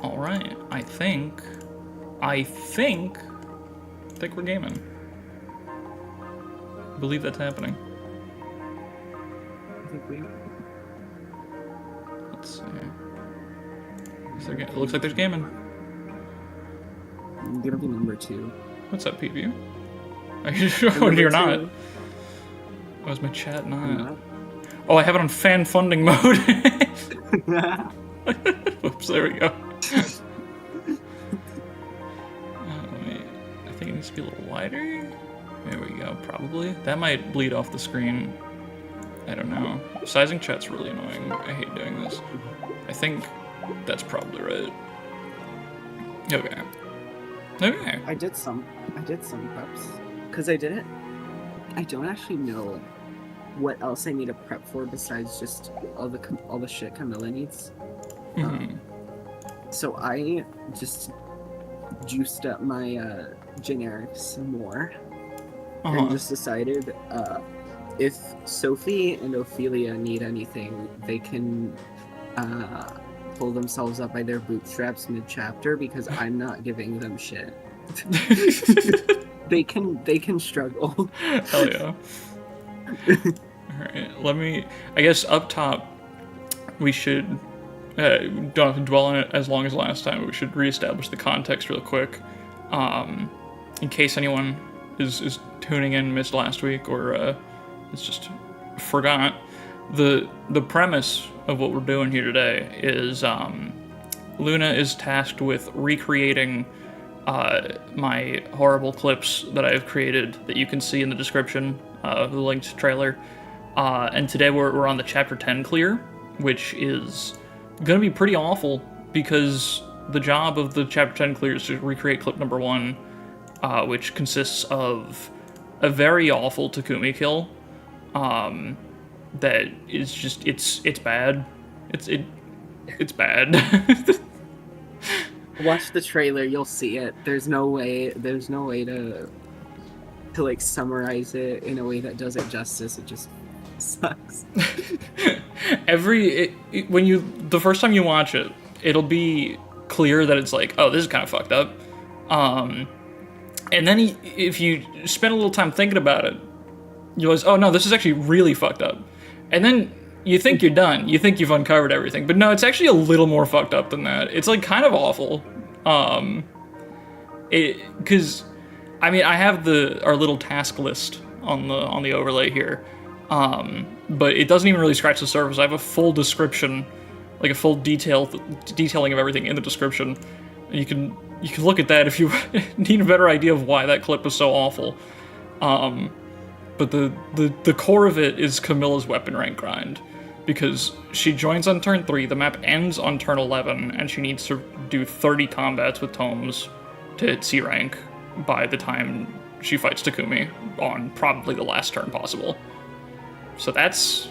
All right, I think we're gaming. I believe that's happening. I think we. Let's see. It looks like there's gaming. I'm gonna be number 2. What's up, PV? Are you sure you're not? Oh, is my chat not? Oh, I have it on fan funding mode. Oops, there we go. I think it needs to be a little wider. There we go, probably. That might bleed off the screen. I don't know. Sizing chat's really annoying. I hate doing this. I think that's probably right. Okay. Okay. I did some preps because I don't actually know what else I need to prep for besides just all the shit Camilla needs. So I just juiced up my generics more and just decided if Sophie and Ophelia need anything, they can pull themselves up by their bootstraps mid-chapter because I'm not giving them shit. They can struggle. Hell yeah. Alright, I guess up top, we should, don't have to dwell on it as long as last time, but we should reestablish the context real quick. In case anyone is tuning in, missed last week, or it's just forgot. The premise of what we're doing here today is Luna is tasked with recreating my horrible clips that I've created that you can see in the description of the linked trailer. And today we're on the Chapter 10 clear, which is going to be pretty awful because the job of the Chapter 10 clear is to recreate clip number 1, which consists of a very awful Takumi kill. That is just it's bad. It's bad. Watch the trailer, you'll see it. There's no way to like summarize it in a way that does it justice. It just sucks. The first time you watch it, it'll be clear that it's like, oh, this is kind of fucked up. And then if you spend a little time thinking about it, you realize, oh no, this is actually really fucked up. And then you think you're done. You think you've uncovered everything. But no, it's actually a little more fucked up than that. It's like kind of awful. Because I mean, I have our little task list on the overlay here. But it doesn't even really scratch the surface. I have a full description, like a full detailing of everything in the description. You can look at that if you need a better idea of why that clip was so awful. But the core of it is Camilla's weapon rank grind, because she joins on turn 3, the map ends on turn 11, and she needs to do 30 combats with tomes to hit C rank by the time she fights Takumi on probably the last turn possible. So that's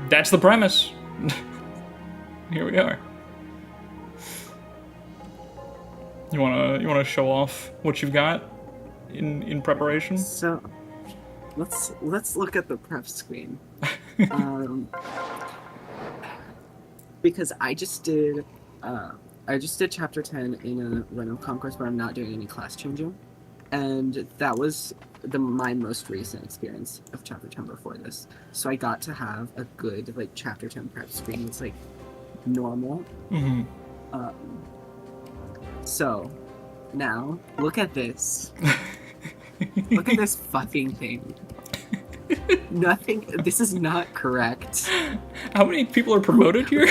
the premise. Here we are. You wanna show off what you've got in preparation? So let's look at the prep screen. Because I just did chapter 10 in a run of Conquest where I'm not doing any class changing, and that was my most recent experience of chapter 10 before this. So I got to have a good like chapter 10 prep screen. It's like normal. So now look at this. Look at this fucking thing. Nothing. This is not correct. How many people are promoted here?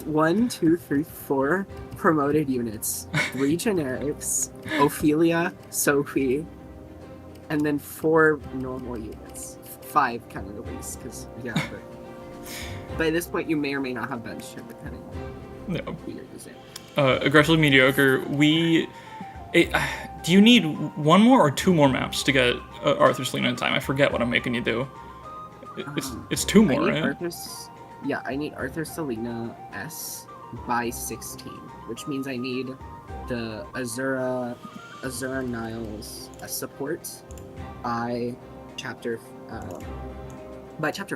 1, 2, 3, 4 promoted units, 3 generics, Ophelia, Sophie, and then 4 normal units. 5 kind of the least, because yeah. But by this point, you may or may not have bench hit depending on who you're using. Aggressively mediocre. Do you need 1 more or 2 more maps to get Arthur Selena in time? I forget what I'm making you do. It's 2 more, right? I need Arthur Selena S by 16, which means I need the Azura Niles support by chapter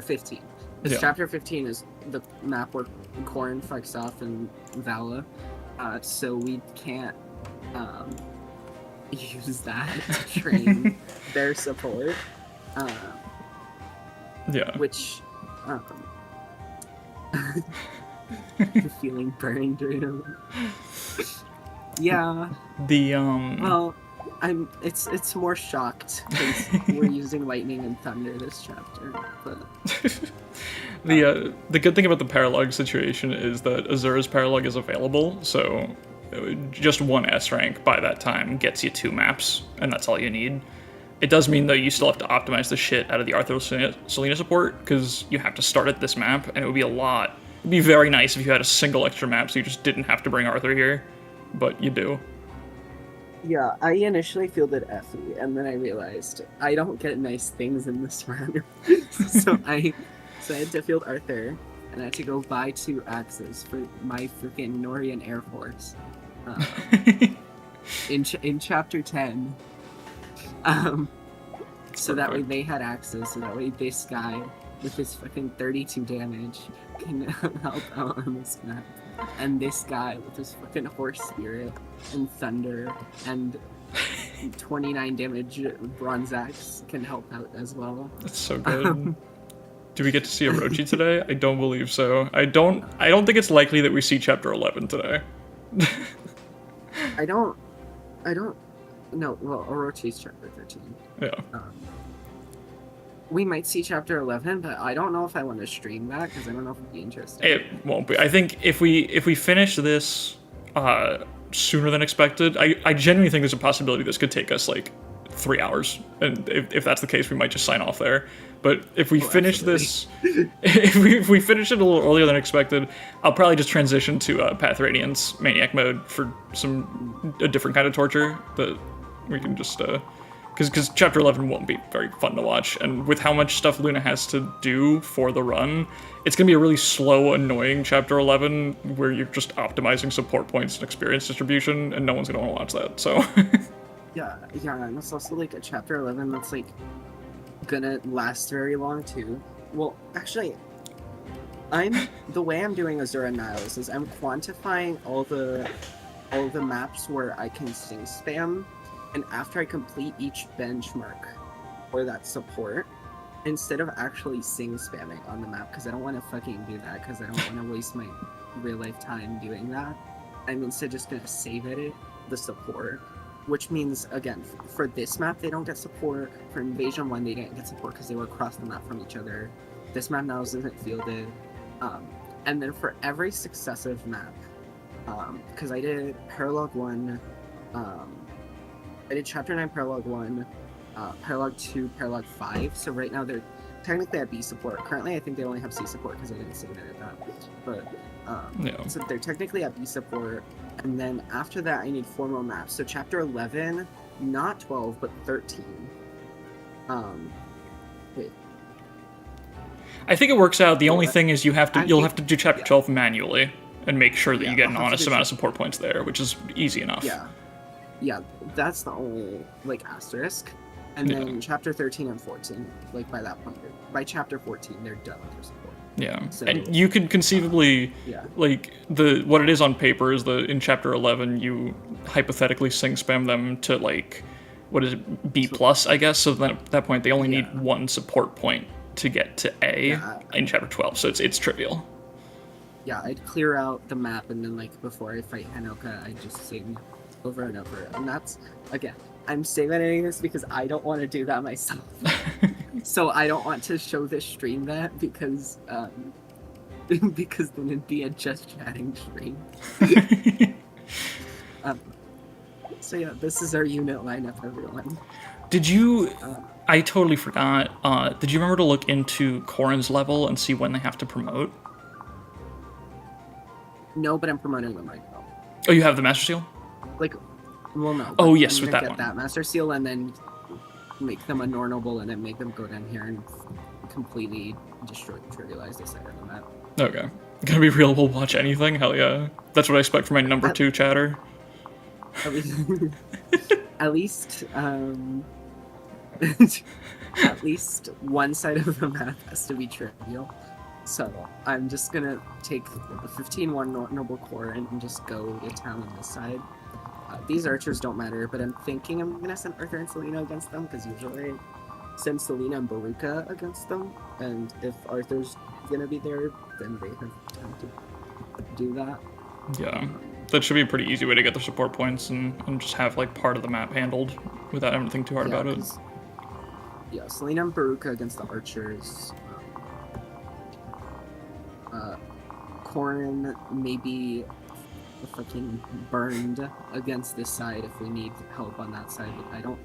15. Yeah. Chapter 15 is the map where Corrin fucks off and Vala, so we can't use that to train their support. Yeah. Which, feeling burned right now. Yeah. Well, it's more shocked because we're using lightning and thunder this chapter, but. The good thing about the paralog situation is that Azura's paralog is available, so just one S rank by that time gets you 2 maps, and that's all you need. It does mean, though, you still have to optimize the shit out of the Arthur Selena support, because you have to start at this map, and it would be it'd be very nice if you had a single extra map so you just didn't have to bring Arthur here, but you do. Yeah, I initially fielded Effie, and then I realized I don't get nice things in this round. so I had to field Arthur, and I had to go buy 2 axes for my freaking Norian Air Force. In chapter 10. So that way they had axes, so that way this guy with his fucking 32 damage can help out on this map. And this guy with his fucking horse spirit and thunder and 29 damage bronze axe can help out as well. That's so good. Do we get to see Orochi today? I don't believe so. I don't think it's likely that we see chapter 11 today. I don't no, well, Orochi's chapter 13. Yeah. We might see chapter 11, but I don't know if I want to stream that because I don't know if it'd be interesting. It won't be. I think if we finish this sooner than expected, I genuinely think there's a possibility this could take us like 3 hours, and if that's the case, we might just sign off there. But if we finish this, if we finish it a little earlier than expected, I'll probably just transition to Path Radiant's Maniac Mode for a different kind of torture that we can just because chapter 11 won't be very fun to watch, and with how much stuff Luna has to do for the run, it's gonna be a really slow, annoying chapter 11 where you're just optimizing support points and experience distribution, and no one's gonna want to watch that. So. Yeah, and it's also like a chapter 11 that's like gonna last very long too. Well, actually, the way I'm doing Azura Niles is I'm quantifying all the maps where I can sing spam, and after I complete each benchmark for that support, instead of actually sing spamming on the map, because I don't want to fucking do that, because I don't want to waste my real life time doing that, I'm instead just gonna save edit the support. Which means, again, for this map, they don't get support. For Invasion 1, they didn't get support because they were across the map from each other. This map now isn't fielded. And then for every successive map, because I did Paralog 1, I did Chapter 9 Paralog 1, Paralog 2, Paralog 5. So right now they're technically at B support. Currently, I think they only have C support because I didn't save it at that. But, Yeah. So they're technically at B support. And then after that, I need 4 more maps. So chapter 11, not 12, but 13. Wait. I think it works out. The only thing is you'll have to do chapter 12 manually and make sure that you get an honest amount of support points there, which is easy enough. Yeah, that's the only like asterisk. And then chapter 13 and 14, like by that point, by chapter 14, they're done with their support. Yeah, so, and you could conceivably, like, what it is on paper is in chapter 11, you hypothetically sing spam them to, like, what is it, B+, I guess, so then at that point they only need 1 support point to get to A in chapter 12, so it's trivial. Yeah, I'd clear out the map, and then, like, before I fight Hanoka, I'd just sing over and over, and that's, again, I'm save editing this because I don't want to do that myself. So I don't want to show this stream that because because then it'd be a just chatting stream. So yeah, this is our unit lineup, everyone. Did you? I totally forgot. Did you remember to look into Corrin's level and see when they have to promote? No, but I'm promoting them right now. Oh, you have the Master Seal? Like, well, no. Oh yes, with that get one. That Master Seal and then make them unornable and then make them go down here and completely trivialize this side of the map. Okay. Gonna be real, we'll watch anything? Hell yeah. That's what I expect from my number 2 chatter. At least at least one side of the map has to be trivial. So I'm just gonna take the 15-1 Noble Core and just go to town on this side. These archers don't matter, but I'm thinking I'm gonna send Arthur and Selena against them, because usually I send Selena and Baruka against them, and if Arthur's gonna be there, then they have time to do that. Yeah. That should be a pretty easy way to get the support points and just have like part of the map handled without having to think too hard about it. Yeah, Selena and Baruka against the archers. Corrin maybe fucking burned against this side if we need help on that side. But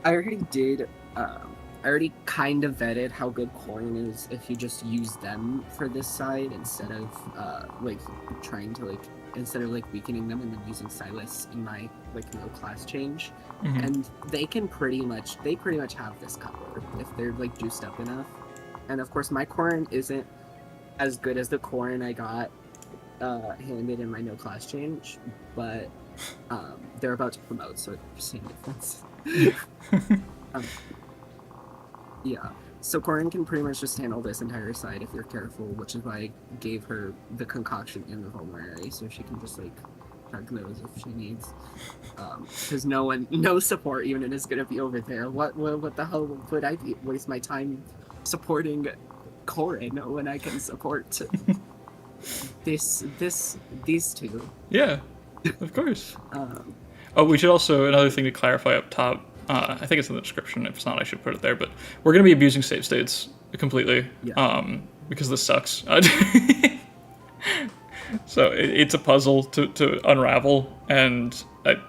I already kind of vetted how good Corrin is if you just use them for this side instead of instead of weakening them and then using Silas in my no class change. Mm-hmm. And they pretty much have this covered if they're juiced up enough. And of course my Corrin isn't as good as the Corrin I got handed in my no class change, but they're about to promote, so it's the same difference. Yeah, so Corrin can pretty much just handle this entire side if you're careful, which is why I gave her the concoction in the vulnerary, so she can just crack those if she needs. Because no support even is gonna be over there. What the hell would I waste my time supporting Corrin when I can support these two? Yeah, of course. We should also, another thing to clarify up top, I think it's in the description, if it's not I should put it there, but we're going to be abusing save states completely, because this sucks. So it's a puzzle to unravel, and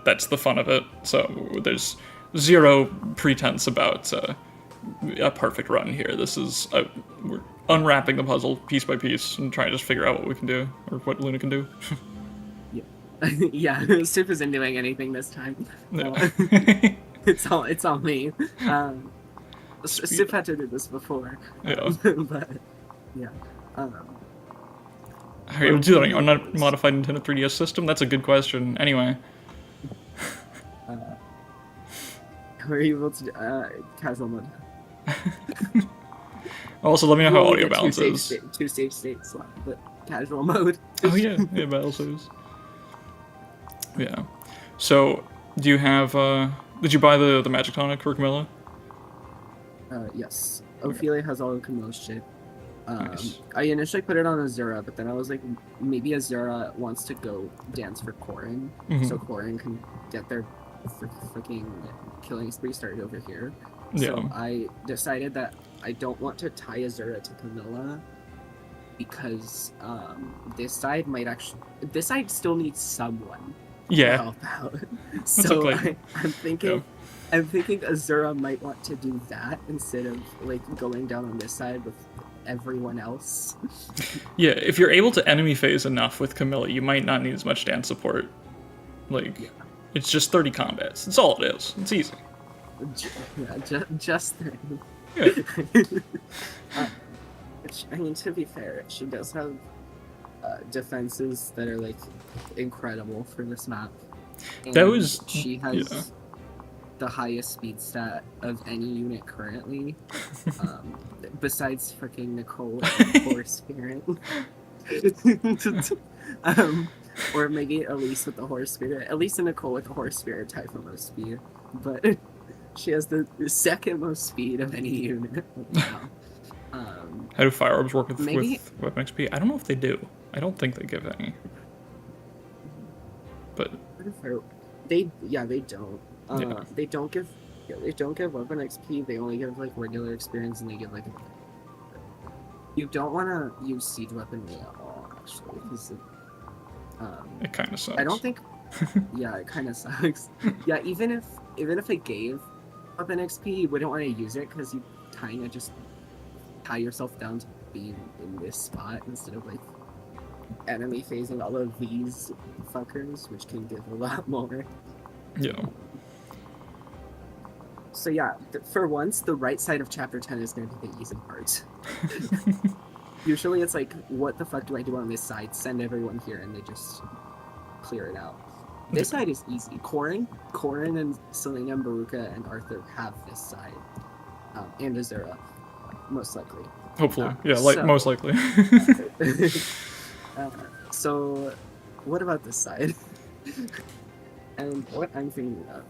that's the fun of it. So there's zero pretense about a perfect run here. This is we're unwrapping the puzzle piece by piece and trying to just figure out what we can do, or what Luna can do. Yeah, Sif isn't doing anything this time. No. It's all me. Sif had to do this before. Yeah. But yeah. Are you able to do that on a modified Nintendo 3DS system? That's a good question. Anyway. How are you able to do casual mode? Also, let me know how audio balance is. Two save states left, but casual mode. Oh yeah, battle saves. Yeah. So, do you have? Did you buy the Magic Tonic for Camilla? Yes. Ophelia has all of Camilla's shit. Nice. I initially put it on Azura, but then I was like, maybe Azura wants to go dance for Corrin, so Corrin can get their freaking killing spree started over here. Yeah. So I decided that I don't want to tie Azura to Camilla, because this side still needs someone to help out. So okay. I'm thinking Azura might want to do that instead of going down on this side with everyone else. Yeah, if you're able to enemy phase enough with Camilla, you might not need as much dance support. It's just 30 combats. That's all it is. It's easy. Just 30. Yeah. I mean, to be fair, she does have defenses that are incredible for this map. And she has the highest speed stat of any unit currently, besides freaking Nicole and PoR Spirit. Or maybe Elise with the Horse Spirit. Elise and Nicole with the Horse Spirit tied for most speed, but she has the second most speed of any unit now. How do fire orbs work with weapon XP? I don't know if they do. I don't think they give any. But they don't. They don't give weapon XP. They only give regular experience, and they give you don't want to use siege weaponry at all, actually, because it kind of sucks. I don't think. Yeah, it kind of sucks. Yeah, even if it gave weapon XP, you wouldn't want to use it because you kind of just tie yourself down to being in this spot instead of enemy phasing all of these fuckers, which can give a lot more. Yeah. So yeah, for once, the right side of Chapter 10 is going to be the easy part. Usually it's what the fuck do I do on this side? Send everyone here, and they just clear it out. This side is easy. Corrin and Selena and Baruka and Arthur have this side, and Azura. most likely. Hopefully, yeah, like so, most likely. So, what about this side? And what I'm thinking of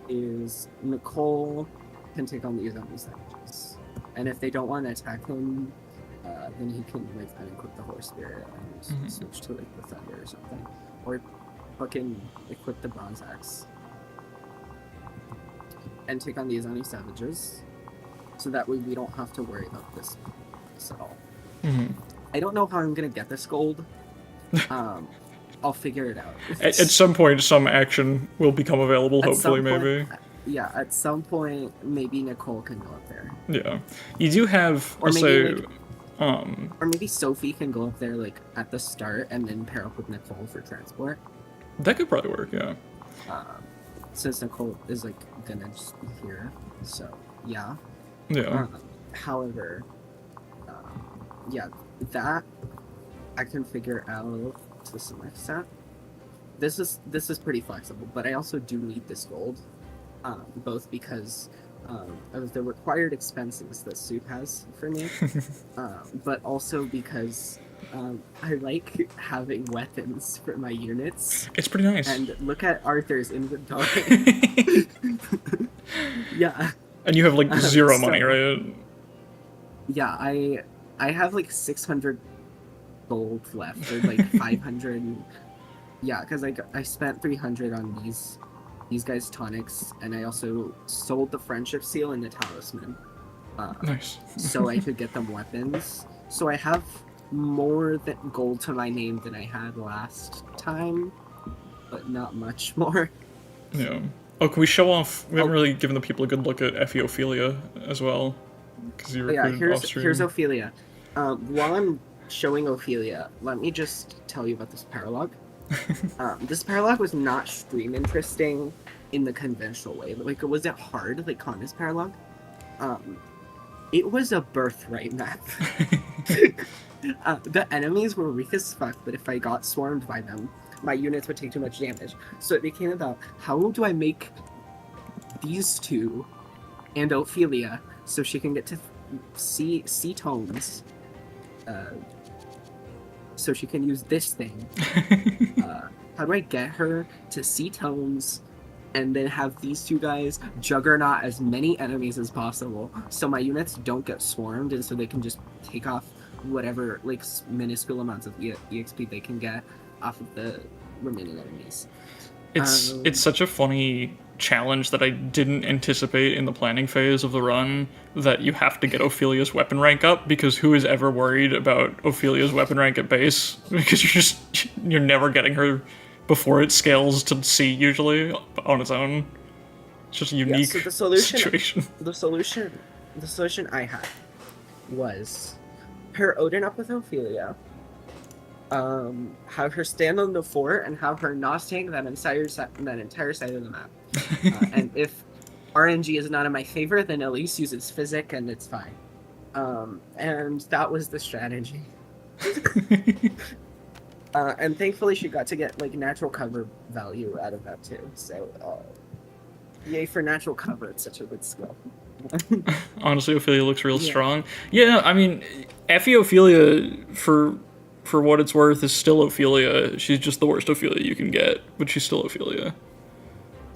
is Nicole can take on these enemies savages, and if they don't want to attack him, then he can like unequip the horse spirit and switch to like the thunder or something, or fucking equip the bronze axe and take on these enemy savages, so that way we don't have to worry about this at all. I don't know how I'm gonna get this gold. I'll figure it out. At some point, some action will become available, hopefully, maybe. Yeah, at some point, maybe Nicole can go up there. Yeah. You do have, or maybe, or maybe Sophie can go up there, like, at the start, and then pair up with Nicole for transport. That could probably work, yeah. Since Nicole is, like, gonna just be here, so, yeah. Yeah. However, yeah, that I can figure out to some extent. This is pretty flexible, but I also do need this gold, both because of the required expenses that Soup has for me, but also because I like having weapons for my units. It's pretty nice. And look at Arthur's inventory. Yeah. And you have like zero money, right? Yeah, I have like 600 gold left, or like 500. Yeah, because I spent 300 on these guys' tonics, and I also sold the friendship seal and the talisman. Nice. So I could get them weapons. So I have more gold to my name than I had last time, but not much more. Yeah. Oh, can we show off? We haven't really given the people a good look at Effie Ophelia as well. Here's Ophelia. While I'm showing Ophelia, let me just tell you about this paralogue. This paralogue was not stream interesting in the conventional way. Like, it wasn't hard, like Connor's paralogue. It was a birthright map. The enemies were weak as fuck, but if I got swarmed by them, my units would take too much damage. So it became about, how do I make these two and Ophelia so she can get to C tones, so she can use this thing. How do I get her to C tones and then have these two guys juggernaut as many enemies as possible so my units don't get swarmed, and so they can just take off whatever like minuscule amounts of EXP they can get off of the remaining enemies. It's such a funny challenge that I didn't anticipate in the planning phase of the run, that you have to get Ophelia's weapon rank up, because who is ever worried about Ophelia's weapon rank at base? Because you're never getting her before it scales to C usually on its own. It's just a unique situation. The solution I had was pair Odin up with Ophelia, have her stand on the fort, and have her NOS tank that entire side of the map. And if RNG is not in my favor, then Elise uses physic and it's fine. And that was the strategy. And thankfully she got to get like natural cover value out of that too. So yay for natural cover, it's such a good skill. Honestly, Ophelia looks real strong. Yeah, I mean, Effie Ophelia, for what it's worth, is still Ophelia. She's just the worst Ophelia you can get, but she's still Ophelia.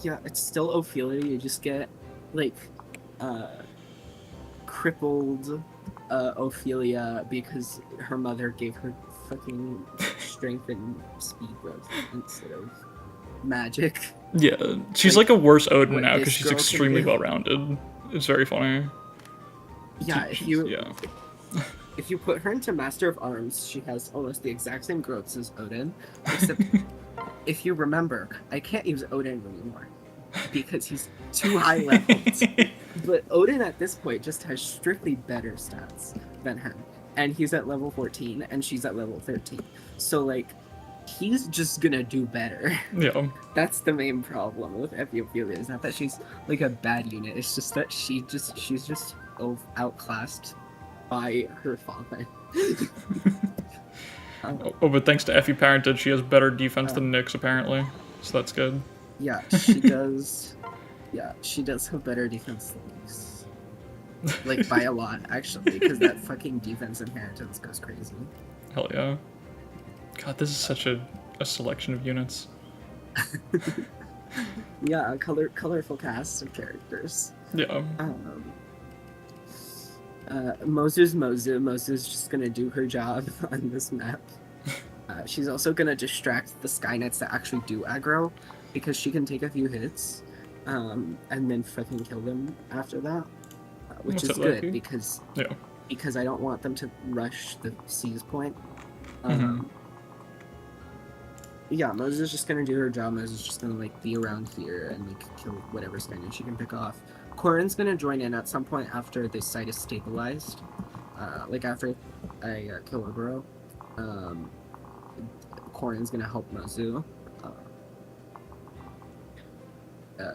Yeah, it's still Ophelia. You just get like crippled Ophelia because her mother gave her fucking strength and speed growth instead of magic. Yeah, she's like a worse Odin now because she's extremely well-rounded. It's very funny. Yeah, if you put her into Master of Arms, she has almost the exact same growths as Odin, except if you remember, I can't use Odin anymore because he's too high levels. But Odin at this point just has strictly better stats than her, and he's at level 14 and she's at level 13. So like, he's just gonna do better. Yeah. That's the main problem with Effie Ophelia. It's not that she's like a bad unit. It's just that she's just outclassed by her father. But thanks to Effie parentage, she has better defense than Nyx apparently, so that's good. Yeah, she does. Yeah, she does have better defense than Nyx. Like, by a lot, actually, because that fucking defense inheritance goes crazy. Hell yeah. God, this is such a selection of units. Yeah, a colorful cast of characters. Yeah. Mozu's Mozu. Mozu's just gonna do her job on this map. She's also gonna distract the Skynets that actually do aggro, because she can take a few hits, and then fucking kill them after that, which is good because I don't want them to rush the seize point. Yeah, Mozu's just gonna do her job. Mozu's just gonna like be around here and like kill whatever Skynet she can pick off. Corin's gonna join in at some point after this site is stabilized. Like after I kill Obero. Corin's gonna help Mozu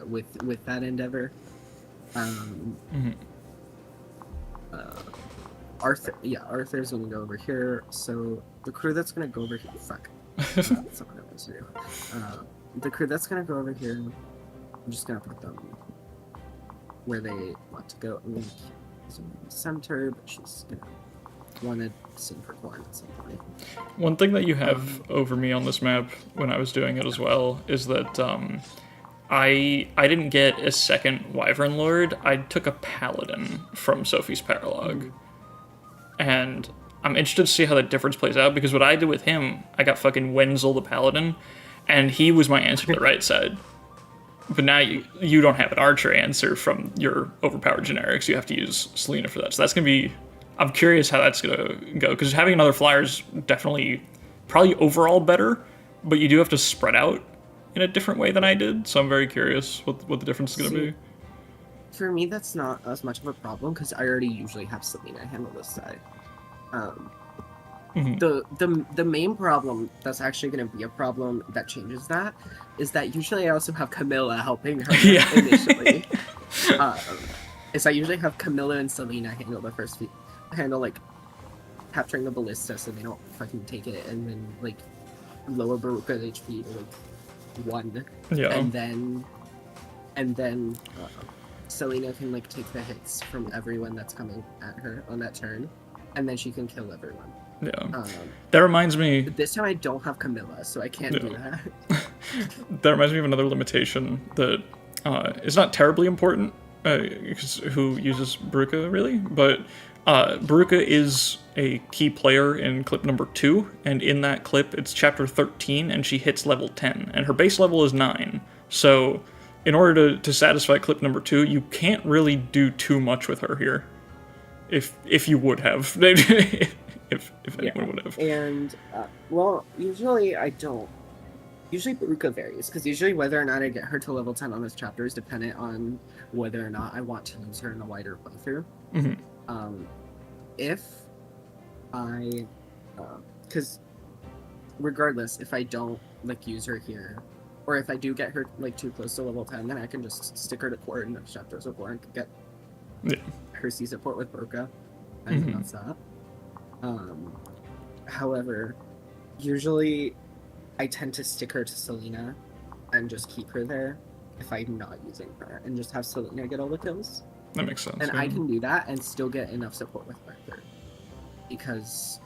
with that endeavor. Arthur's gonna go over here. So the crew that's gonna go over here, that's not what I want to do. The crew that's gonna go over here, I'm just gonna put them where they want to go. I mean, she's in the center, but she's gonna want to sing for Corin at some point. One thing that you have over me on this map when I was doing it as well is that I didn't get a second Wyvern Lord. I took a Paladin from Sophie's Paralog. And I'm interested to see how that difference plays out, because what I did with him, I got fucking Wenzel the Paladin, and he was my answer to the right side. But now you don't have an archer answer from your overpowered generics. You have to use Selena for that. So that's going to be... I'm curious how that's going to go, because having another flyer is definitely probably overall better, but you do have to spread out in a different way than I did, so I'm very curious what the difference is going to be. For me, that's not as much of a problem, because I already usually have Selena handle this side. The main problem that's actually going to be a problem that changes that is that usually I also have Camilla helping her initially. Is I usually have Camilla and Selena handle the first few, like capturing the ballista so they don't fucking take it, and then like lower Baruka's HP to like 1, and then Selena can like take the hits from everyone that's coming at her on that turn, and then she can kill everyone. That reminds me... This time I don't have Camilla, so I can't do that. That reminds me of another limitation that is not terribly important, because who uses Baruka, really? But Baruka is a key player in clip number 2, and in that clip, it's chapter 13, and she hits level 10, and her base level is 9. So, in order to satisfy clip number 2, you can't really do too much with her here. If you would have. if anyone would have. And, well, usually I don't. Usually Baruka varies, because usually whether or not I get her to level 10 on this chapter is dependent on whether or not I want to use her in a wider playthrough. If I, because regardless, if I don't like use her here, or if I do get her like too close to level 10, then I can just stick her to core in next chapter, so Corin can get her C support with Baruka, and that's that. However, usually I tend to stick her to Selena and just keep her there if I'm not using her, and just have Selena get all the kills. That makes sense. And I can do that and still get enough support with Arthur, because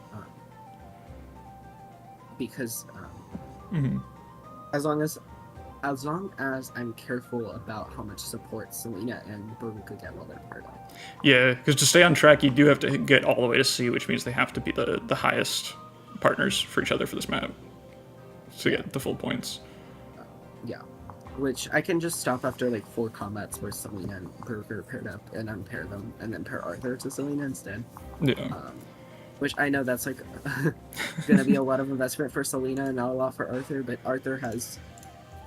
as long as I'm careful about how much support Selena and Baruka get while they're paired up. Yeah, because to stay on track, you do have to get all the way to C, which means they have to be the highest partners for each other for this map to get the full points. Which I can just stop after like 4 combats where Selena and Baruka are paired up, and unpair them, and then pair Arthur to Selena instead. Which I know that's like gonna be a lot of investment for Selena and not a lot for Arthur, but Arthur has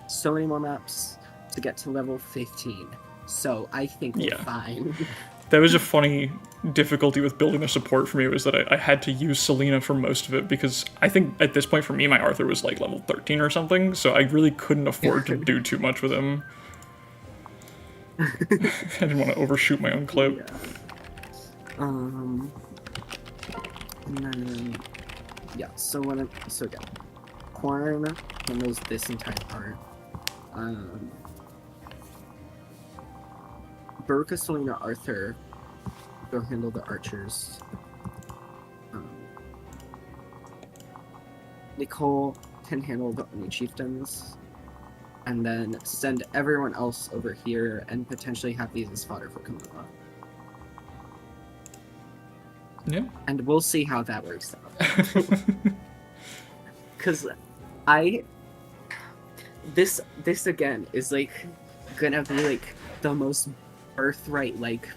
so many more maps to get to level 15, so I think we're fine. That was a funny difficulty with building the support for me, was that I had to use Selena for most of it, because I think at this point for me, my Arthur was like level 13 or something, so I really couldn't afford to do too much with him. I didn't want to overshoot my own clip. And then, so Corin handles this entire part. Baruka, Selena, Arthur go handle the archers. Nicole can handle the Oni chieftains. And then send everyone else over here and potentially have these as fodder for Camilla. Yeah. And we'll see how that works out. Because this again is like gonna be like the most birthright like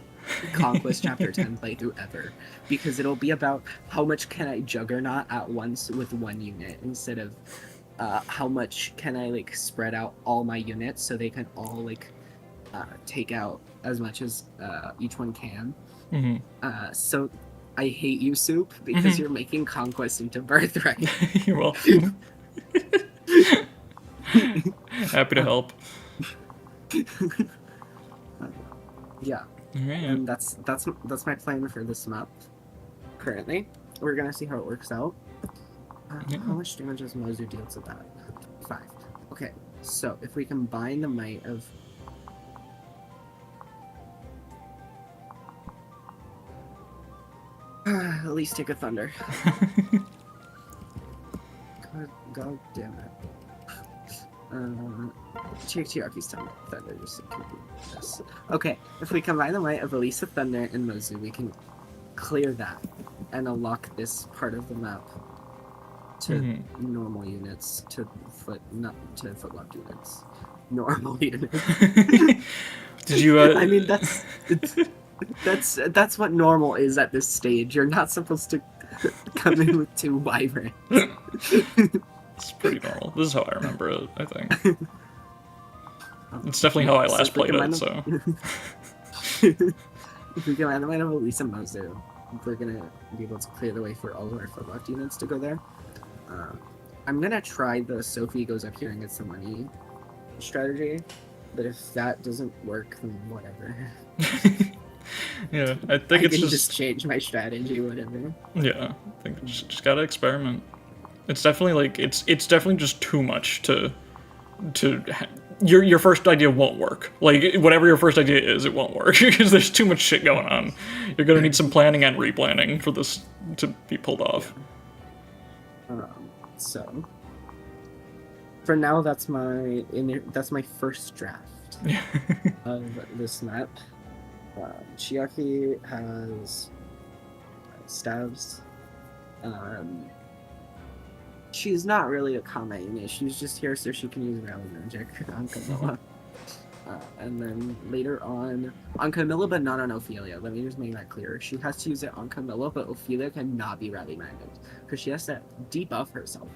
Conquest Chapter 10 playthrough ever, because it'll be about how much can I juggernaut at once with one unit instead of how much can I like spread out all my units so they can all like take out as much as each one can. So I hate you, Soup, because you're making Conquest into birthright. You're welcome. Happy to help. Yeah. Right. And that's my plan for this map. Currently, we're gonna see how it works out. How much damage does Mozu deal to that? 5. Okay, so if we combine the might of at least take a thunder. God damn it. Check Chiaki's thunder just could be this. Okay, if we combine the might of Elisa Thunder and Mozu, we can clear that and unlock this part of the map to normal units, to footlock units. Normal units. Did you I mean that's what normal is at this stage. You're not supposed to come in with 2 wyverns. It's pretty normal. This is how I remember it, I think. It's definitely how I last played it, so. If we combine the might of Elisa and Mozu, we're gonna be able to clear the way for all of our footlocked units to go there. I'm gonna try the Sophie goes up here and gets some money strategy, but if that doesn't work, then whatever. Yeah, I think it's just change my strategy, whatever. Yeah, I think just gotta experiment. It's definitely like it's definitely just too much to your first idea won't work. Like whatever your first idea is, it won't work because there's too much shit going on. You're gonna need some planning and replanning for this to be pulled off. So for now, that's my first draft of this map. Chiaki has stabs. She's not really a combat unit. She's just here so she can use rally magic on Camilla. And then later on Camilla, but not on Ophelia. Let me just make that clear. She has to use it on Camilla, but Ophelia cannot be rally magic because she has to debuff herself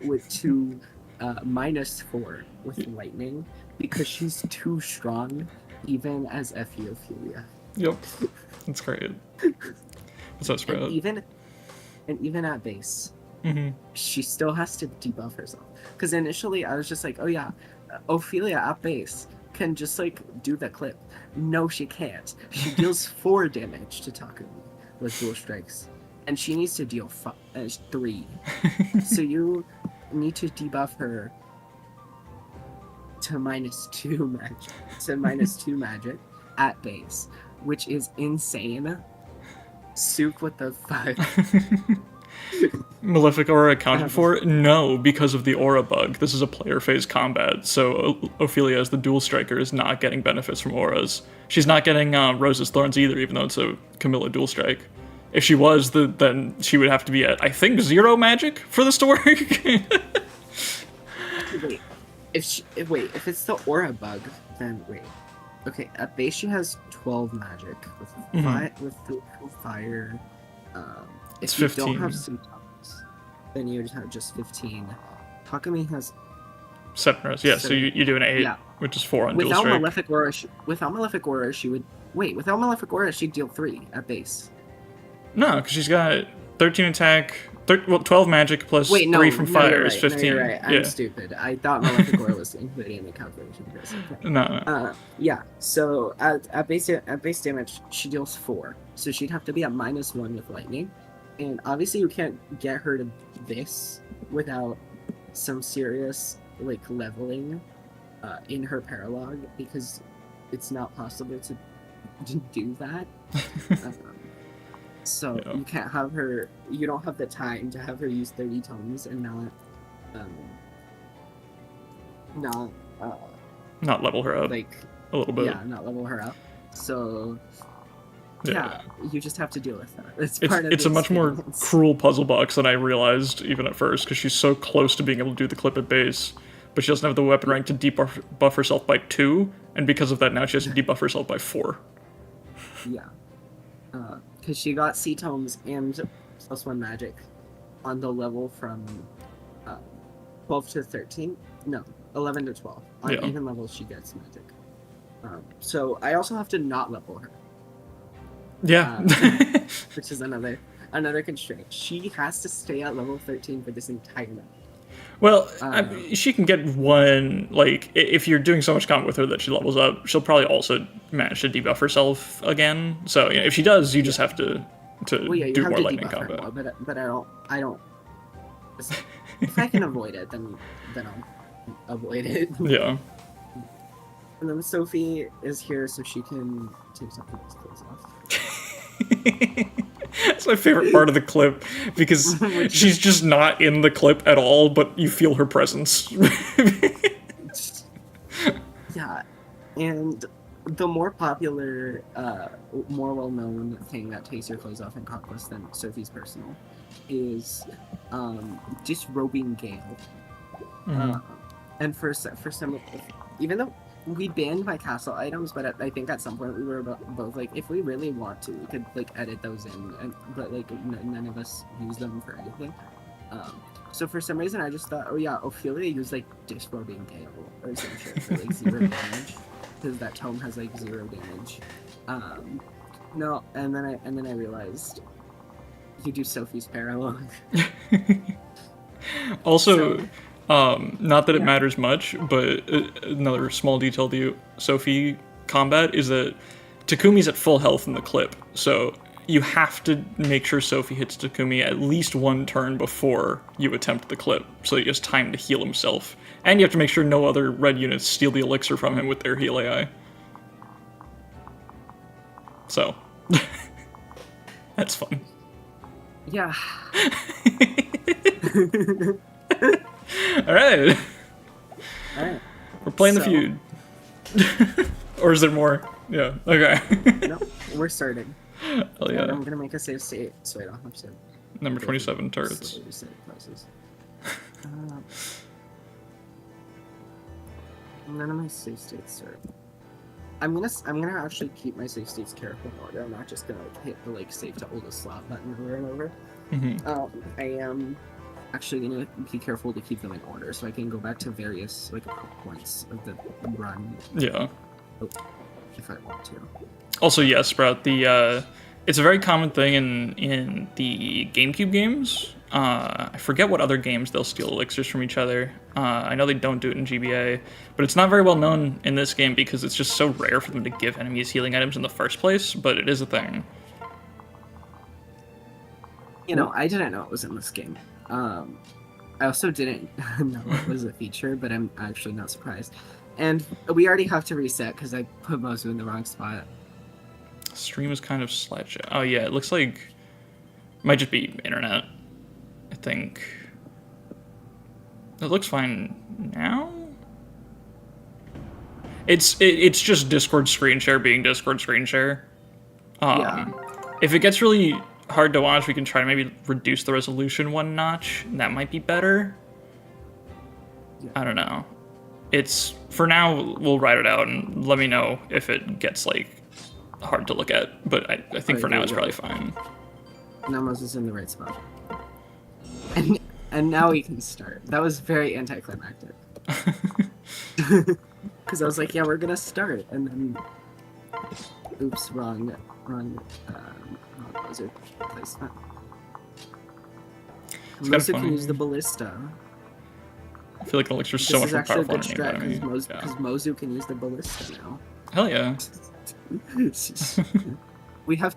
with 2 -4 with lightning because she's too strong, even as FE Ophelia. Yep, that's great. What's that spread? And even at base, she still has to debuff herself. Because initially I was just like, oh yeah, Ophelia at base can just like do the clip. No, she can't. She deals 4 damage to Takumi with dual strikes, and she needs to deal 3. So you need to debuff her to -2 magic, -2 magic at base, which is insane. Soup, what the fuck? Malefic Aura accounted for? No, because of the Aura bug. This is a player phase combat, so Ophelia as the dual striker is not getting benefits from auras. She's not getting Rose's Thorns either, even though it's a Camilla dual strike. If she was, then she would have to be at, I think, 0 magic for this to work. Wait, if it's the Aura bug, then wait. Okay, at base she has 12 magic with fire. It's If you 15. don't have symptoms, then you would have just 15. Takumi has 7 rows. Yeah, so you do an 8, which is 4 on dual without strike. Malefic Aura. Without Malefic Aura, she would without Malefic Aura, she'd deal 3 at base. No, because she's got 13 attack, 12 magic plus 3 from fire is 15. No, you're right. I'm stupid. I thought Malefic Aura was included in the calculation. Okay. No. Yeah. So at base damage, she deals 4. So she'd have to be at -1 with lightning, and obviously you can't get her to this without some serious like leveling in her paralog, because it's not possible to do that. So Yeah. you can't have her. You don't have the time to have her use 30 tomes and not Not level her up like a little bit. yeah, not level her up. So yeah, you just have to deal with that. It's It's a much more experience. cruel puzzle box than I realized even at first, because she's so close to being able to do the clip at base, but she doesn't have the weapon rank to debuff herself by 2, and because of that now she has to debuff herself by 4. Yeah, because she got C tomes and +1 magic on the level from 12 to 13. No, 11 to 12. On even levels she gets magic. So I also have to not level her. Yeah. Which is another constraint. She has to stay at level 13 for this entire night. Well, she can get one, like, if you're doing so much combat with her that she levels up, she'll probably also manage to debuff herself again. So, if she does, you just have to do more lightning combat. More, but I don't. If I can avoid it, then I'll avoid it. Yeah. And then Sophie is here so she can take some people's clothes off. That's my favorite part of the clip, because she's just not in the clip at all, but you feel her presence. Yeah, and the more popular, more well-known thing that takes your clothes off in Conquest than Sophie's personal is disrobing Gale. And for some, even though we banned my castle items, but I think at some point we were both like, if we really want to, we could like edit those in, but like none of us use them for anything. So for some reason I just thought, oh yeah, Ophelia used like disrobing Gale or some shit for like 0 damage, because that tome has like 0 damage. No, and then I realized you do Sophie's parallel. Also, not that it matters much, but another small detail to Sophie combat is that Takumi's at full health in the clip, so you have to make sure Sophie hits Takumi at least 1 turn before you attempt the clip, so that he has time to heal himself. And you have to make sure no other red units steal the elixir from him with their heal AI. So, that's fun. Yeah. Alright. We're playing the feud. Or is there more? Yeah, okay. No, we're starting. Hell yeah. I'm gonna make a save state so I don't have to. Number 27 turrets. None of my save states are. I'm gonna actually keep my save states careful in order. I'm not just gonna like hit the like save to oldest slot button over and over. I am actually gonna be careful to keep them in order so I can go back to various like points of the run. Yeah. If I want to. Also, yes, Sprout, it's a very common thing in the GameCube games. I forget what other games they'll steal elixirs from each other. I know they don't do it in GBA, but it's not very well known in this game because it's just so rare for them to give enemies healing items in the first place, but it is a thing. You know, I didn't know it was in this game. I also didn't know it was a feature, but I'm actually not surprised. And we already have to reset because I put Mozu in the wrong spot. Stream is kind of sledge. Oh yeah, it looks like it might just be internet. I think it looks fine now. It's just Discord screen share being Discord screen share. Yeah. If it gets really hard to watch, we can try to maybe reduce the resolution 1 notch. That might be better. Yeah. I don't know. It's for now. We'll ride it out and let me know if it gets like hard to look at. But I think for now it's probably fine. Now Moses in the right spot. And now we can start. That was very anticlimactic. Because I was like, yeah, we're gonna start, and then, oops, wrong wizard placement. Mozu can use the ballista. I feel like Elixir's so much more powerful than because anybody. Mozu can use the ballista now. Hell yeah. We have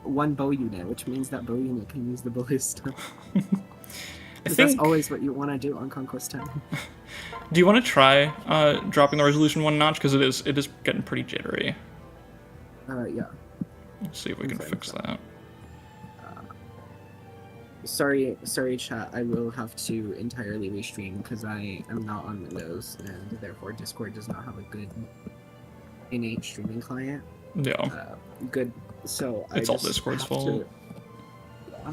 1 bow unit, which means that bow unit can use the ballista. That's always what you want to do on Conquest 10. Do you want to try dropping the resolution 1 notch? Because it is getting pretty jittery. Yeah. Let's see if we can fix that. Sorry, chat. I will have to entirely restream because I am not on Windows, and therefore Discord does not have a good innate streaming client. Yeah. Good. So it's I all just Discord's have fault. to- yeah.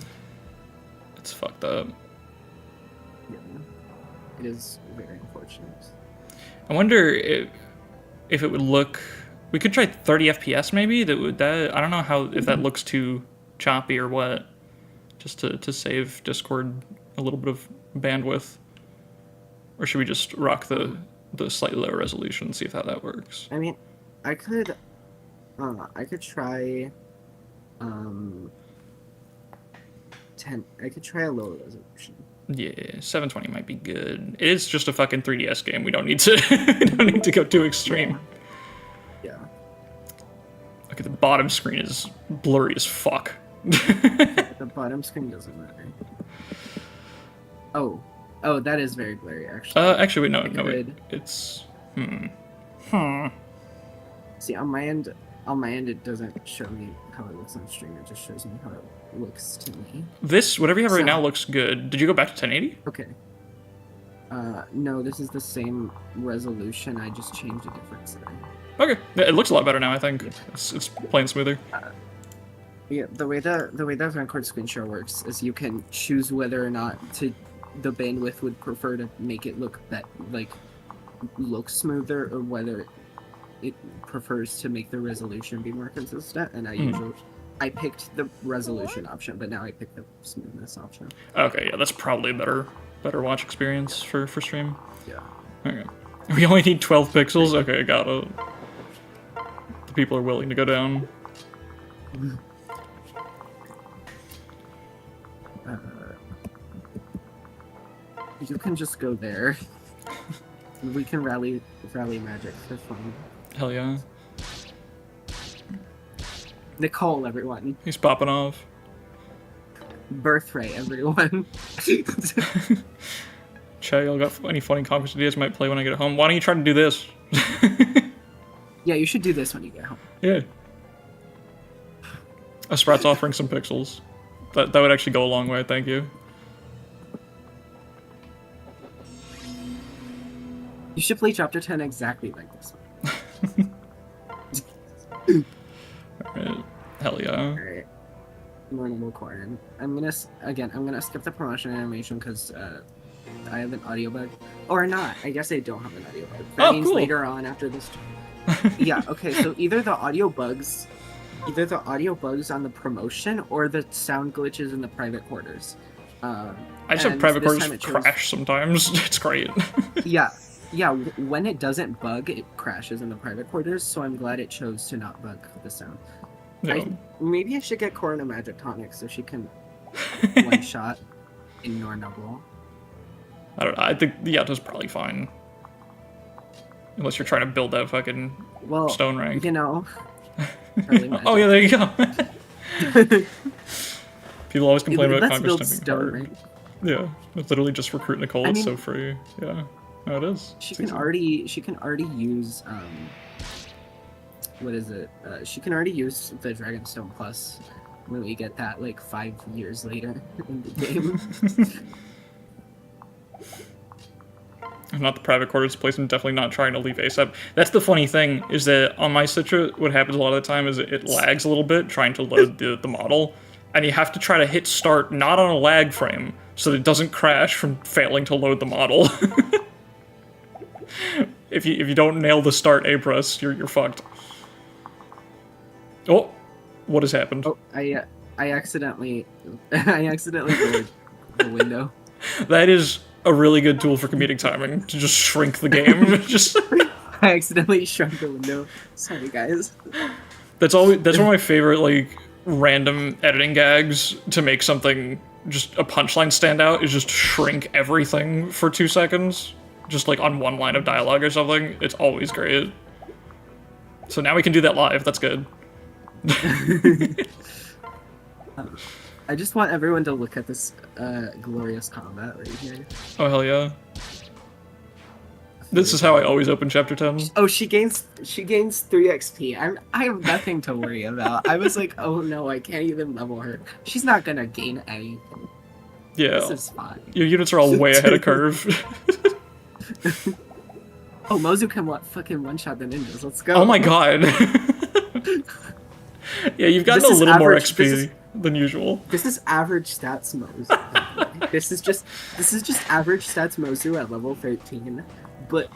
It's fucked up. Yeah. It is very unfortunate. I wonder if it would look. We could try 30 FPS maybe. That I don't know if that looks too choppy or what. Just to save Discord a little bit of bandwidth, or should we just rock the slightly lower resolution and see if how that works? I mean, I could try 10. I could try a lower resolution. Yeah, 720 might be good. It is just a fucking 3DS game. We don't need to we don't need to go too extreme. Yeah. Okay, the bottom screen is blurry as fuck. The bottom screen doesn't matter. Oh, that is very blurry, actually. Actually, wait, wait. It's See, on my end, it doesn't show me how it looks on stream. It just shows me how it looks to me. This, whatever you have right now, looks good. Did you go back to 1080? Okay. No, this is the same resolution. I just changed a different setting. Okay, yeah, it looks a lot better now. I think it's playing smoother. Yeah, the way that Vanguard screen share works is you can choose whether or not the bandwidth would prefer to make it look look smoother, or whether it prefers to make the resolution be more consistent. And I picked the resolution option, but now I picked the smoothness option. Okay, yeah, that's probably a better watch experience for stream. Yeah. Okay. We only need 12 pixels? Okay, I got it. The people are willing to go down. You can just go there. We can rally magic for fun. Hell yeah. Nicole, everyone. He's popping off. Birthray, everyone. Che, y'all got any funny Conquest ideas? Might play when I get home. Why don't you try to do this? Yeah, you should do this when you get home. Yeah. A Sprat's offering some pixels. That would actually go a long way, thank you. You should play Chapter 10 exactly like this one. Alright. Hell yeah. Alright. Normal corn. I'm gonna skip the promotion animation because I have an audio bug. Or not. I guess I don't have an audio bug. That means cool. later on after this. Yeah, okay, so either the audio bugs on the promotion or the sound glitches in the private quarters. I just have private quarters crash sometimes. It's great. Yeah, when it doesn't bug, it crashes in the private quarters, so I'm glad it chose to not bug the sound. Yeah. Maybe I should get Cora a Magic Tonic so she can one-shot Ignore Noble. I don't know, I think the Yato's probably fine. Unless you're trying to build that fucking stone rank. You know. Oh yeah, there you go. People always complain about Conquest Chapter. Yeah, it's literally just recruit Nicole. It's so free. Yeah, no, it is. She can already use what is it? She can already use the Dragonstone Plus when we get that 5 years later in the game. Not the private quarters place. I'm definitely not trying to leave ASAP. That's the funny thing, is that on my Citra, what happens a lot of the time is it lags a little bit trying to load the model, and you have to try to hit start not on a lag frame so that it doesn't crash from failing to load the model. If you don't nail the start A press, you're fucked. Oh, what has happened? Oh, I accidentally lowered the window. That is a really good tool for comedic timing, to just shrink the game. Just I accidentally shrunk the window. Sorry, guys. That's one of my favorite random editing gags to make something, just a punchline stand out, is just shrink everything for 2 seconds, just on one line of dialogue or something. It's always great. So now we can do that live. That's good. I just want everyone to look at this glorious combat right here. Oh hell yeah. This is how I always open chapter 10. Oh, she gains 3 XP. I have nothing to worry about. I was like, oh no, I can't even level her. She's not gonna gain anything. Yeah. This is fine. Your units are all way ahead of curve. Oh, Mozu can fucking one-shot the ninjas. Let's go. Oh my god. Yeah, you've gotten a little more XP than usual. This is average stats Mozu. This is just average stats Mozu at level 13. But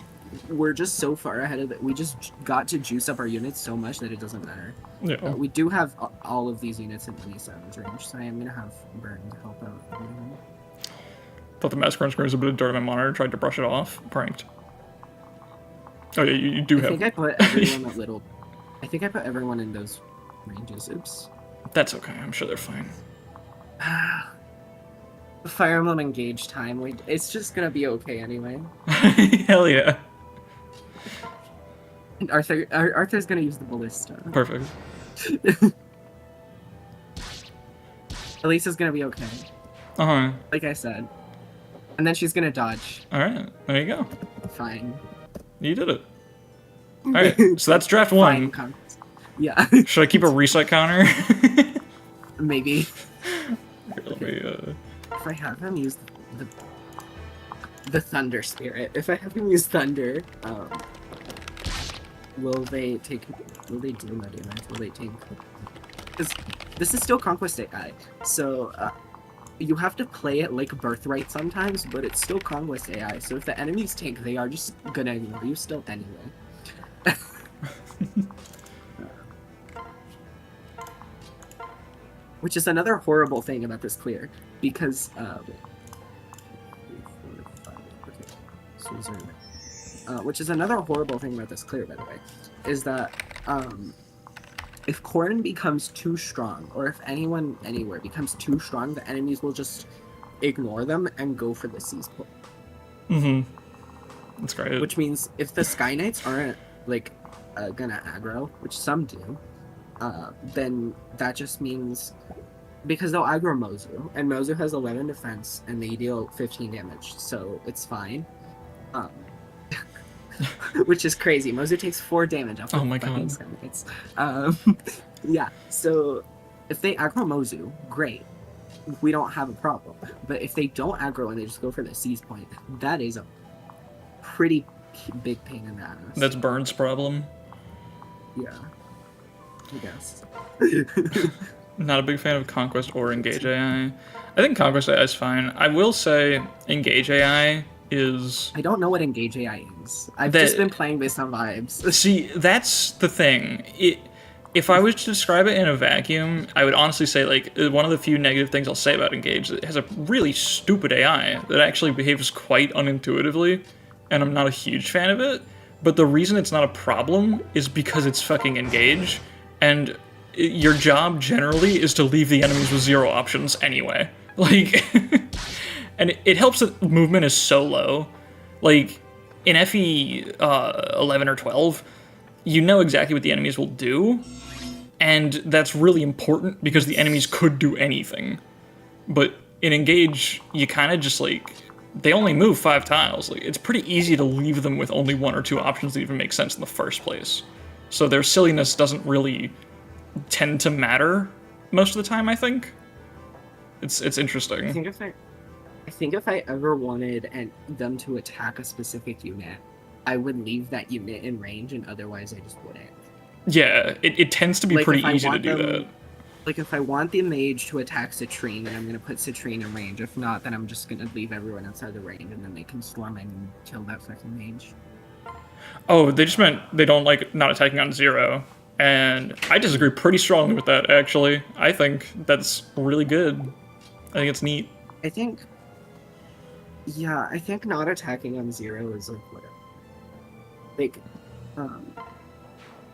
we're just so far ahead of it. We just got to juice up our units so much that it doesn't matter. Yeah. We do have all of these units in 27's range, so I am gonna have Burn to help out. Thought the Massacre screams a bit of dirt on my monitor, tried to brush it off. Pranked. Oh yeah, you do have... I think I put everyone at little... I think I put everyone in those ranges. Oops. That's okay, I'm sure they're fine. Fire Emblem engage time. It's just gonna be okay anyway. Hell yeah. And Arthur's gonna use the ballista. Perfect. Elisa's gonna be okay. Uh-huh. Like I said. And then she's gonna dodge. Alright, there you go. Fine. You did it. Alright, so that's draft 1. Fine, yeah. Should I keep a reset counter? Maybe. Here, let me, If I have him use the Thunder Spirit, if I have him use Thunder, will they do no damage? Will they take... Because this is still Conquest AI, so you have to play it like Birthright sometimes, but it's still Conquest AI, so if the enemies tank, they are just gonna ignore you still anyway. Which is another horrible thing about this clear, because which is another horrible thing about this clear, by the way, is that if Corrin becomes too strong, or if anyone anywhere becomes too strong, the enemies will just ignore them and go for the seize point. Mm-hmm. That's great. Which means if the Sky Knights aren't like gonna aggro, which some do, then that just means because they'll aggro Mozu, and Mozu has 11 defense and they deal 15 damage, so it's fine. Which is crazy. Mozu takes 4 damage off. Oh my god. Sky Knights. Yeah. So if they aggro Mozu, great. We don't have a problem. But if they don't aggro and they just go for the seize point, that is a pretty big pain in the ass. That's Burn's problem. Yeah. I guess. Not a big fan of Conquest or Engage AI. I think Conquest AI is fine. I will say Engage AI is... I don't know what Engage AI is. I've just been playing based on vibes. See, that's the thing. If I was to describe it in a vacuum, I would honestly say, like, one of the few negative things I'll say about Engage, it has a really stupid AI that actually behaves quite unintuitively, and I'm not a huge fan of it. But the reason it's not a problem is because it's fucking Engage, and your job generally is to leave the enemies with 0 options anyway. Like, and it helps that movement is so low. Like, in FE 11 or 12, you know exactly what the enemies will do, and that's really important because the enemies could do anything. But in Engage, you kind of just, like, they only move 5 tiles. Like, it's pretty easy to leave them with only 1 or 2 options that even make sense in the first place. So their silliness doesn't really tend to matter most of the time, I think. It's interesting. I think if I ever wanted them to attack a specific unit, I would leave that unit in range, and otherwise I just wouldn't. Yeah, it tends to be Like, pretty easy to do that. Like, if I want the mage to attack Citrine, then I'm going to put Citrine in range. If not, then I'm just going to leave everyone outside the range, and then they can storm in and kill that fucking mage. Oh, they just meant they don't like not attacking on 0. And I disagree pretty strongly with that, actually. I think that's really good. I think it's neat. I think not attacking on 0 is like whatever.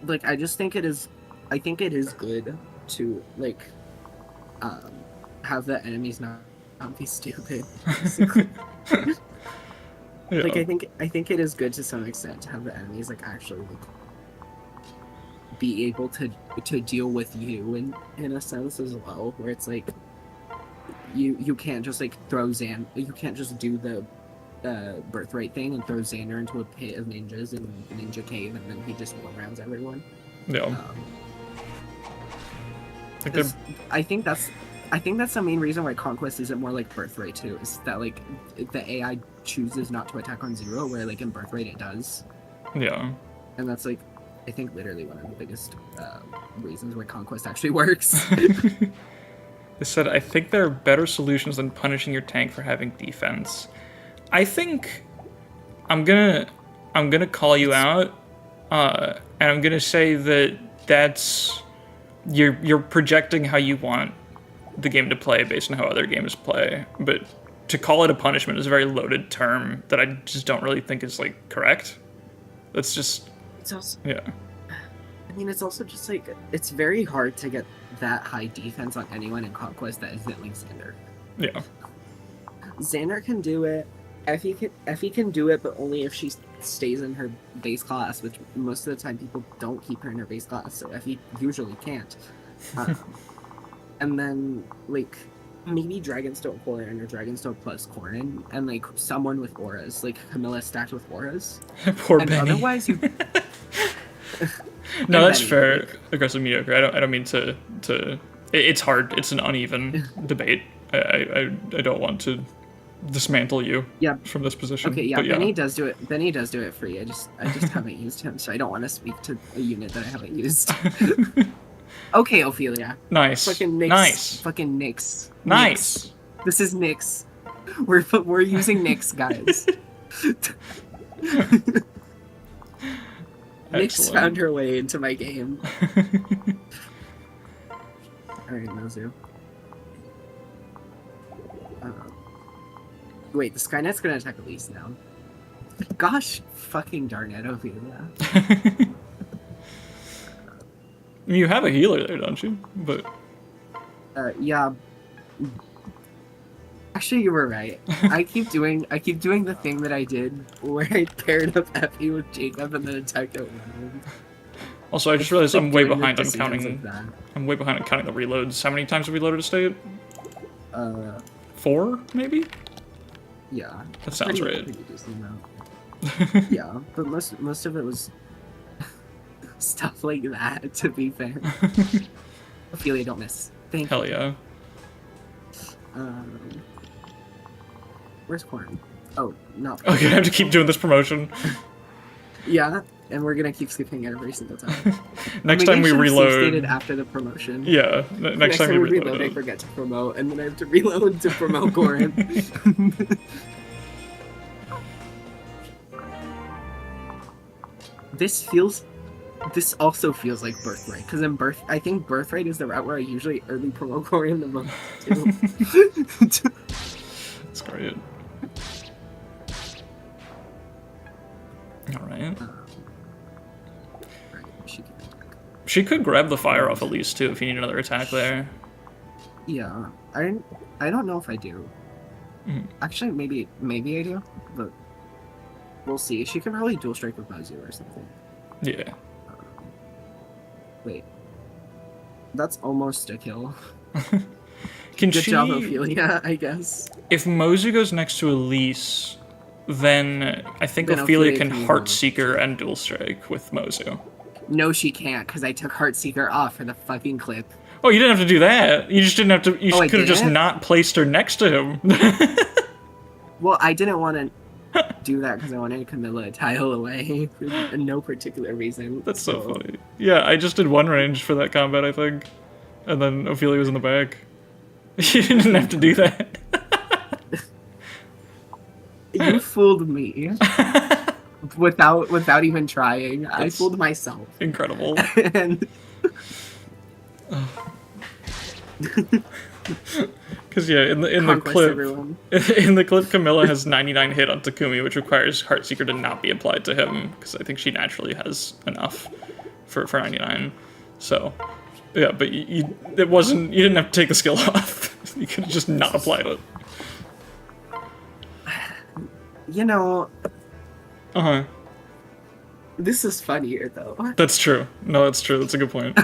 Like, I just think it is good to, like, have the enemies not be stupid. Yeah. Like, I think it is good to some extent to have the enemies, like, actually, like, be able to deal with you in a sense as well, where it's like you can't just like throw you can't just do the birthright thing and throws Xander into a pit of ninjas in Ninja Cave, and then he just one-rounds everyone. Yeah. I think that's the main reason why Conquest isn't more like Birthright too, is that like the AI chooses not to attack on 0, where like in Birthright it does. Yeah. And that's like, I think literally one of the biggest reasons why Conquest actually works. They said, I think there are better solutions than punishing your tank for having defense. I think I'm gonna call you out, and I'm gonna say that's you're projecting how you want the game to play based on how other games play, but to call it a punishment is a very loaded term that I just don't really think is like correct. That's just it's also, yeah. I mean, it's also just like, it's very hard to get that high defense on anyone in Conquest that isn't like Xander. Yeah. Xander can do it. Effie can do it, but only if she stays in her base class, which most of the time people don't keep her in her base class, so Effie usually can't. And then, like, maybe Dragonstone Corin or Dragonstone plus Corin, and like someone with auras, like Camilla stacked with auras. Poor and Benny. Otherwise, you. No, that's Benny, fair. like, Aggressive mediocre. I don't mean to. It's hard. It's an uneven debate. I don't want to dismantle you. From this position. Okay, yeah, but yeah. Benny does do it. Benny does do it free. I just haven't used him, so I don't want to speak to a unit that I haven't used. Okay, Ophelia. Nice. Fucking Nyx. Nice. Fucking Nyx. Nice. Nyx. This is Nyx. We're using Nyx, guys. Nyx found her way into my game. Alright, Mozu. Wait, the Skynet's gonna attack Elise now. Gosh, fucking darn it, Ophelia. You have a healer there, don't you? But yeah. Actually, you were right. I keep doing the thing that I did where I paired up Effie with Jacob and then attacked out one. Also, I just realized I'm way behind on Like counting. I'm way behind on counting the reloads. How many times have we loaded a state? 4, maybe? Yeah. That sounds right. Pretty decent amount. Yeah, but most of it was stuff like that, to be fair. Ophelia, don't miss. Thank Hell you. yeah. Where's Corn? Oh, no. Okay, I have to keep doing this promotion. Yeah, and we're gonna keep skipping it every single time. Next time we reload. Stated after the promotion. Yeah, next time we reload. I forget to promote, and then I have to reload to promote Corn. This also feels like Birthright, because I think Birthright is the route where I usually early promote Corian the most too. That's great. Alright. She could grab the fire off Elise too if you need another attack there. Yeah, I don't know if I do. Actually, maybe I do, but we'll see. She can probably dual strike with Mozu or something. Yeah. Wait. That's almost a kill. Good job, Ophelia, I guess. If Mozu goes next to Elise, then I think Ophelia can Heartseeker and dual strike with Mozu. No, she can't, because I took Heartseeker off for the fucking clip. Oh, you didn't have to do that. You just didn't have to. You could have just not placed her next to him. Well, I didn't want to do that because I wanted Camilla to tile away for no particular reason. That's so funny. Yeah, I just did one range for that combat, I think. And then Ophelia was in the back. You didn't have to do that. You fooled me. without even trying. I fooled myself. Incredible. And... Because yeah, in the clip, Camilla has 99 hit on Takumi, which requires Heartseeker to not be applied to him, because I think she naturally has enough for 99. So, yeah, but you didn't have to take the skill off. You could have just not applied it. You know. This is funnier though. That's true. No, that's true. That's a good point.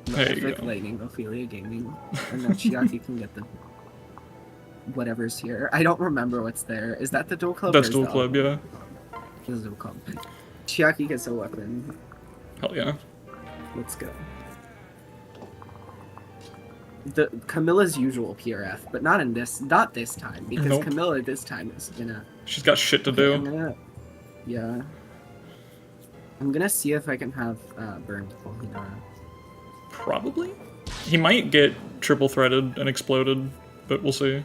There you go. Lightning, Ophelia Gaming, and then Chiaki can get the whatever's here. I don't remember what's there. Is that the dual club? That's dual club, yeah. This is dual club. Chiaki gets a weapon. Hell yeah. Let's go. The Camilla's usual PRF, but not this time, because Nope. Camilla this time is gonna. She's got shit to do. Yeah. I'm gonna see if I can have burned Polina. Probably. He might get triple threaded and exploded, but we'll see.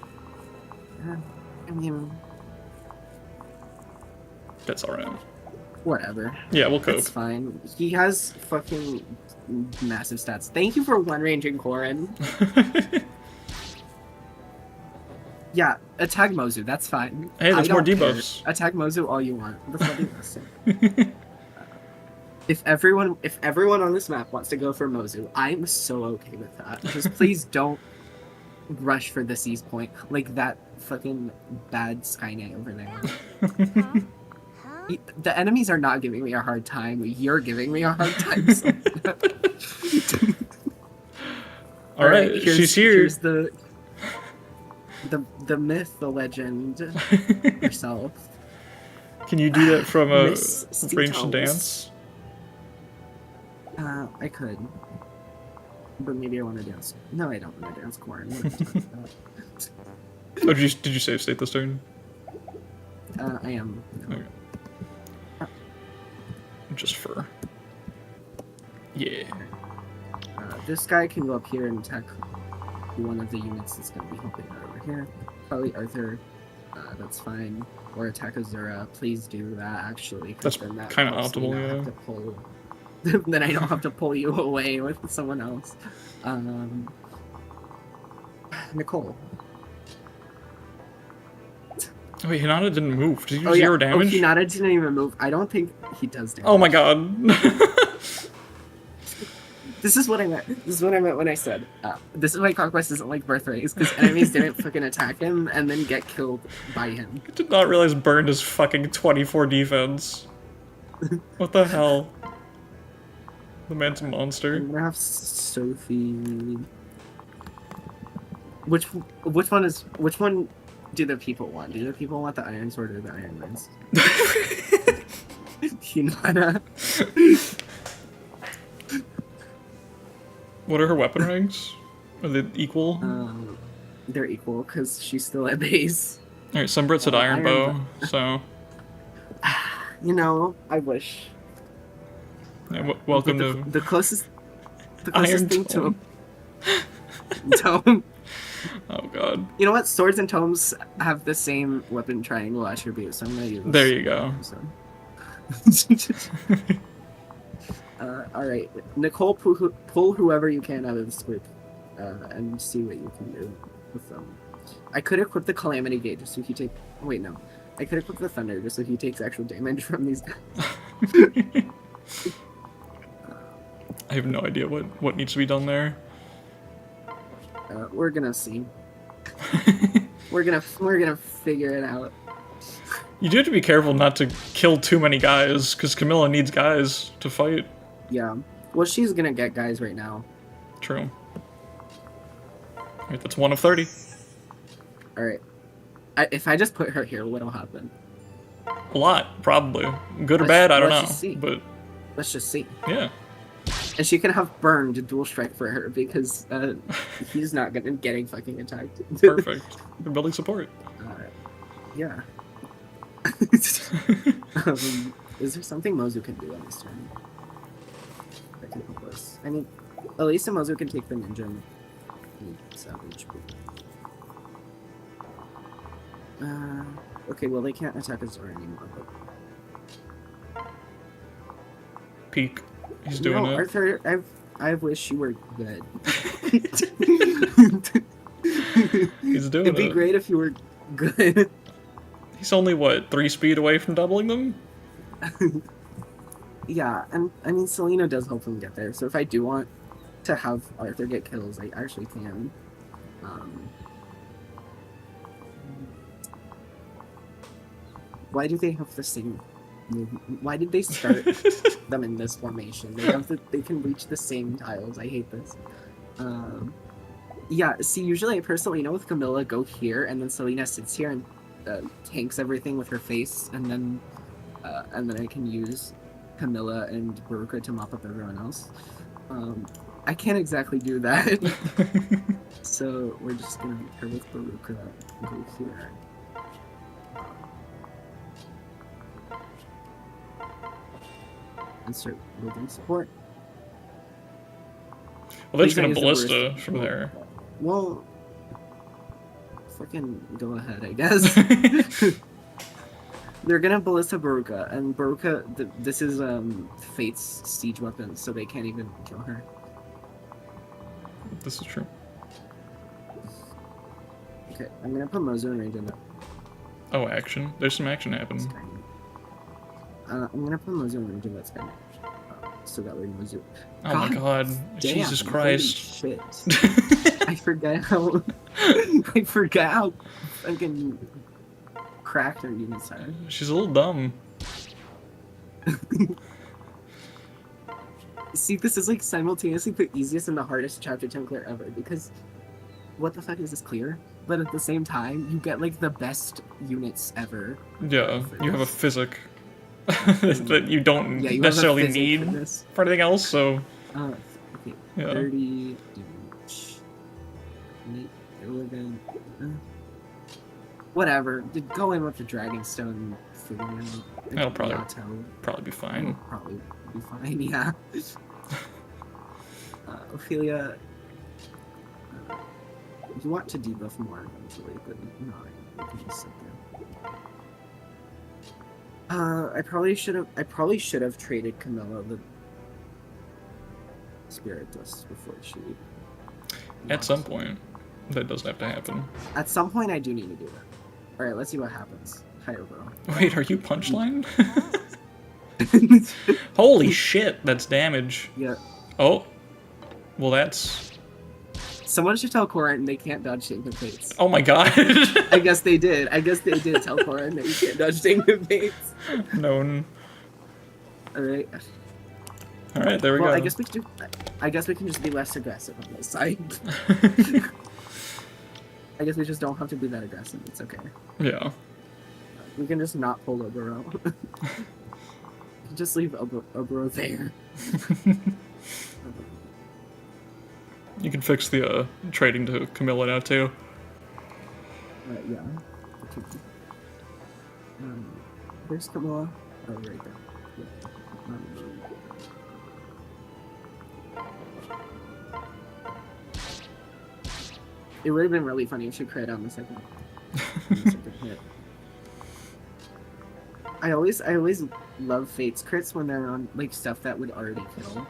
I mean, That's alright. whatever. Yeah, we'll cope. It's fine. He has fucking massive stats. Thank you for one-ranging Korin. Yeah, attack Mozu. That's fine. Hey, that's I more don't care. debuffs. Attack Mozu all you want. That's what he wants to. If everyone on this map wants to go for Mozu, I'm so okay with that. Just please don't rush for the seize point like that fucking bad Skynet over there. The enemies are not giving me a hard time. You're giving me a hard time. So. All right, she's here. Here's the myth, the legend herself. Can you do that from a Miss ranged Steetones. dance? I could. But maybe I want to dance. No, I don't want to dance corn. What am I talking about? Oh, did you save state this turn? I am. Okay. Just for. Yeah. This guy can go up here and attack one of the units that's going to be helping out over here. Probably Arthur. That's fine. Or attack Azura. Please do that, actually. That's then that kind of helps me optimal, not yeah. have to pull. Then I don't have to pull you away with someone else. Nicole. Wait, Hinata didn't move. Did you do Oh, yeah. zero damage? Oh, Hinata didn't even move. I don't think he does damage. Oh my god. This is what I meant. This is what I meant when I said, this is why Conquest isn't like Birthrays, because enemies didn't fucking attack him and then get killed by him. I did not realize Burned is fucking 24 defense. What the hell? The man's a monster. I'm gonna have Sophie. Which one do the people want? Do the people want the Iron Sword or the Iron Lance? Hinata. What are her weapon ranks? Are they equal? They're equal because she's still at base. Alright, Sunbrit said Iron Bow, so. You know, I wish. Yeah, welcome But to. the closest Iron thing to Tome. a tome. Oh god. You know what? Swords and tomes have the same weapon triangle attribute, so I'm gonna use. There you go. All right, Nicole, pull whoever you can out of this group, and see what you can do with them. I could equip the Calamity Gate just so he take. Wait, no. I could equip the Thunder just so he takes actual damage from these guys. I have no idea what needs to be done there. We're gonna see. we're gonna figure it out. You do have to be careful not to kill too many guys, because Camilla needs guys to fight. Yeah. Well, she's gonna get guys right now. True. Alright, that's 1 of 30. All right. If I just put her here, what'll happen? A lot, probably. Good or bad, I don't let's know. just see. But Let's just see. yeah. And she can have burned dual strike for her because he's not getting fucking attacked. Perfect. They're building support. Yeah. Is there something Mozu can do on this turn that can help us? I mean, at least Mozu can take the ninja and savage. Okay, well they can't attack us anymore. But... Peek. He's doing it. Arthur, I wish you were good. He's doing it. It'd be great if you were good. He's only, what, 3 speed away from doubling them? Yeah, and I mean, Selena does help him get there, so if I do want to have Arthur get kills, I actually can. Why do they have the same movement? Why did they start them in this formation? They can reach the same tiles. I hate this. Yeah, see, usually I put Selena with Camilla, go here, and then Selena sits here and tanks everything with her face, and then I can use Camilla and Baruka to mop up everyone else. I can't exactly do that, so we're just gonna pair with Baruka and go here. And start moving support. Well, they're just gonna ballista from there. Well, fucking go ahead, I guess. They're gonna ballista Baruka, and Baruka, this is Fate's siege weapon, so they can't even kill her. This is true. Okay, I'm gonna put Mozu in range on that. Oh, action. There's some action happening. I'm gonna put Mozu in range of that Sky Knight. So that way Mozu. Oh my god. Damn, Jesus Christ. Shit. I forgot how fucking cracked her units are. She's a little dumb. See, this is like simultaneously the easiest and the hardest chapter 10 clear ever, because what the fuck is this clear? But at the same time, you get like the best units ever. Yeah, you have a physic that you don't necessarily need for anything else, so... okay, yeah. 30 damage. 11... whatever, go in with the Dragonstone figuring out. That'll probably be fine. It'll probably be fine, yeah. Ophelia... you want to debuff more eventually, but no, you can just sit there. I probably should have traded Camilla the Spirit Dust before she... At some point. That doesn't have to happen. At some point I do need to do that. Alright, let's see what happens. Higher bro. Wait, are you punchline? Holy shit, that's damage. Yeah. Oh. Well, that's... Someone should tell Corin they can't dodge Sacred Fates. Oh my god. I guess they did. I guess they did tell Corin that you can't dodge Sacred Fates. Known. Alright. Alright, there we go. I guess we can just be less aggressive on this side. I guess we just don't have to be that aggressive. It's okay. Yeah. We can just not pull Obero. Just leave Obero there. You can fix the trading to Camilla now too. Yeah. Where's Camilla? Oh, right there. Yeah. It would have been really funny if she crit on the second hit. I always love Fate's crits when they're on like stuff that would already kill.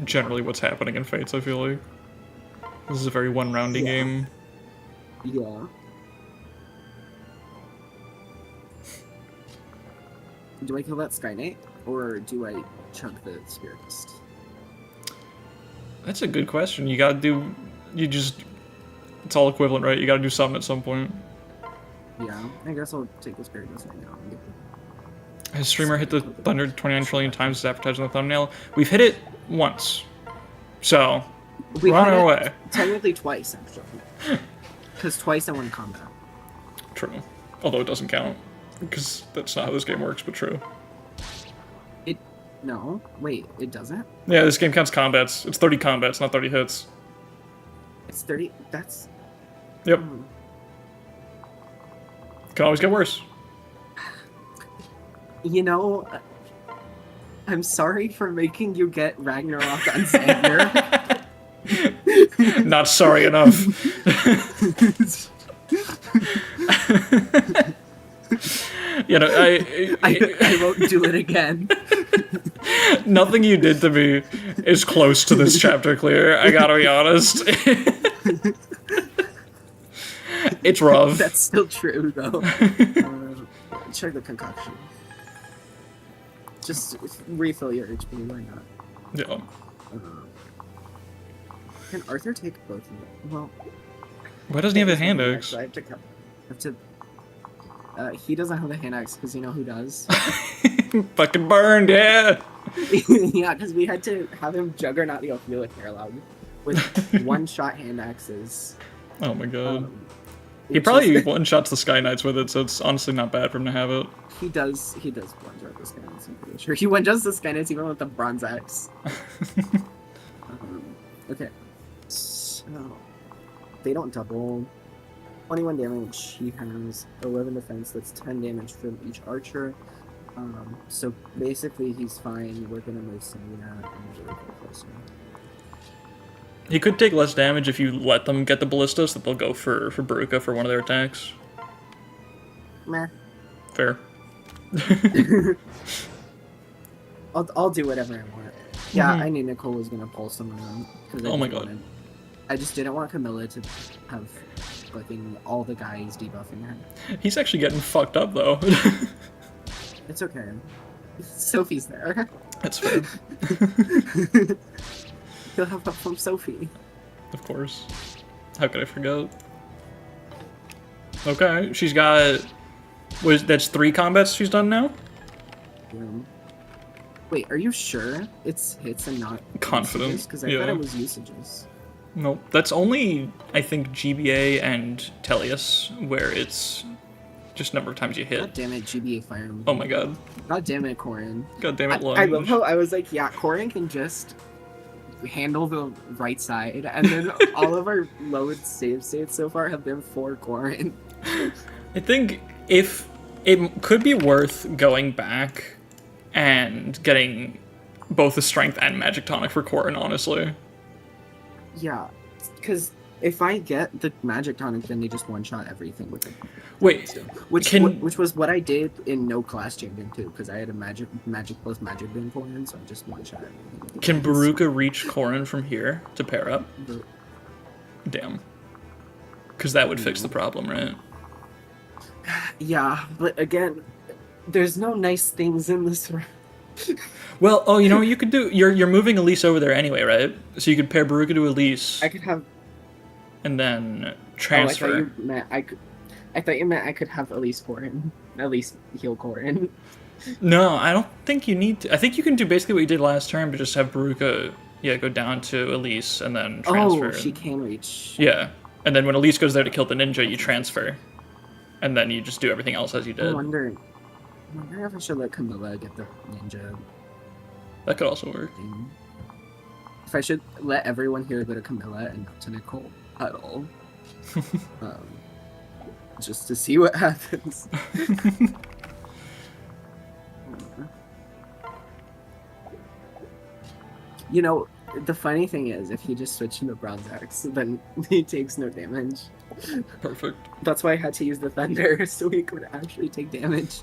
Generally what's happening in Fates, I feel like. This is a very one-roundy game. Yeah. Do I kill that Sky Knight, or do I chunk the Spiritist? That's a good question. You gotta do... It's all equivalent, right? You gotta do something at some point. Yeah, I guess I'll take the Spiritist right now. Has streamer hit the thunder 29 trillion times as advertised on the thumbnail? We've hit it once. So, we're on our way. Technically twice, actually. Because twice in one combat. True. Although it doesn't count. Because that's not how this game works, but true. No. Wait, it doesn't? Yeah, this game counts combats. It's 30 combats, not 30 hits. It's 30? That's... Yep. Can always get worse. You know, I'm sorry for making you get Ragnarok on Xander. Not sorry enough. You know, I won't do it again. Nothing you did to me is close to this chapter clear, I gotta be honest. It's rough. That's still true, though. Check the concoction. Just refill your HP, why not? Yeah. Can Arthur take both of them? Well... Why doesn't he have a hand axe? I have to... he doesn't have a hand axe, because you know who does? Fucking burned, yeah! Yeah, because we had to have him juggernaut the Ophelia Carolog. with one-shot hand axes. Oh my god. He which probably is- one-shots the Sky Knights with it, so it's honestly not bad for him to have it. He does one-shot the Sky Knights, I'm pretty sure. He one-shots the Sky Knights even with the bronze axe. Okay. So, they don't double. 21 damage. He has 11 defense. That's 10 damage from each archer. So basically, he's fine. We're gonna move Selena and really go closer. He could take less damage if you let them get the ballista, so that they'll go for Baruka for one of their attacks. Meh. Fair. I'll do whatever I want. Yeah, Mhm. I knew Nicole was gonna pull some of them. Oh my god. I just didn't want Camilla to have fucking all the guys debuffing her. He's actually getting fucked up, though. It's okay. Sophie's there. That's fair. He'll have help from Sophie. Of course. How could I forget? Okay, she's got... That's 3 combats she's done now? Wait, are you sure it's hits and not Confident, Because I yeah. thought it was usages. Nope. That's only, I think, GBA and Tellius, where it's just number of times you God hit. damn it, GBA Fire Emblem. Oh my god. God damn it, Corin. God damn it, I love how I was like, yeah, Corin can just handle the right side, and then all of our load save states so far have been for Corin. I think if it could be worth going back and getting both the strength and magic tonic for Corin, honestly. Yeah, because if I get the magic tonic, then they just one-shot everything with it. Wait, Which can- which was what I did in no class champion too, because I had a magic plus magic beam Corin, so I just one-shot everything with it. can Baruka reach Corin from here to pair up? But- Damn. Because that would fix the problem, right? Yeah, but again, there's no nice things in this room. Well, oh, you know what you could do? You're moving Elise over there anyway, right? So you could pair Baruka to Elise I could have. and then Oh, transfer. I thought you meant I could have Elise Corin. At least heal Corin. No, I don't think you need to. I think you can do basically what you did last turn, but just have Baruka, go down to Elise and then transfer. Oh, she can reach. Yeah, and then when Elise goes there to kill the ninja, you transfer. And then you just do everything else as you I did. wonder if I should let Camilla get the ninja That could also work. thing. If I should let everyone here go to Camilla and not to Nicole at all. Just to see what happens. You know, the funny thing is, if he just switched to the bronze axe, then he takes no damage. Perfect. That's why I had to use the thunder, so he could actually take damage.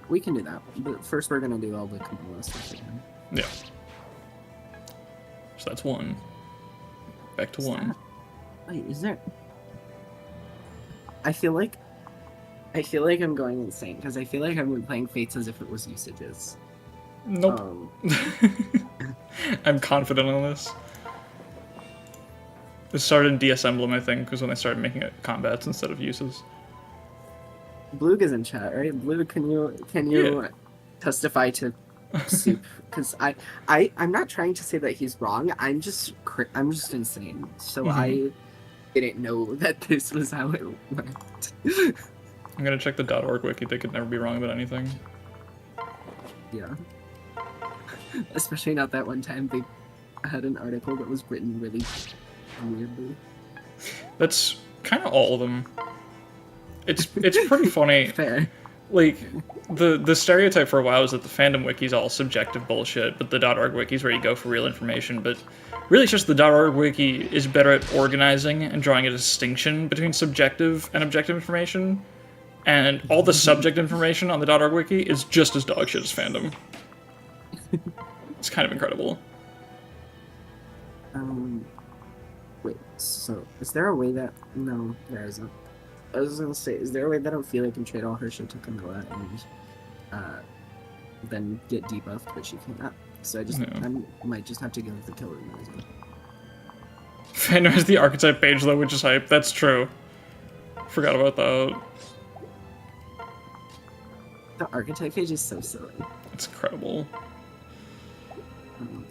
We can do that, but first we're gonna do all the Camilla stuff again. Yeah. So that's 1. Back to 1. Wait, is there? I feel like I'm going insane because I feel like I've been playing Fates as if it was usages. Nope. I'm confident on this. It started in DS Emblem, I think, was when they started making it combats instead of uses. Blue is in chat, right? Blue, can you testify to soup? Because I'm not trying to say that he's wrong. I'm just insane. So I didn't know that this was how it went. I'm gonna check the .org wiki. They could never be wrong about anything. Yeah. Especially not that one time they had an article that was written really weirdly. That's kind of all of them. It's pretty funny. Fair. Like, the stereotype for a while was that the fandom wiki's all subjective bullshit, but the .org wiki's where you go for real information, but really it's just the .org wiki is better at organizing and drawing a distinction between subjective and objective information, and all the subject information on the .org wiki is just as dogshit as fandom. It's kind of incredible. Wait, so, is there a way that... No, there isn't. I was gonna say, is there a way that Ophelia can trade all her shit to Camilla and then get debuffed, but she cannot? So I might just have to give the killer noise. Fandom has the archetype page though, which is hype. That's true. Forgot about that. The archetype page is so silly. It's incredible.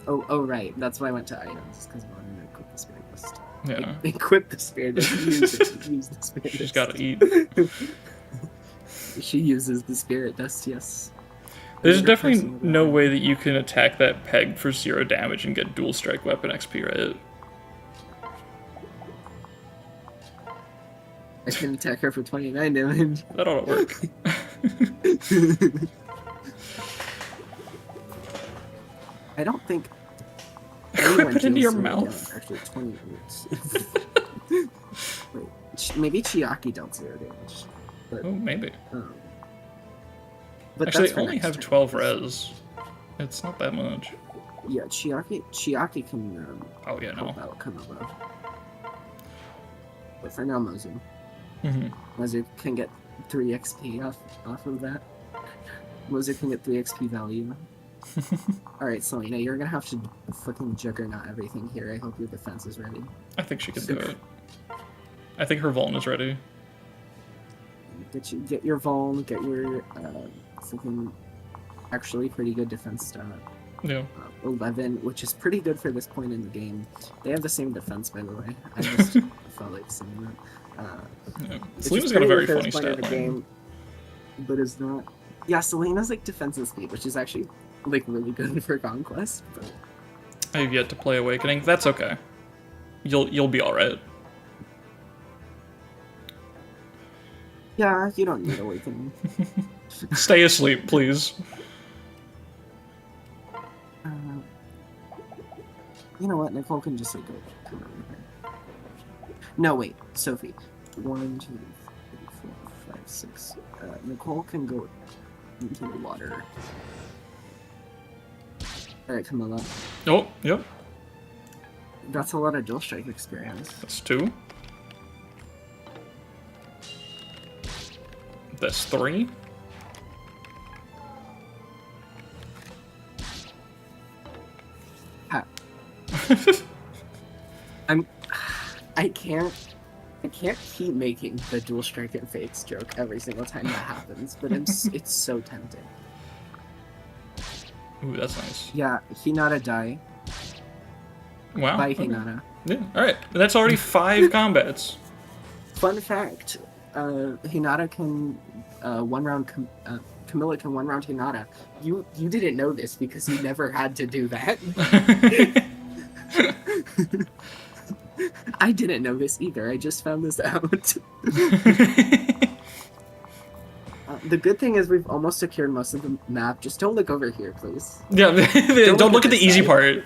Oh, right. That's why I went to items, because I wanted to equip the spirit dust. Yeah. Equip the spirit dust. Use the spirit dust. She's gotta eat. She uses the spirit dust, yes. There's definitely no way that you can attack that peg for 0 damage and get dual strike weapon XP, right? I can attack her for 29 damage. That ought to work. I don't think Equip it into your deals mouth. damage. Actually, 20 minutes. Wait, maybe Chiaki dealt 0 damage. But, Oh, maybe. but Actually, that's they only have 12 res. It's not that much. Yeah, Chiaki can Oh, yeah, no. help out Camilla. But for now, Mozu. Mm-hmm. Mozu can get 3 XP off of that. Mozu can get 3 XP value. Alright, Selena, you're gonna have to fucking juggernaut everything here. I hope your defense is ready. I think she can do it. I think her Vuln is ready. Get your Vuln, get your fucking actually pretty good defense stat. Yeah. 11, which is pretty good for this point in the game. They have the same defense, by the way. I just felt like saying that. Yeah. It's Selena's just got a pretty very good for funny this point in stat the line. game, but it's not. Yeah, Selena's like defense and speed, which is actually like really good for Conquest. But I have yet to play Awakening. That's okay. You'll be alright. yeah, you don't need Awakening. Stay asleep, please. You know what? Nicole can just like go come over here. No, wait, Sophie. 1, 2, 3, 4, 5, 6. Nicole can go into the water. Alright, Camilla. Oh, yep. That's a lot of dual strike experience. That's 2. That's 3. I can't keep making the dual strike and fakes joke every single time that happens, but it's so tempting. Ooh, that's nice. Yeah, Hinata die. Wow. Bye, Okay. Hinata. Yeah, alright. That's already 5 combats. Fun fact, Hinata can one round Camilla can one round Hinata. You didn't know this because you never had to do that. I didn't know this either. I just found this out. The good thing is we've almost secured most of the map. Just don't look over here, please. Yeah, don't look at the easy part.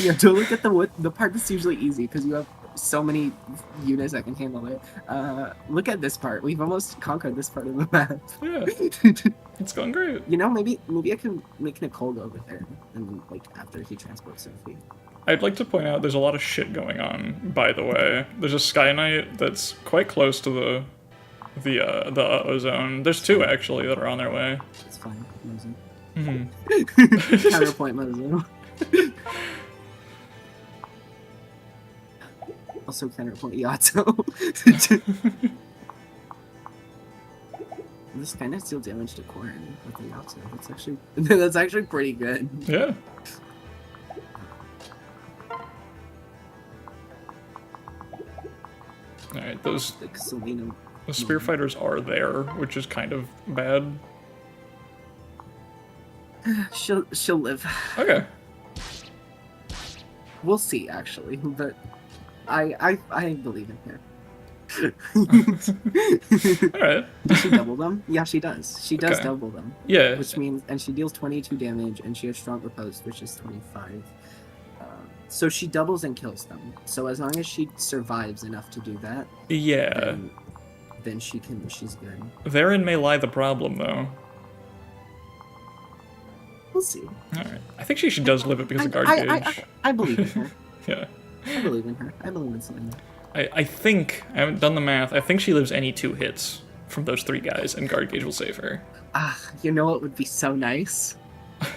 Yeah, don't look at the part that's usually easy because you have so many units that can handle it. Look at this part. We've almost conquered this part of the map. Yeah, it's going great. You know, maybe I can make Nicole go over there and like after he transports Sophie. I'd like to point out there's a lot of shit going on, by the way. There's a Sky Knight that's quite close to the ozone. There's 2 actually that are on their way. It's fine. Mozu. Mm-hmm. Counterpoint Mozu. Also counterpoint Yato. This kind of deal damage to Corrin with the Yato. That's actually pretty good. Yeah. Alright, those Like Selena. the spear fighters are there, which is kind of bad. She'll live. Okay. We'll see, actually, but I believe in her. Alright. Does she double them? Yeah, she does. She does Okay. double them. Yeah. Which means, and she deals 22 damage, and she has strong riposte, which is 25. So she doubles and kills them. So as long as she survives enough to do that, Yeah. then she's good. Therein may lie the problem, though. We'll see. Alright. I think she does live it because of guard gauge. I believe in her. Yeah. I believe in her. I believe in Selena. I think, I haven't done the math, I think she lives any 2 hits from those 3 guys, and guard gauge will save her. Ah, you know what would be so nice?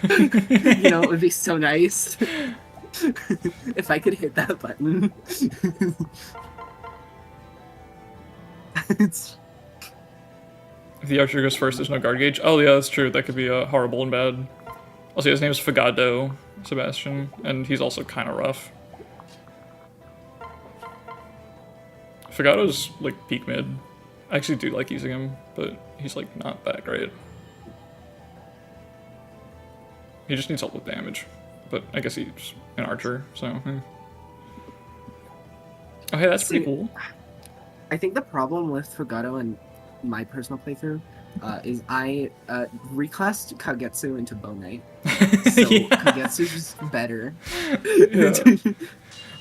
You know what would be so nice? If I could hit that button. If the archer goes first, there's no guard gauge. Oh yeah, that's true. That could be horrible and bad. Also, his name is Fagado Sebastian, and he's also kind of rough. Fagado's like peak mid. I actually do like using him, but he's like not that great. He just needs all the damage, but I guess he's an archer, so. Oh hey, that's pretty cool. I think the problem with Fugado and my personal playthrough is I reclassed Kagetsu into Bow Knight. So yeah. Kagetsu's just better. Yeah.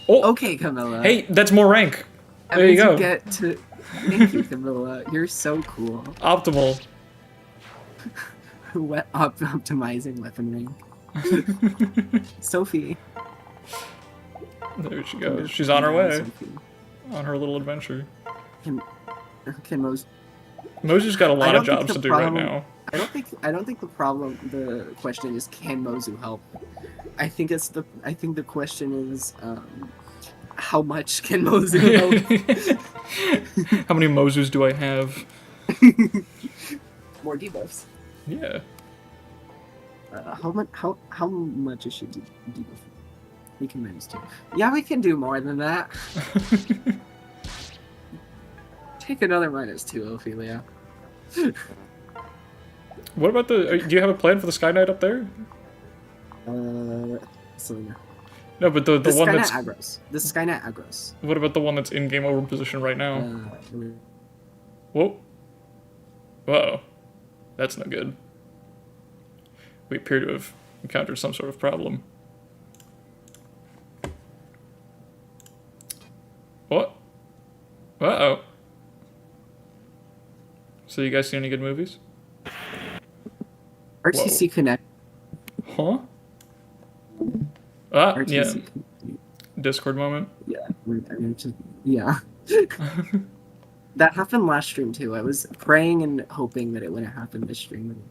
Oh, okay, Camilla. Hey, that's more rank. That there you go. Thank you, Camilla. You're so cool. Optimal. Optimizing weapon rank. Sophie. There she goes. She's on her way. Sophie. On her little adventure. Mozu's got a lot of jobs to do right now. I don't think the question is, can Mozu help? I think the question is how much can Mozu help? How many Mozus do I have? More debuffs. Yeah. How much is she debuff? We can -2. Yeah, we can do more than that. Take another -2, Ophelia. What about do you have a plan for the Sky Knight up there? Selena. No, but the one Skynet that's aggros. The Skynet aggros. What about the one that's in game over position right now? Whoa. Whoa. That's no good. We appear to have encountered some sort of problem. What? Uh-oh. So you guys see any good movies? RTC Whoa. Connect. Huh? Ah, RTC yeah. Connect. Discord moment. Yeah. That happened last stream too. I was praying and hoping that it wouldn't happen this stream.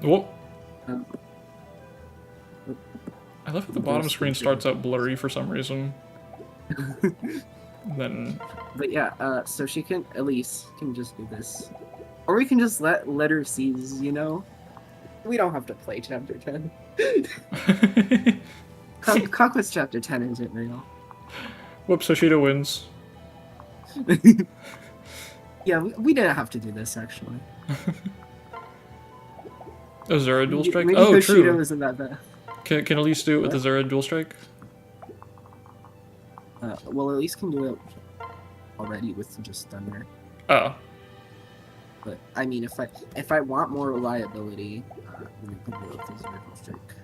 Whoa. I love how the bottom screen starts out blurry for some reason. Then. But yeah, so she can, Elise can just do this. Or we can just let her seize, you know? We don't have to play Chapter 10. Conquest Chapter 10 isn't real. Whoops, Hoshida wins. Yeah, we didn't have to do this, actually. Oh, Zera dual strike? Maybe Oh, Hoshida true. isn't that bad. Can Elise do it with the Zera dual strike? Well, Elise can do it already with just Thunder. Oh. But I mean, if I want more reliability, then I can do it with the Zera dual strike.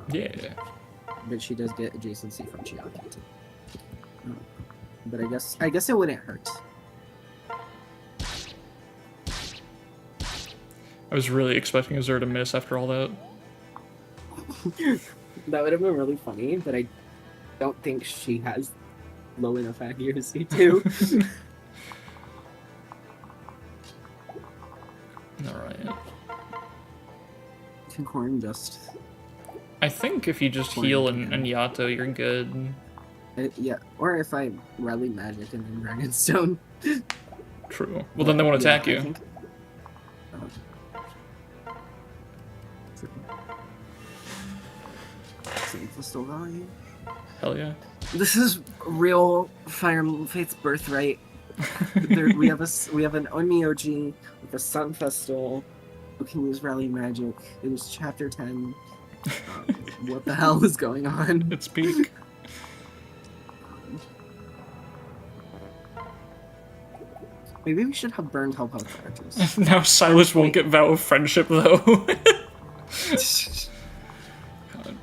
Yeah. But she does get adjacency from Chiaki too. But I guess it wouldn't hurt. I was really expecting Azure to miss after all that. That would have been really funny, but I don't think she has low enough accuracy too. Alright. Can Corn just... I think if you just heal and Yato, you're good. Yeah, or if I rally magic and then Dragonstone. True. Well, then they won't attack you. Think, Crystal value. Hell yeah. This is real Fire Emblem Fate's birthright. we have an Onmyoji with a Sun Festal who can use rally magic. It was Chapter 10. What the hell is going on? It's peak. Maybe we should have burned help out characters. Now Silas won't get Vow of Friendship though. God.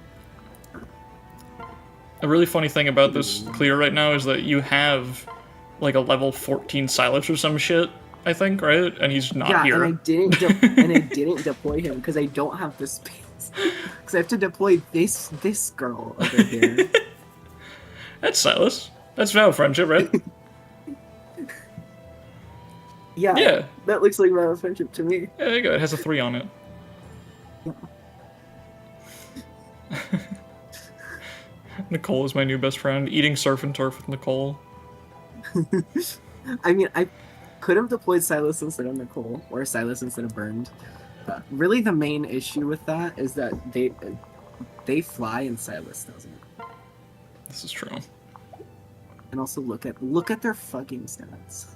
A really funny thing about this clear right now is that you have like a level 14 Silas or some shit, I think, right? And he's not here. And I didn't deploy him because I don't have the space. Because I have to deploy this girl over here. That's Silas. That's Vow of Friendship, right? Yeah. That looks like Vow of Friendship to me. Yeah, there you go. It has a 3 on it. Nicole is my new best friend. Eating surf and turf with Nicole. I mean, I could have deployed Silas instead of Nicole, or Silas instead of Burned. Really, the main issue with that is that they fly and Silas doesn't. This is true. And also look at their fucking stats.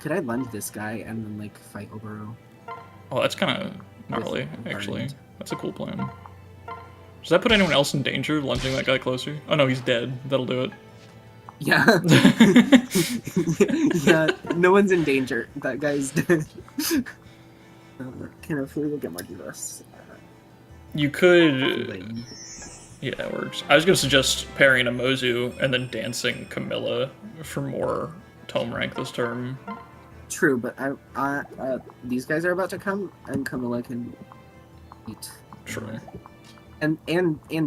Could I lunge this guy and then like fight Obero? Oh, that's kind of gnarly, actually. That's a cool plan. Does that put anyone else in danger, lunging that guy closer? Oh no, he's dead. That'll do it. Yeah. Yeah, no one's in danger. That guy's dead. Can hopefully we'll get more debuffs. You could... Yeah, it works. I was going to suggest parrying a Mozu and then dancing Camilla for more tome rank this term. True, but these guys are about to come, and Camilla can eat. True. And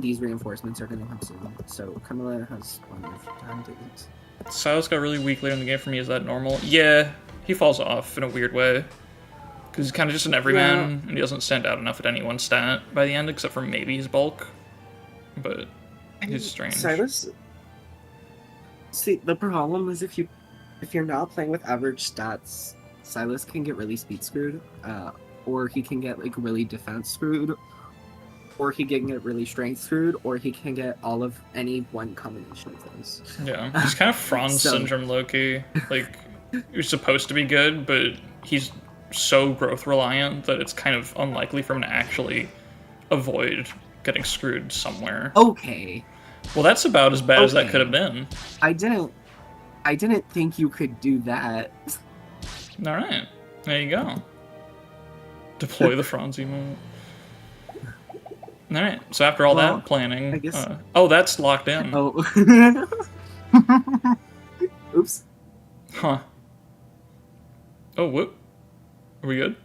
these reinforcements are going to come soon, so Camilla has plenty of time to eat. Silas got really weak later in the game for me. Is that normal? Yeah, he falls off in a weird way. Because he's kind of just an everyman, and he doesn't stand out enough at any one stat by the end, except for maybe his bulk. But he's strange. Silas... See, the problem is if you're not playing with average stats, Silas can get really speed screwed, or he can get like really defense screwed, or he can get really strength screwed, or he can get all of any one combination of those. Yeah, he's kind of Franz syndrome low-key. Like, he's supposed to be good, but he's so growth reliant that it's kind of unlikely for him to actually avoid getting screwed somewhere. Okay. Well, that's about as bad as that could have been. I didn't think you could do that. Alright. There you go. Deploy the Franz emote. Alright, so after all that planning... I guess... oh, that's locked in. Oh. Oops. Huh. Oh, whoop. Are we good?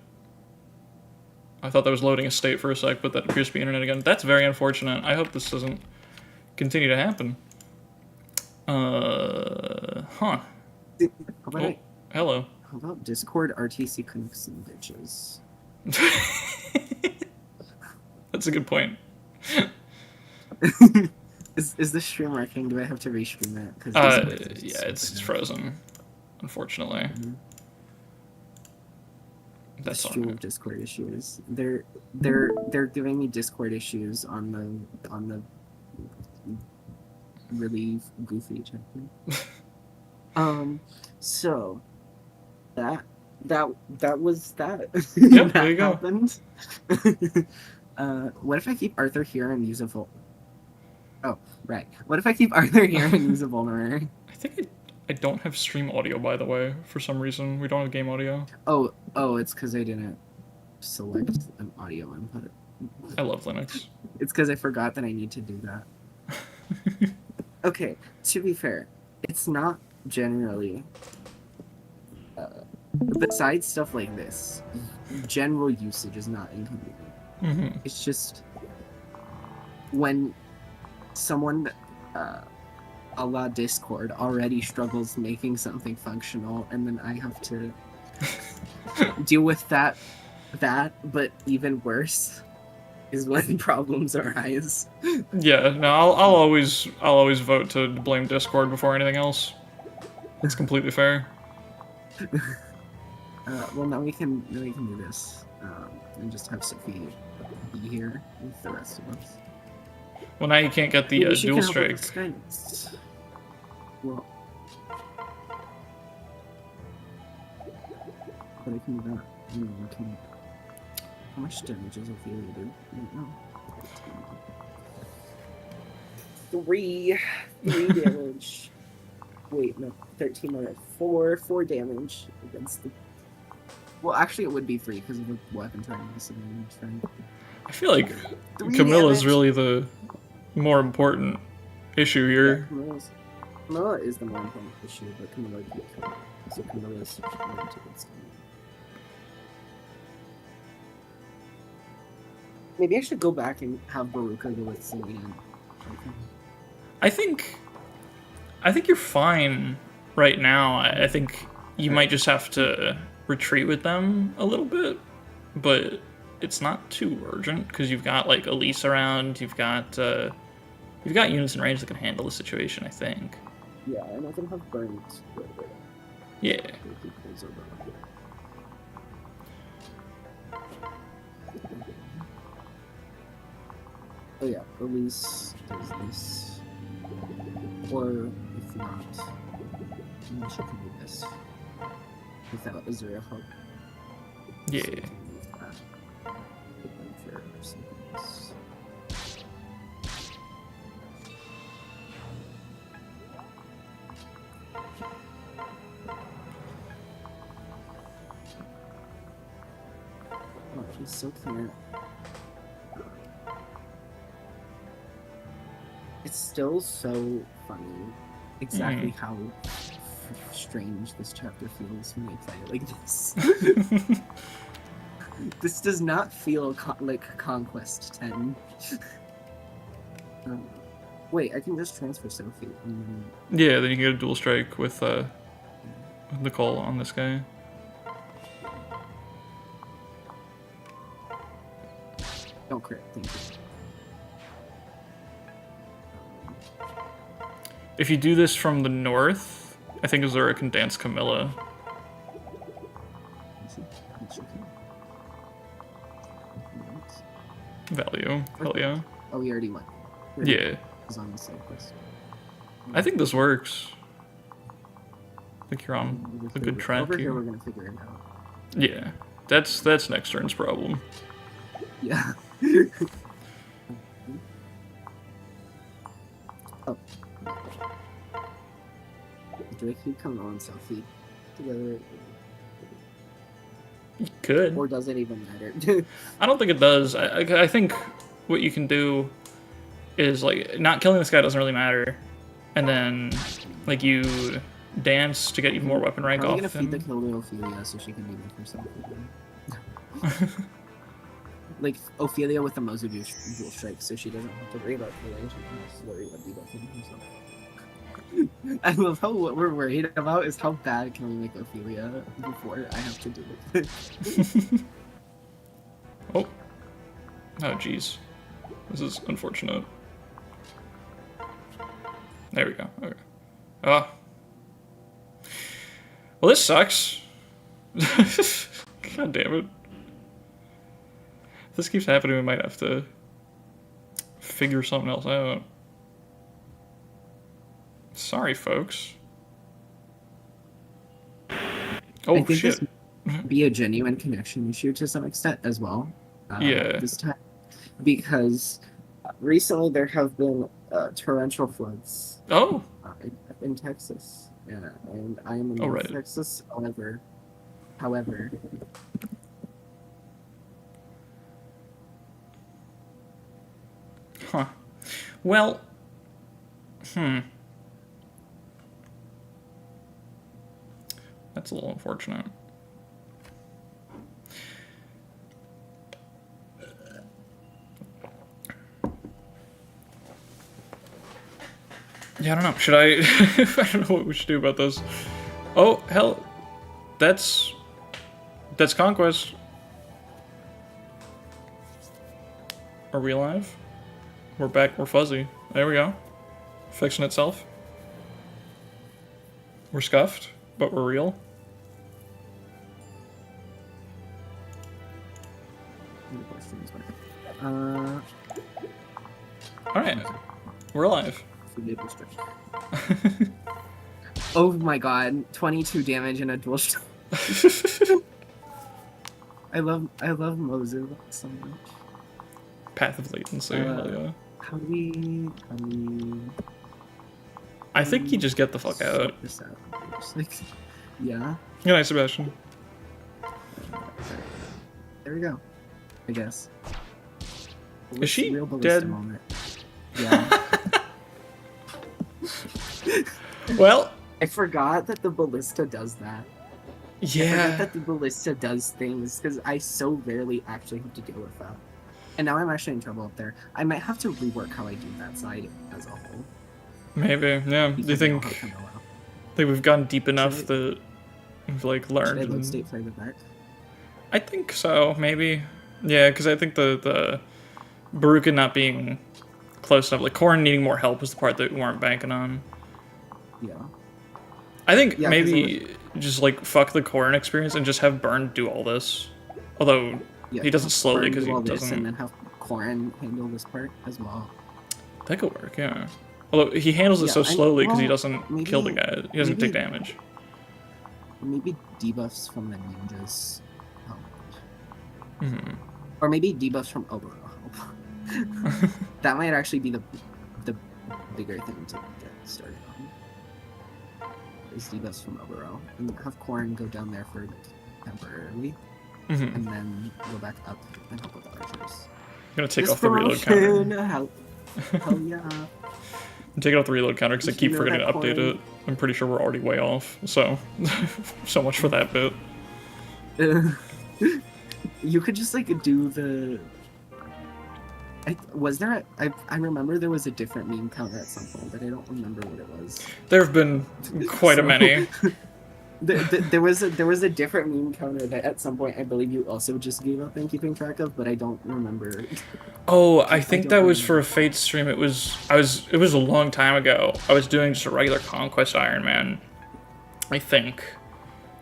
I thought that was loading a state for a sec, but that appears to be internet again. That's very unfortunate. I hope this doesn't continue to happen. Huh. Oh, hello. How about Discord RTC connection bitches? That's a good point. Is the stream working? Do I have to restream it? Yeah, it's frozen, unfortunately. Mm-hmm. That's all stream right. of Discord issues. They're giving me Discord issues on the really goofy chapter. So that was that. Yep, that there you happened. What if I keep Arthur here and use a Oh, right. What if I keep Arthur here and use a vulnerary? I think I don't have stream audio, by the way, for some reason. We don't have game audio. Oh, it's because I didn't select an audio input. I love Linux. It's because I forgot that I need to do that. Okay, to be fair, it's not generally... besides stuff like this, general usage is not inconvenient. Mm-hmm. It's just when someone a la Discord already struggles making something functional, and then I have to deal with that, but even worse is when problems arise. Yeah, no, I'll always vote to blame Discord before anything else. It's completely fair. Well, now we can do this, and just have Sophie be here with the rest of us. Well, now you can't get the dual strike. Well, but I can do that. No, I can. How much damage does Ophelia do? I don't know. 3 damage. Wait, no, 13 more. 4 damage against the. Well, actually, it would be 3 because of the weapon timing. I feel like Camilla's really the more important issue here. Yeah, Camilla is the more important issue, but Camilla can't kill her. So Camilla's going to get skin. Maybe I should go back and have Baruka go with Celine. I think you're fine right now. I think you might just have to retreat with them a little bit, but it's not too urgent because you've got like Elise around. You've got units in range that can handle the situation. I think. Yeah, and I can have burnt. Yeah. Oh yeah, Elise does this. Or if not, maybe she can do this. Without Azura help. Yeah. So we can move that. For something else. Oh, she's so clear. It's still so funny exactly how strange this chapter feels when I play it like this. This does not feel like Conquest 10. Wait, I can just transfer Sophie. Yeah, then you can get a dual strike with Nicole on this guy. Don't crit, thank you. If you do this from the north, I think Azura can dance Camilla. Value. Hell yeah. Oh, we already went. Yeah. Is on the side quest. I think this works. I think you're on a good track Over here, here. we're gonna figure it out. Yeah. That's next turn's problem. Yeah. Oh. Do I keep coming on Sophie together? You could. Or does it even matter? I don't think it does. I think what you can do is, like, not killing this guy doesn't really matter. And then, like, you dance to get even more weapon rank off I'm gonna him. feed the kill to Ophelia so she can be with herself. Like, Ophelia with the Mozu dual strike so she doesn't have to worry about killing. She can just worry about debuffing herself. I love how what we're worried about is how bad can we make Ophelia before I have to do it. Oh. Oh, jeez. This is unfortunate. There we go. Okay. Oh. Well, this sucks. God damn it. If this keeps happening, we might have to figure something else out. Sorry, folks. Oh, I think shit. this might be a genuine connection issue to some extent as well. Yeah. This time, because recently there have been torrential floods Oh. in Texas. Yeah, and I am in Oh, North right. Texas. However, Huh. Well. That's a little unfortunate. Yeah, I don't know. Should I... I don't know what we should do about this. Oh, hell. That's Conquest. Are we alive? We're back. We're fuzzy. There we go. Fixing itself. We're scuffed, but we're real. Alright. We're alive. Oh my god, 22 damage and a dual strike. I love Mozu so much. Path of latency. Hell yeah. How do we I think you just get the fuck out. sort this out? Just like, yeah. Good night, Sebastian. There we go. I guess. Is she Real ballista dead? moment. Yeah. Well, I forgot that the ballista does that. I forgot yeah. that the ballista does things because I so rarely actually have to deal with that. And now I'm actually in trouble up there. I might have to rework how I do that side as a whole. Maybe, yeah. Do you because I don't think have Camilla. we've gone deep enough that we've, like, Should learned? I load and- state further back? I think so, maybe. Yeah, because I think the Baruka not being close enough, like Corrin needing more help was the part that we weren't banking on. Yeah. I think Yeah, maybe just like fuck the Corrin experience and just have Burn do all this. Although he does it slowly because he doesn't. And then have Corrin handle this part as well. That could work, yeah. Although he handles it so slowly because he doesn't kill the guy. He doesn't take damage. Maybe debuffs from the ninjas. Mm-hmm. Or maybe debuffs from Oboro. That might actually be the bigger thing to get started on. Is debuffs from Oboro. And have Corrin go down there for temporarily. Mm-hmm. And then go back up and help with the archers. I'm gonna take off the reload counter. Hell yeah. I'm taking off the reload counter because I keep forgetting to update it. I'm pretty sure we're already way off, so so much for that bit. You could just like do the. I remember there was a different meme counter at some point, but I don't remember what it was. There have been quite a many. There was a different meme counter that at some point I believe you also just gave up on keeping track of, but I don't remember. Oh, I think that was for a Fate stream. It was a long time ago. I was doing just a regular Conquest Iron Man, I think,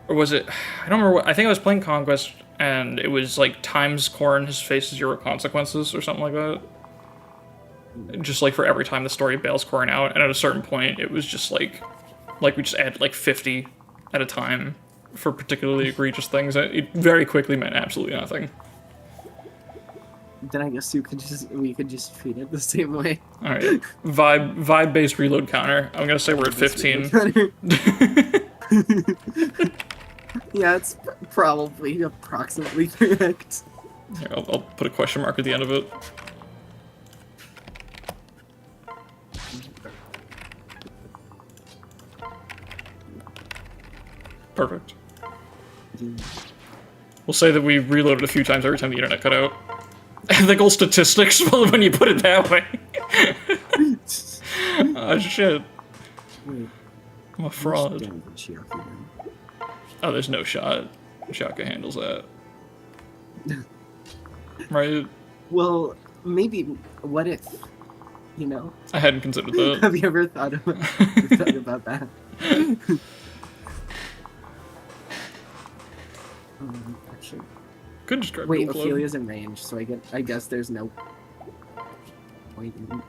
or was it? I don't remember. I think I was playing Conquest, and it was like times Corrin has faces 0 consequences or something like that. Just like for every time the story bails Corrin out, and at a certain point, it was just like we just added like 50 at a time for particularly egregious things. It very quickly meant absolutely nothing. Then I guess we could just treat it the same way. All right, vibe based reload counter. I'm gonna say we're at 15. Yeah, it's probably approximately correct. Here, I'll put a question mark at the end of it. Perfect. We'll say that we reloaded a few times every time the internet cut out. Ethical statistics, well, when you put it that way. Oh, shit. Wait, I'm a fraud. Oh, there's no shot. Shaka handles that. Right? Well, maybe, what if, you know? I hadn't considered that. Have you ever thought about that? Actually. Could just grab Wait, Ophelia's in range, so I guess there's no point in...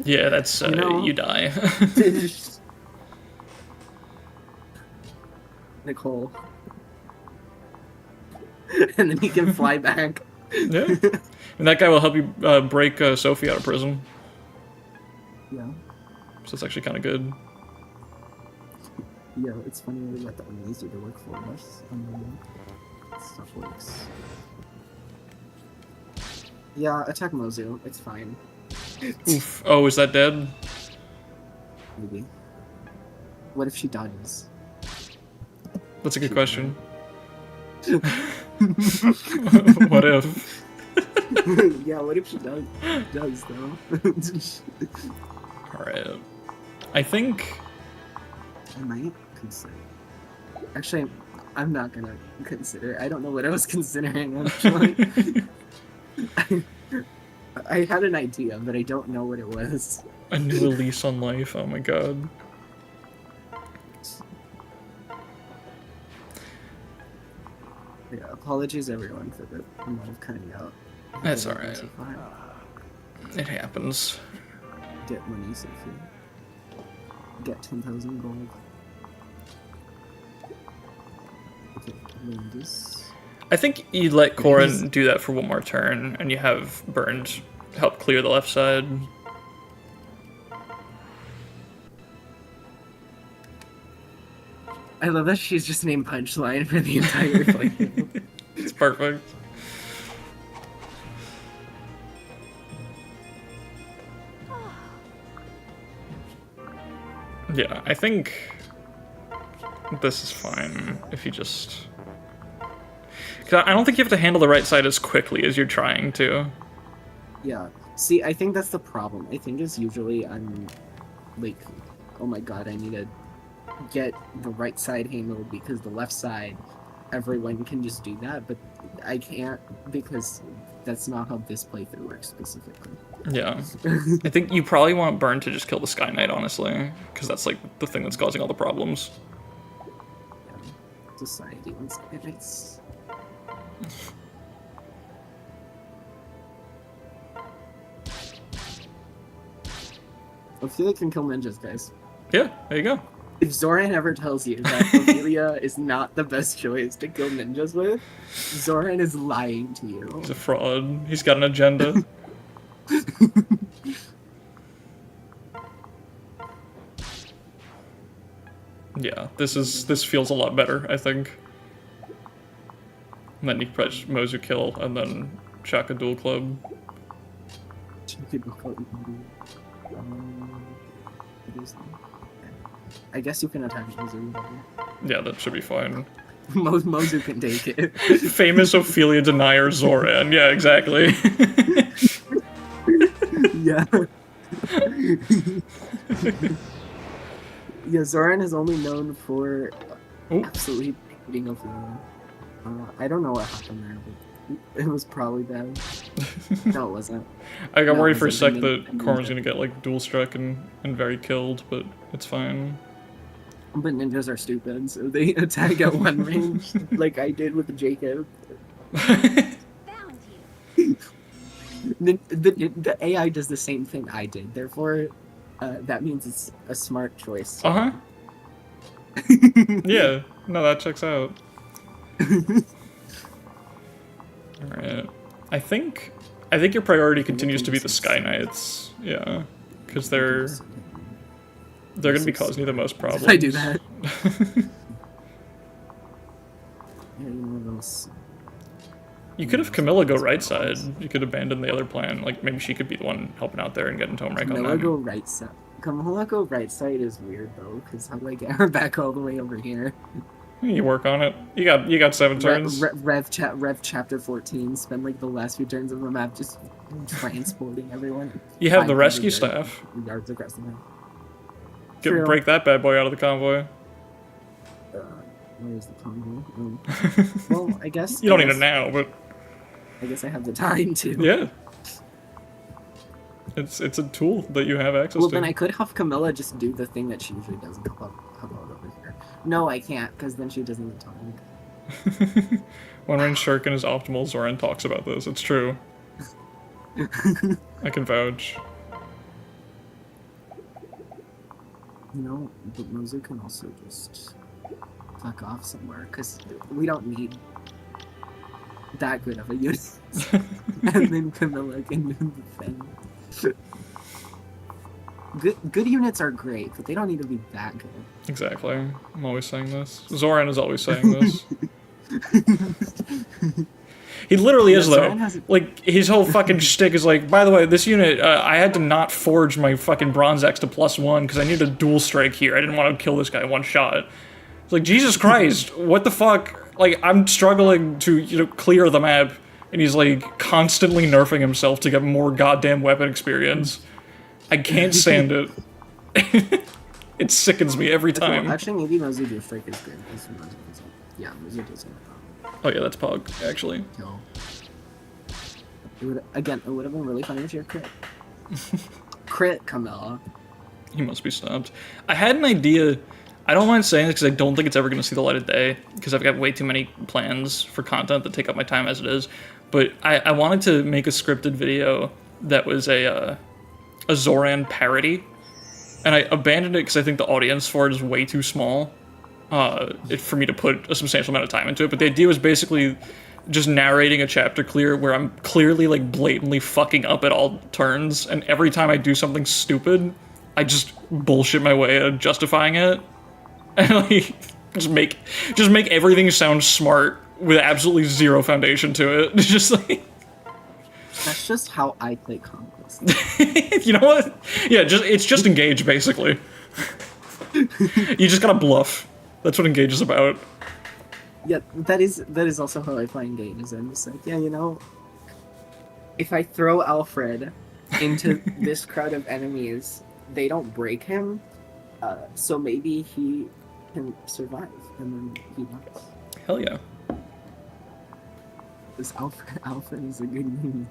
Yeah, that's you die. Nicole. And then he can fly back. Yeah. And that guy will help you break Sophie out of prison. Yeah. So it's actually kind of good. Yeah, it's funny we let the enemies do the work for us. Stuff works. Yeah, attack Mozu. It's fine. Oof. Oh, is that dead? Maybe. What if she dies? That's a good question. What if? Yeah, what if she does though? Alright. I think... I might consider. Actually, I'm not gonna consider. I don't know what I was considering, actually. I had an idea, but I don't know what it was. A new lease on life, oh my god. Yeah, apologies everyone for the amount of cutting out. That's alright. It happens. Get money, Sophie. Get 10,000 gold. Okay, win this. I think you let Corrin do that for one more turn, and you have Burned help clear the left side. I love that she's just named Punchline for the entire fight. It's perfect. Yeah, I think this is fine if you just... Cause I don't think you have to handle the right side as quickly as you're trying to. Yeah. See, I think that's the problem. I think it's usually I'm like, oh my god, I need to get the right side handled because the left side, everyone can just do that, but I can't because that's not how this playthrough works specifically. Yeah. I think you probably want Burn to just kill the Sky Knight, honestly, because that's like the thing that's causing all the problems. Yeah. Society and Sky Knights. Ophelia can kill ninjas, guys. Yeah, there you go. If Zoran ever tells you that Ophelia is not the best choice to kill ninjas with, Zoran is lying to you. He's a fraud. He's got an agenda. Yeah, this feels a lot better, I think. And then you press Mozu kill, and then Shaka dual club. I guess you can attack Mozu. Yeah, that should be fine. Mozu can take it. Famous Ophelia denier Zoran. Yeah, exactly. Yeah. Yeah, Zoran is only known for absolutely hating Ophelia. I don't know what happened there, but it was probably bad. No, it wasn't. I got worried for a sec that Corn was gonna get like dual struck and very killed, but it's fine. But ninjas are stupid, so they attack at one range, like I did with Jacob. The AI does the same thing I did, therefore, that means it's a smart choice. Uh-huh. Yeah, no, that checks out. Alright. I think your priority continues to be the Sky Knights. Yeah. Because they're gonna be causing you the most problems. I do that. Yeah, you know those. You could have Camilla go right side. You could abandon the other plan. Like, maybe she could be the one helping out there and getting Tome Rank on Camilla them. go right side. Camilla go right side is weird, though, because how do I get her back all the way over here? You work on it. You got 7 turns. Rev chapter 14. Spend, like, the last few turns of the map just transporting everyone. You have the rescue staff. Yards across the map. Break that bad boy out of the convoy. Where is the convoy? Well, I guess... You don't need it now, but... I guess I have the time to. Yeah. It's a tool that you have access to. Well, then I could have Camilla just do the thing that she usually does and help out over here. No, I can't, because then she doesn't talk. When Range Shuriken is optimal, Zoran talks about this. It's true. I can vouch. You know, but Mozu can also just fuck off somewhere, because we don't need that good of a unit. And then Camilla can defend. Good units are great, but they don't need to be that good. Exactly. I'm always saying this. Zoran is always saying this. He literally is, though. Like, his whole fucking shtick is like, by the way, this unit, I had to not forge my fucking Bronze X to +1 because I needed a dual strike here. I didn't want to kill this guy one shot. It's like, Jesus Christ, what the fuck? Like, I'm struggling to, you know, clear the map, and he's, like, constantly nerfing himself to get more goddamn weapon experience. I can't stand it. It sickens me every time. Well, actually, maybe Mozu dual strike is good. Yeah, Mozu doesn't. Oh yeah, that's Pog, actually. No. It would have been really funny if you crit. Crit, Camilla. He must be stopped. I had an idea. I don't mind saying this because I don't think it's ever going to see the light of day, because I've got way too many plans for content that take up my time as it is. But I wanted to make a scripted video that was a Zoran parody, and I abandoned it because I think the audience for it is way too small for me to put a substantial amount of time into it. But the idea was basically just narrating a chapter clear where I'm clearly, like, blatantly fucking up at all turns, and every time I do something stupid, I just bullshit my way out of justifying it. And, like, just make everything sound smart with absolutely zero foundation to it. Just like... That's just how I play Conquest. You know what? Yeah, it's just engage, basically. You just gotta bluff. That's what engage is about. Yeah, that is also how I play Engage. Is I'm just like, yeah, you know, if I throw Alfred into this crowd of enemies, they don't break him, so maybe he can survive, and then he dies. Hell yeah. This Alfred is a good name.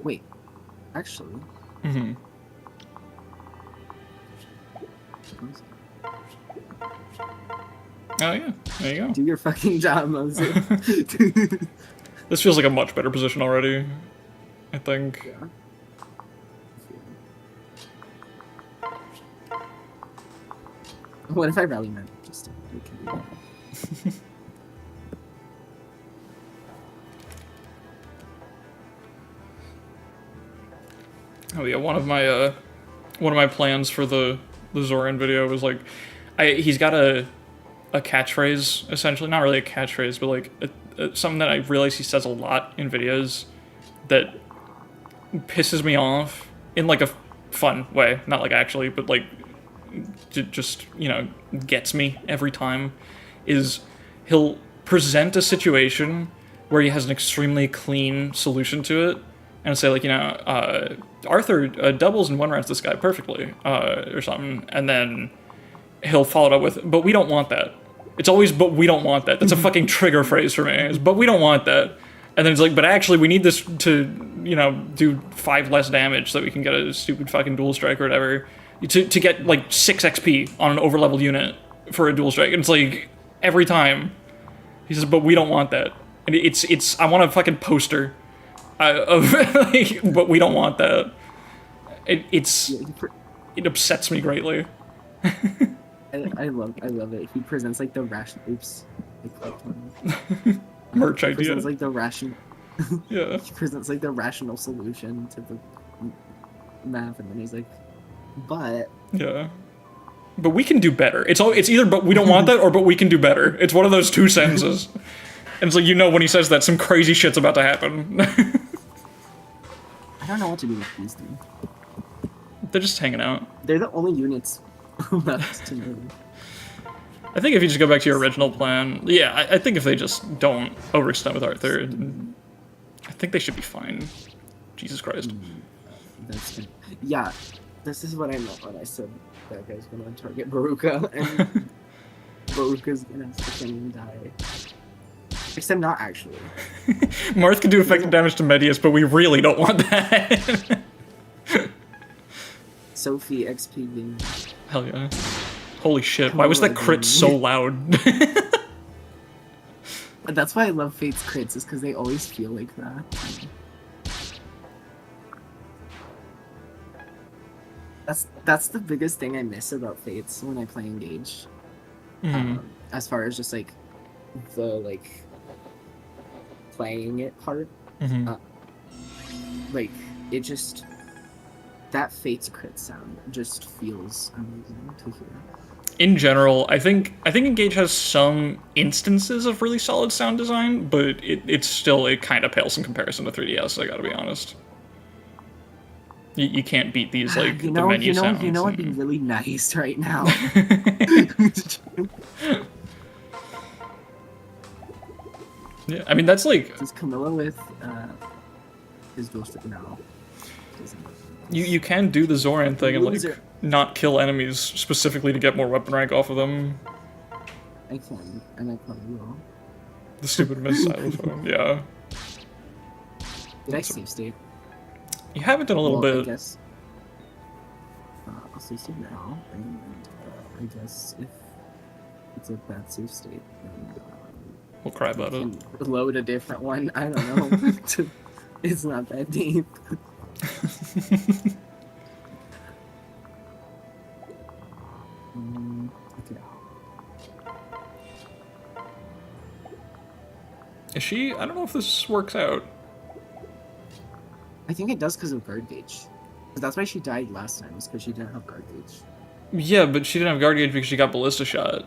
Wait, actually. Mm-hmm. Oh yeah, there you go. Do your fucking job, Moses. This feels like a much better position already, I think. Yeah. What if I rally man? Just Oh yeah, one of my plans for the Zoran video was like, he's got a catchphrase, essentially, not really a catchphrase, but like something that I realize he says a lot in videos that pisses me off in like a fun way, not like actually, but like just, you know, gets me every time, is he'll present a situation where he has an extremely clean solution to it and say like, you know, Arthur doubles and one-rounds this guy perfectly, or something, and then he'll follow it up with, but we don't want that. It's always, but we don't want that. That's a fucking trigger phrase for me. It's, but we don't want that. And then it's like, but actually we need this to, you know, do 5 less damage so that we can get a stupid fucking dual strike or whatever. To get like 6 XP on an overleveled unit for a dual strike. And it's like, every time, he says, but we don't want that. And it's I want a fucking poster of, like, but we don't want that. It upsets me greatly. I love it. He presents like the rational. Oops. Merch he idea. Presents like the rational. Yeah. He presents like the rational solution to the map, and then he's like, "But." Yeah. But we can do better. It's either but we don't want that or but we can do better. It's one of those two sentences. And it's like, you know, when he says that, some crazy shit's about to happen. I don't know what to do with these things. They're just hanging out. They're the only units left to move. I think if you just go back to your original plan, yeah, I think if they just don't overextend with Arthur, I think they should be fine. Jesus Christ. That's good. Yeah, this is what I meant when I said that guy's gonna target Baruka, and Baruka's gonna fucking die. Except not actually. Marth can do effective damage to Medius, but we really don't want that. Sophie XP. Hell yeah. Holy shit, why was that crit so loud? That's why I love Fate's crits, is because they always feel like that. That's the biggest thing I miss about Fates when I play Engage. As far as just like the like playing it part. Like it just, that Fate's crit sound just feels amazing to hear. In general, I think Engage has some instances of really solid sound design, but it kind of pales in comparison to 3DS, I gotta be honest. You can't beat these, like, the menu sounds. You know what'd be really nice right now? Yeah, I mean, that's like... Does Camilla with his dual stick now? You can do the Zoran thing and, like, not kill enemies specifically to get more weapon rank off of them. I can, and I probably will. The stupid miss-xylophone, yeah. Did I save state? You haven't in a little bit. I guess. I'll save state now, and I guess if it's a bad save state, then we'll cry about it. Load a different one. I don't know. It's not that deep. Okay. Is she? I don't know if this works out. I think it does because of guard gauge. That's why she died last time, was because she didn't have guard gauge. Yeah, but she didn't have guard gauge because she got ballista shot.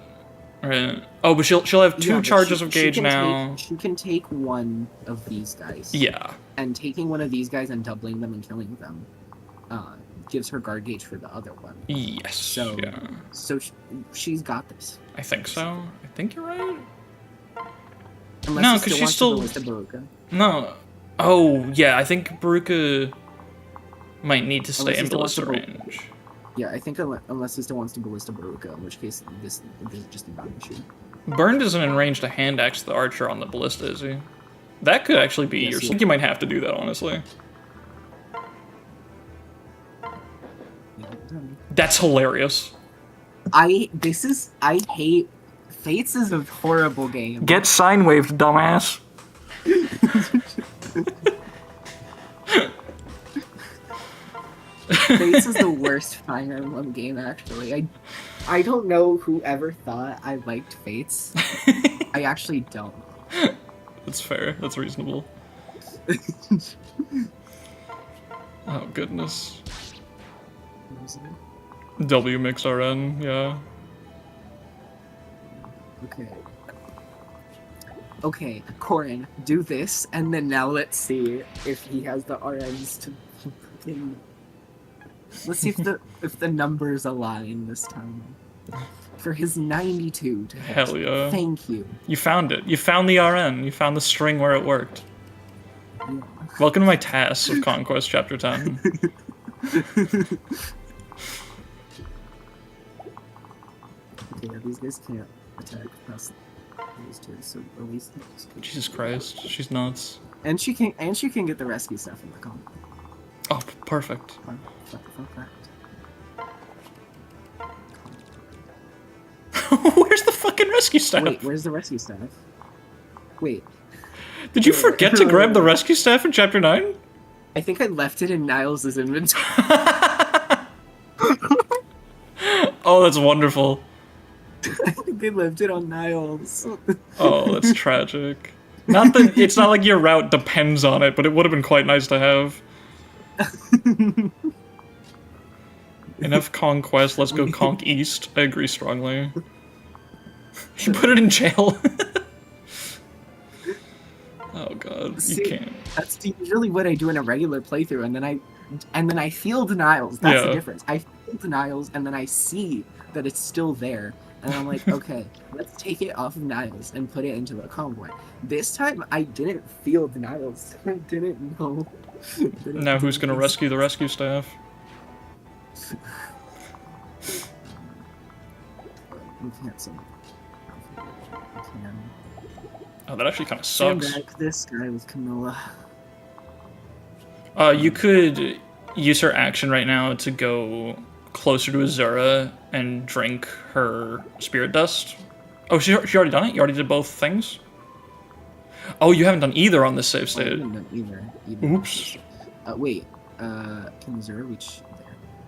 Right. Oh, but she'll have two charges of gauge now. She can take one of these guys. Yeah. And taking one of these guys and doubling them and killing them gives her guard gauge for the other one. Yes. So, yeah. So she's got this. I think so. I think you're right. Unless no, because she's still. No. Oh, yeah. I think Baruka might need to stay in ballista range. Yeah, I think unless he still wants to Ballista Baruka, in which case this is just a non-issue. Burned isn't in range to hand axe the archer on the ballista, is he? That could actually be Yes, your. I he think you might have to do that, honestly. Yeah, done. That's hilarious. I hate Fates is a horrible game. Get sine waved, dumbass. Fates is the worst Fire Emblem game, actually. I don't know whoever thought I liked Fates. I actually don't. That's fair. That's reasonable. Oh, goodness. W mix RN, yeah. Okay, Corin, do this, and then now let's see if he has the RNs to fucking... Let's see if the numbers align this time. For his 92 to hit. Hell yeah. Thank you. You found it. You found the RN. You found the string where it worked. Yeah. Welcome to my tasks of Conquest Chapter 10. Okay, yeah, these guys can't attack past these two, so at least Jesus Christ, she's nuts. And she can get the rescue stuff in the combo. Oh, perfect. Fun fact. Where's the fucking rescue staff? Wait, where's the rescue staff? Wait. Did you forget to grab the rescue staff in Chapter 9? I think I left it in Niles' inventory. Oh, that's wonderful. I think I left it on Niles. Oh, that's tragic. Not that it's not like your route depends on it, but it would have been quite nice to have. Enough Conquest, let's go Conk East. I agree strongly. You put it in jail. Oh god, See, you can't. That's usually what I do in a regular playthrough, and then I feel denials. That's the difference. I feel denials, and then I see that it's still there, and I'm like, okay, let's take it off of Niles and put it into the convoy. This time, I didn't feel denials. I didn't know. Now who's gonna rescue the rescue staff? We can't send. Oh, that actually kind of sucks. Back this guy with Camilla. You could use her action right now to go closer to Azura and drink her spirit dust. Oh, she already done it? You already did both things? Oh, you haven't done either on this save I state. haven't done either. Oops. Wait. Can Azura reach there?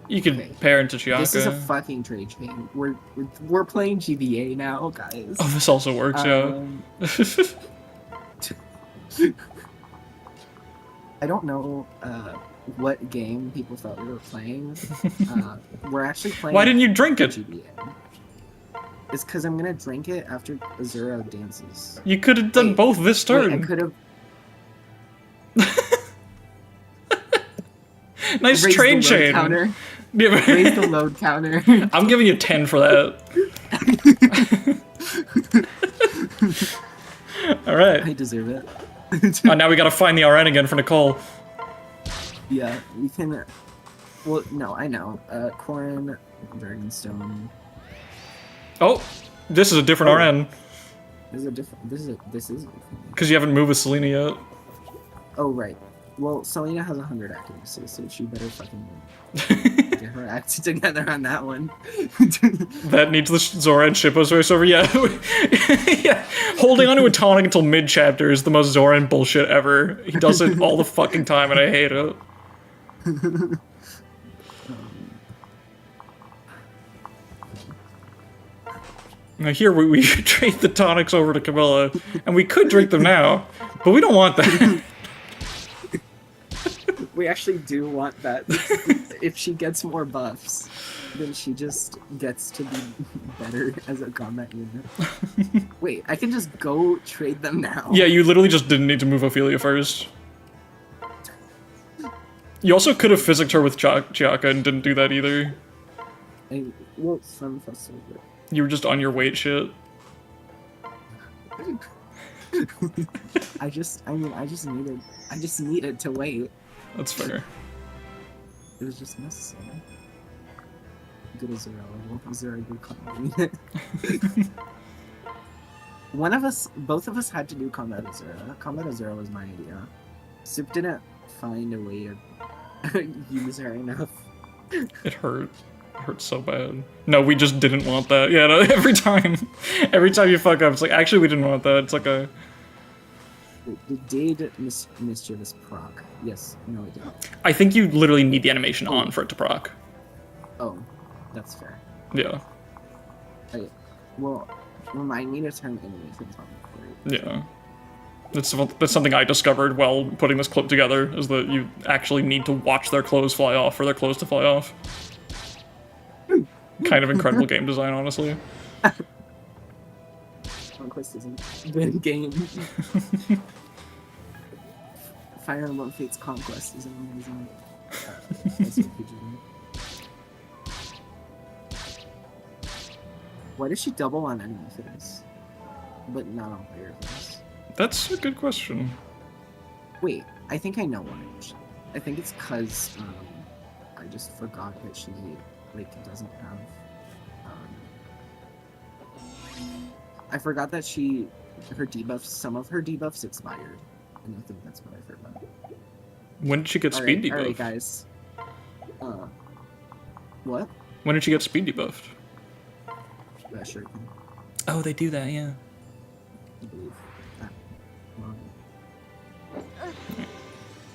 You could pair into Chiaka. This is a fucking trade chain. We're playing GBA now, guys. Oh, this also works, yeah. I don't know what game people thought we were playing. We're actually playing. Why didn't you drink it? GBA. It's because I'm gonna drink it after Azura dances. You could have done both this turn. I could have. Nice trade chain. Counter. Raise the load counter. I'm giving you 10 for that. Alright. I deserve it. Oh, now we gotta find the RN again for Nicole. Yeah, we can. Well, no, I know. Corin, Dragonstone. Oh, this is a different RN. This is a different. This is. Because you haven't moved with Selena yet. Oh right. Well, Selena has 100 accuracy, so she better fucking get her act together on that one. That needs the Zoran Shippo's voiceover. Yeah. Yeah. Holding onto a tonic until mid-chapter is the most Zoran bullshit ever. He does it all the fucking time, and I hate it. Now here we trade the tonics over to Camilla, and we could drink them now, but we don't want that. We actually do want that. If she gets more buffs, then she just gets to be better as a combat unit. Wait, I can just go trade them now. Yeah, you literally just didn't need to move Ophelia first. You also could have physicked her with Chiaka and didn't do that either. Well, some festival. You were just on your weight shit. I just needed to wait. That's fair. It was just necessary. Good Azura. Azura, good combat. Both of us had to do Combat Azura. Combat Azura was my idea. Soup didn't find a way to use her enough. It hurt. It hurt so bad. No, we just didn't want that. Yeah, no, every time you fuck up, it's like, actually, we didn't want that. It's like a... Did mischievous proc? Yes. No, it didn't. I think you literally need the animation on for it to proc. Oh, that's fair. Yeah. Well, remind me to turn animations on. Yeah. That's something I discovered while putting this clip together, is that you actually need to watch their clothes fly off for their clothes to fly off. Kind of incredible game design, honestly. Conquest isn't a good game. Fire Emblem Fates Conquest is an amazing RPG. Why does she double on enemy things, but not on player things? That's a good question. Wait, I think I know why. I think it's because I just forgot that she doesn't have. I forgot that her debuffs, some of her debuffs expired, and I think that's what I forgot. When did she get speed debuffed? Alright, guys. What? When did she get speed debuffed? Sure. Oh, they do that, yeah. I believe.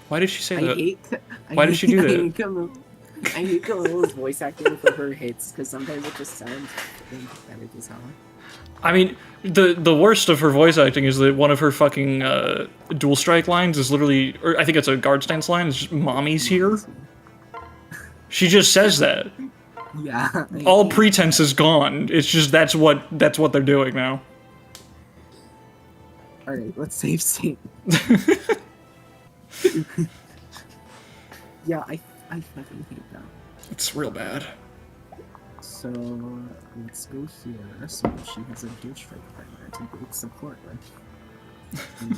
Why did she say that? Why did she do that? I hate Camilla's voice acting for her hits, because sometimes it just sounds pathetic as hell. I mean, the worst of her voice acting is that one of her fucking dual strike lines is literally, or I think it's a guard stance line, it's just "Mommy's here." She just says that. Yeah. All pretense is gone. It's just that's what they're doing now. All right, let's save state. Yeah, I fucking hate that. It's real bad. So let's go here. So she has a dual strike partner to build support with. And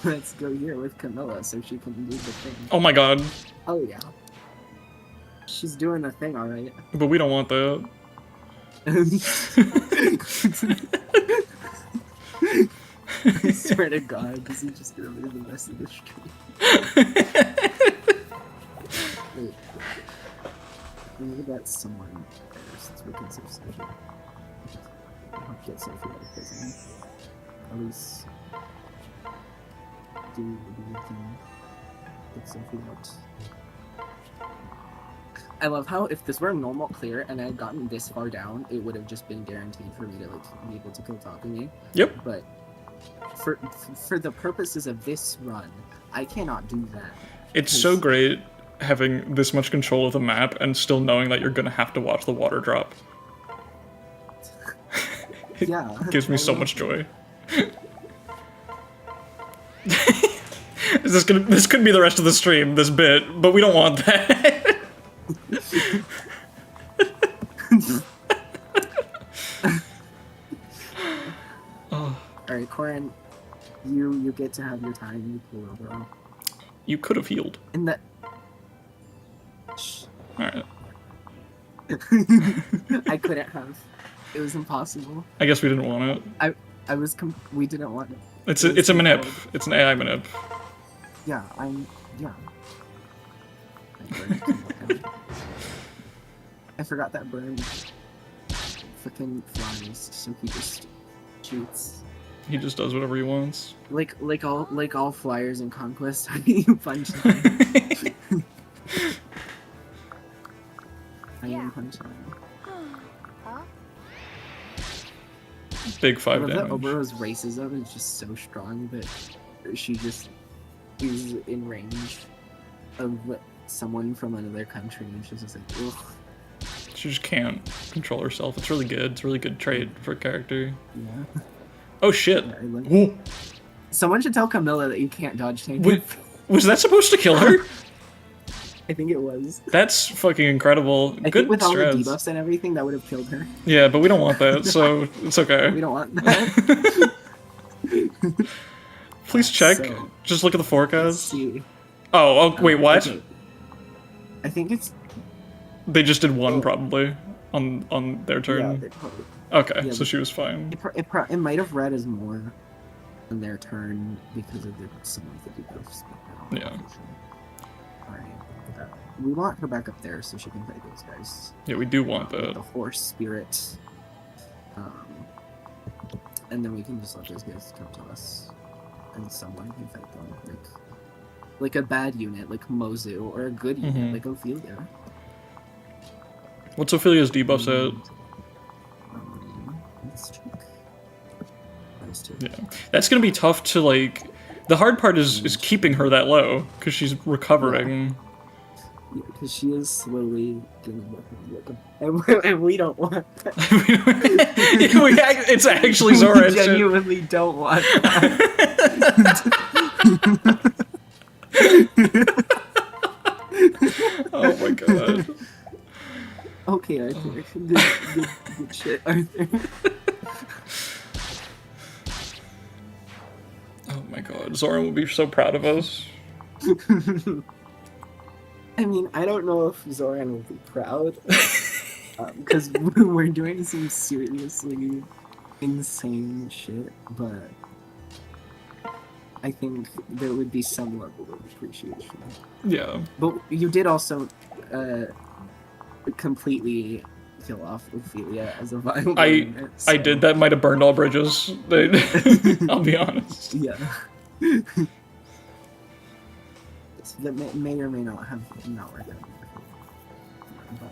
let's go here with Camilla so she can do the thing. Oh my god. Oh yeah. She's doing the thing, alright. But we don't want that. I swear to God, this is just gonna be the rest of the stream. Wait. We need to get someone first so we can save Sophie. I'll get Sophie out of prison. At least do the thing. Get Sophie out. I love how if this were a normal clear and I had gotten this far down, it would have just been guaranteed for me to be able to kill Takumi. Yep. But for the purposes of this run, I cannot do that. It's so great having this much control of the map and still knowing that you're gonna have to watch the water drop. It gives me so much joy. This could be the rest of the stream, this bit, but we don't want that. Alright, Corin, you get to have your time, you pull over. You could have healed. In the... Alright. I couldn't have. It was impossible. I guess we didn't want it. We didn't want it. It's a manip. It's an AI manip. Yeah, yeah. I forgot that bird fucking flies, so he just shoots. He just does whatever he wants. Like all flyers in Conquest, you punch them. I am punch them. Big 5 damage. Obero's racism is just so strong that she just is in range of someone from another country, and she's just like, ugh. She just can't control herself. It's really good. It's a really good trait for a character. Yeah. Oh shit. Someone should tell Camilla that you can't dodge tank. Was that supposed to kill her? I think it was. That's fucking incredible. I think with all the debuffs and everything, that would have killed her. Yeah, but we don't want that, so it's okay. We don't want that. Please check. So, just look at the forecast. See. Oh, wait, what? Okay. I think it's... They just did one probably on their Yeah, turn. they probably, Okay, yeah, so but she was fine. it might have read as more on their turn because of some of the debuffs. Yeah. Alright. We want her back up there so she can fight those guys. Yeah, we do want With that. the horse spirit. And then we can just let those guys come to us. And someone can fight them. Like a bad unit, like Mozu, or a good unit, like Ophelia. What's Ophelia's debuffs at? Let's check. Yeah, that's gonna be tough to like. The hard part is keeping her that low because she's recovering. Yeah, because she is slowly getting and we don't want that. It's actually Zora. We genuinely don't want that. Oh my god. Okay, Arthur. Good shit, Arthur. Oh my god, Zora will be so proud of us. I mean, I don't know if Zoran will be proud, because we're doing some seriously insane shit, but I think there would be some level of appreciation. Yeah. But you did also completely kill off Ophelia as a viable unit, so... I did. That might have burned all bridges. I'll be honest. Yeah. That may or may not have not worked out. But...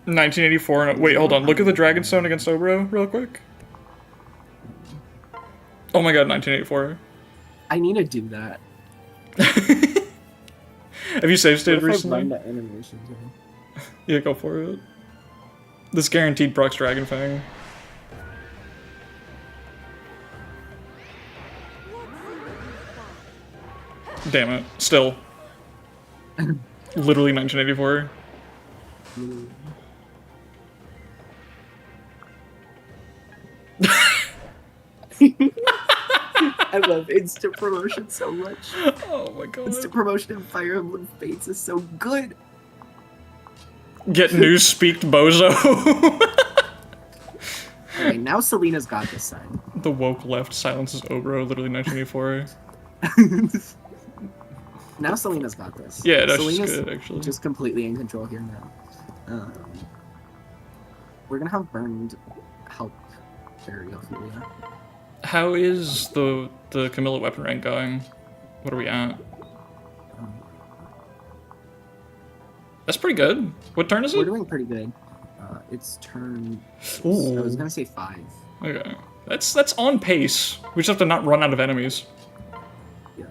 1984. Wait, hold on. Look at the Dragonstone against Obro real quick. Oh my god, 1984. I need to do that. Have you save stated What if recently? I run that animation too? Yeah, go for it. This guaranteed procs Dragon Fang. Damn it. Still. Literally 1984. I love instant promotion so much. Oh my god. Instant promotion in Fire Emblem Fates is so good. Get news speaked bozo. Okay, now Selena's got this side. The woke left silences Obro, literally 1984. Now Selena's got this. Yeah, that's Selena's good, actually. just completely in control here now. We're gonna have Burned help carry Ophelia. How is the Camilla weapon rank going? What are we at? That's pretty good. What turn is it? We're doing pretty good. It's turn... Ooh. I was gonna say 5. Okay. That's on pace. We just have to not run out of enemies. Yeah.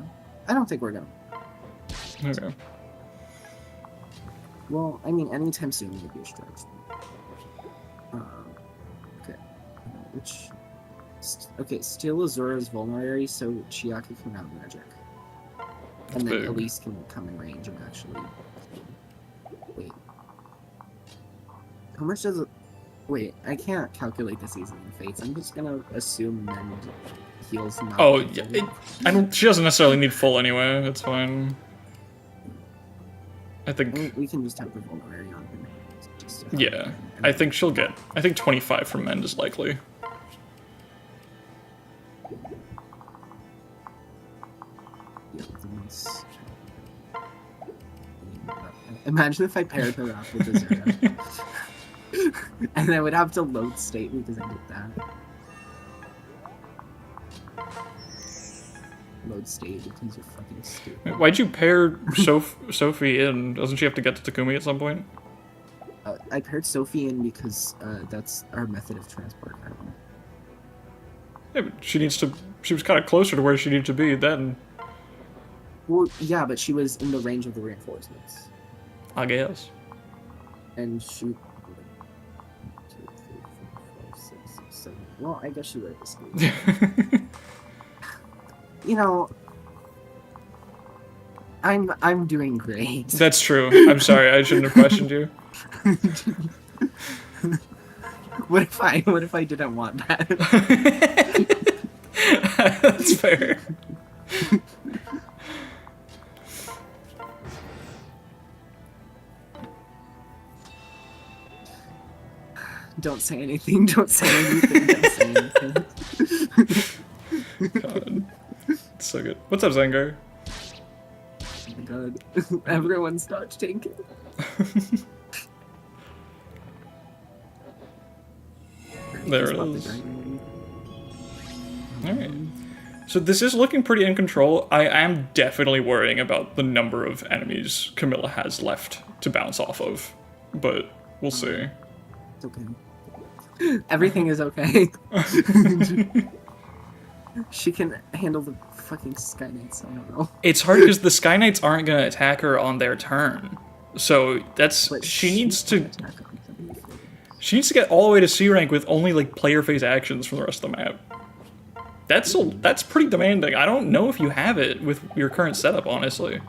I don't think we're gonna. Okay. Well, I mean, anytime soon would be a stretch. Okay. Okay, steal Azura's vulnerary so Chiaki can have magic. And then big. Elise can come in range and actually... Wait. How much does it... Wait, I can't calculate this easily in Fates. I'm just gonna assume Mend heals not... Oh, yeah. She doesn't necessarily need full anyway. It's fine. I think... We can just have the vulnerary on him. Yeah. I think she'll get... I think 25 from Mend is likely. Imagine if I paired her up with Azura. And I would have to load state because I did that. Load state because you're fucking stupid. Why'd you pair Sophie in? Doesn't she have to get to Takumi at some point? I paired Sophie in because that's our method of transport. Yeah, but she needs to... She was kind of closer to where she needed to be then. Well, yeah, but she was in the range of the reinforcements. I guess. And she... 1, 2, 3, 4, 5, 6, 7... Well, I guess she would have escaped. You know... I'm doing great. That's true. I'm sorry, I shouldn't have questioned you. What if I didn't want that? That's fair. Don't say anything. Don't say anything. Don't say anything. God. It's so good. What's up, Zengar? Oh my god. Everyone's dodge tanking. There it is. Alright. So this is looking pretty in control. I am definitely worrying about the number of enemies Camilla has left to bounce off of. But we'll see. It's okay. Everything is okay. She can handle the fucking Sky Knights, I don't know. It's hard because the Sky Knights aren't going to attack her on their turn. So that's... But She needs to attack on somebody. get all the way to C rank with only like player phase actions from the rest of the map. That's pretty demanding. I don't know if you have it with your current setup, honestly.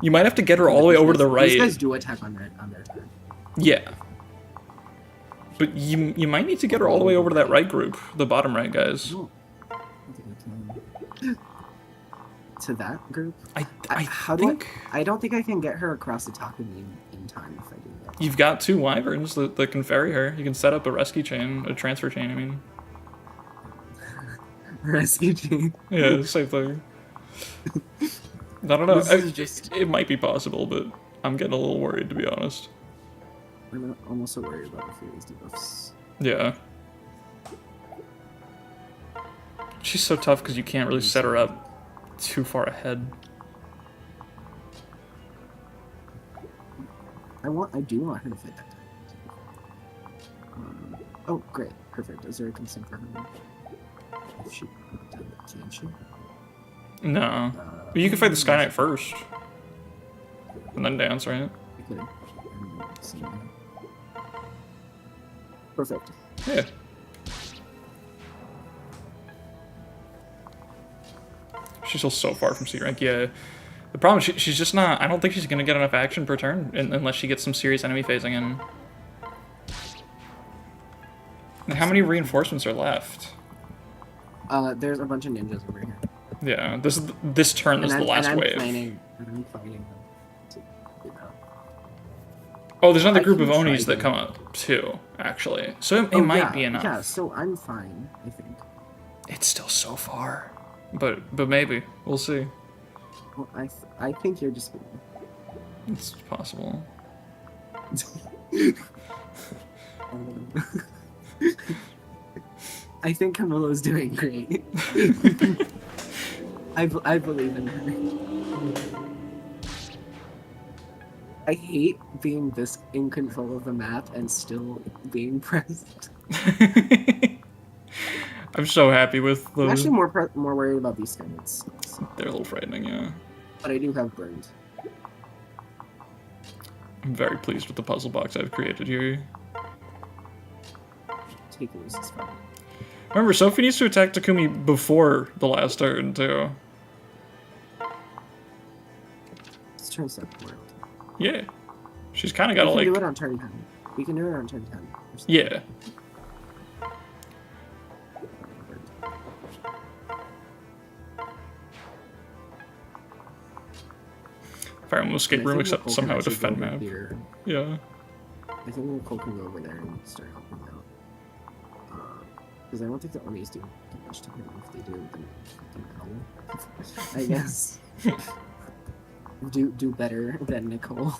You might have to get her all the way over to the right. These guys do attack on their turn. Yeah. But you might need to get her all the way over to that right group, the bottom right guys. No. I think I can. To that group? I don't think I can get her across the Takumi in time if I do that. You've got 2 wyverns that can ferry her. You can set up a rescue chain, a transfer chain, I mean. Rescue chain. Yeah, same thing. I don't know. It might be possible, but I'm getting a little worried, to be honest. I'm also worried about Ophelia's debuffs. Yeah. She's so tough because you can't really set her up too far ahead. I do want her to fit that time. Oh, great. Perfect. Is there a consent for her? If she can she? No. But you can fight the Sky Knight first. And then dance, right? I could. Perfect. Yeah. She's still so far from C rank, yeah. The problem is she's just not... I don't think she's going to get enough action per turn unless she gets some serious enemy phasing in. And how many reinforcements are left? There's a bunch of ninjas over here. Yeah, this turn is the last wave. I'm planning to do that. Oh, there's another group of Onis that come up too, actually. So it might be enough. Yeah, so I'm fine, I think. It's still so far. But maybe. We'll see. Well, I think you're just... It's possible. I think Camilla's doing great. I believe in her. I hate being this in control of the map and still being pressed. I'm so happy with the... I'm actually more worried about these skins. They're a little frightening, yeah. But I do have burned. I'm very pleased with the puzzle box I've created here. Take it as fun. Remember, Sophie needs to attack Takumi before the last turn, too. Let's try this out. Yeah. She's kind of got to, like... We can do it on turn 10. We can do it on turn 10. Yeah. Fire Emblem escape room, except somehow a defend map. Here. Yeah. I think Nicole can go over there and start helping out. Because I don't think the Onis do much to him. If they do, then fucking hell. I guess. do better than Nicole.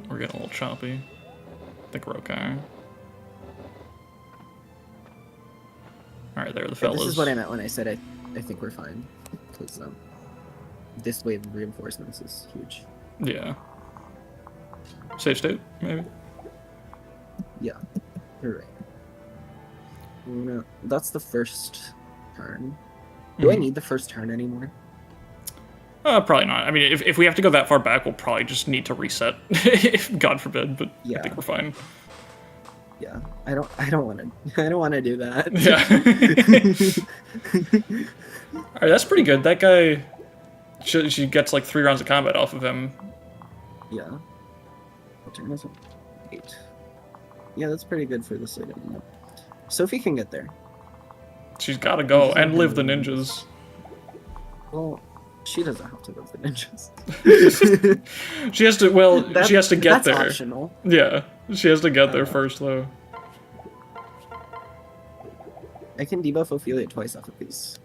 We're getting a little choppy. I think we're okay. Alright, there are the fellas. This is what I meant when I said I think we're fine. Because this wave of reinforcements is huge. Yeah. Safe state, maybe? Yeah, you're right. That's the first turn. Do I need the first turn anymore? Probably not. I mean, if we have to go that far back, we'll probably just need to reset. If God forbid, but yeah. I think we're fine. Yeah, I don't want to do that. Yeah. All right, that's pretty good. That guy, she gets like 3 rounds of combat off of him. Yeah. What turn is it? 8. Yeah, that's pretty good for this item. Sophie can get there. She's gotta go and live the ninjas. Well, she doesn't have to live the ninjas. She has to. Well, she has to get there. That's optional. Yeah, she has to get there first, though. I can debuff Ophelia twice off of these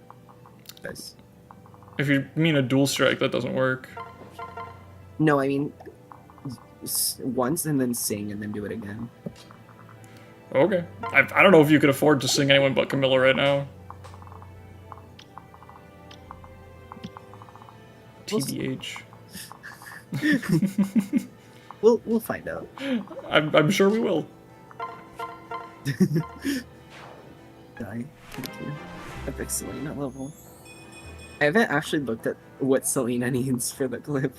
guys. If you mean a dual strike, that doesn't work. No, I mean once and then sing and then do it again. Okay. I don't know if you could afford to sing anyone but Camilla right now. TBH. We'll find out. I'm sure we will. Die. Thank you. Epic Selena level. I haven't actually looked at what Selena needs for the clip.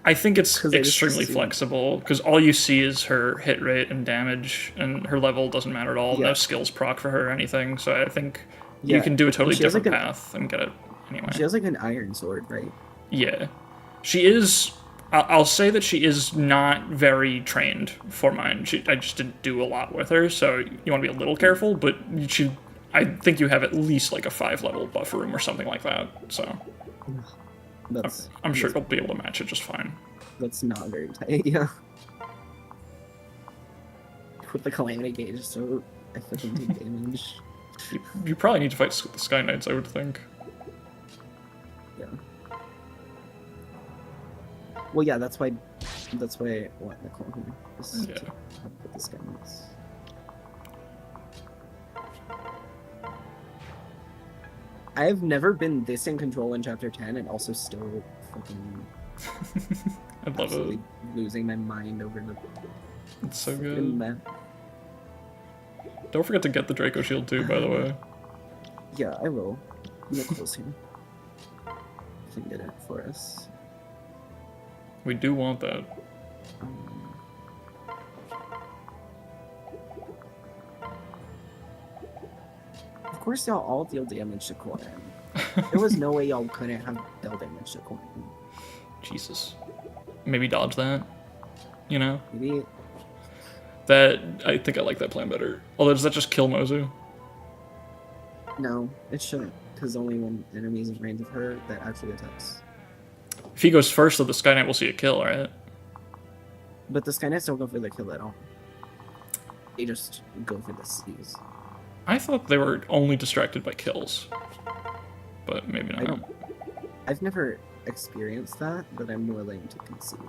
I think it's extremely flexible, because all you see is her hit rate and damage, and her level doesn't matter at all. Yeah. No skills proc for her or anything, so I think you can do a totally different path and get it anyway. She has like an iron sword, right? Yeah. She is... I'll say that she is not very trained for mine. I just didn't do a lot with her, so you want to be a little careful, but I think you have at least like a 5-level buffer room or something like that, so... I'm sure you'll be able to match it just fine. That's not very tight, yeah. With the Calamity Gauge, so I fucking take damage. You probably need to fight the Sky Knights, I would think. Yeah. Well, yeah, that's why I want Nicole here. Yeah. To help with the Sky Knights. I've never been this in control in Chapter 10 and also still fucking I love it. Losing my mind over the... It's so good. Don't forget to get the Draco Shield too, by the way. Yeah, I will. Nicole's here. Can get it for us. We do want that. Of course, y'all all deal damage to Corin. There was no way y'all couldn't have dealt damage to Corin. Jesus. Maybe dodge that. You know? Maybe. I think I like that plan better. Although, does that just kill Mozu? No, it shouldn't. Because only when enemies in range of her that actually attacks. If he goes first, though, the Sky Knight will see a kill, right? But the Sky Knights don't go for the kill at all. They just go for the seize. I thought they were only distracted by kills. But maybe not. I've never experienced that, but I'm willing to concede.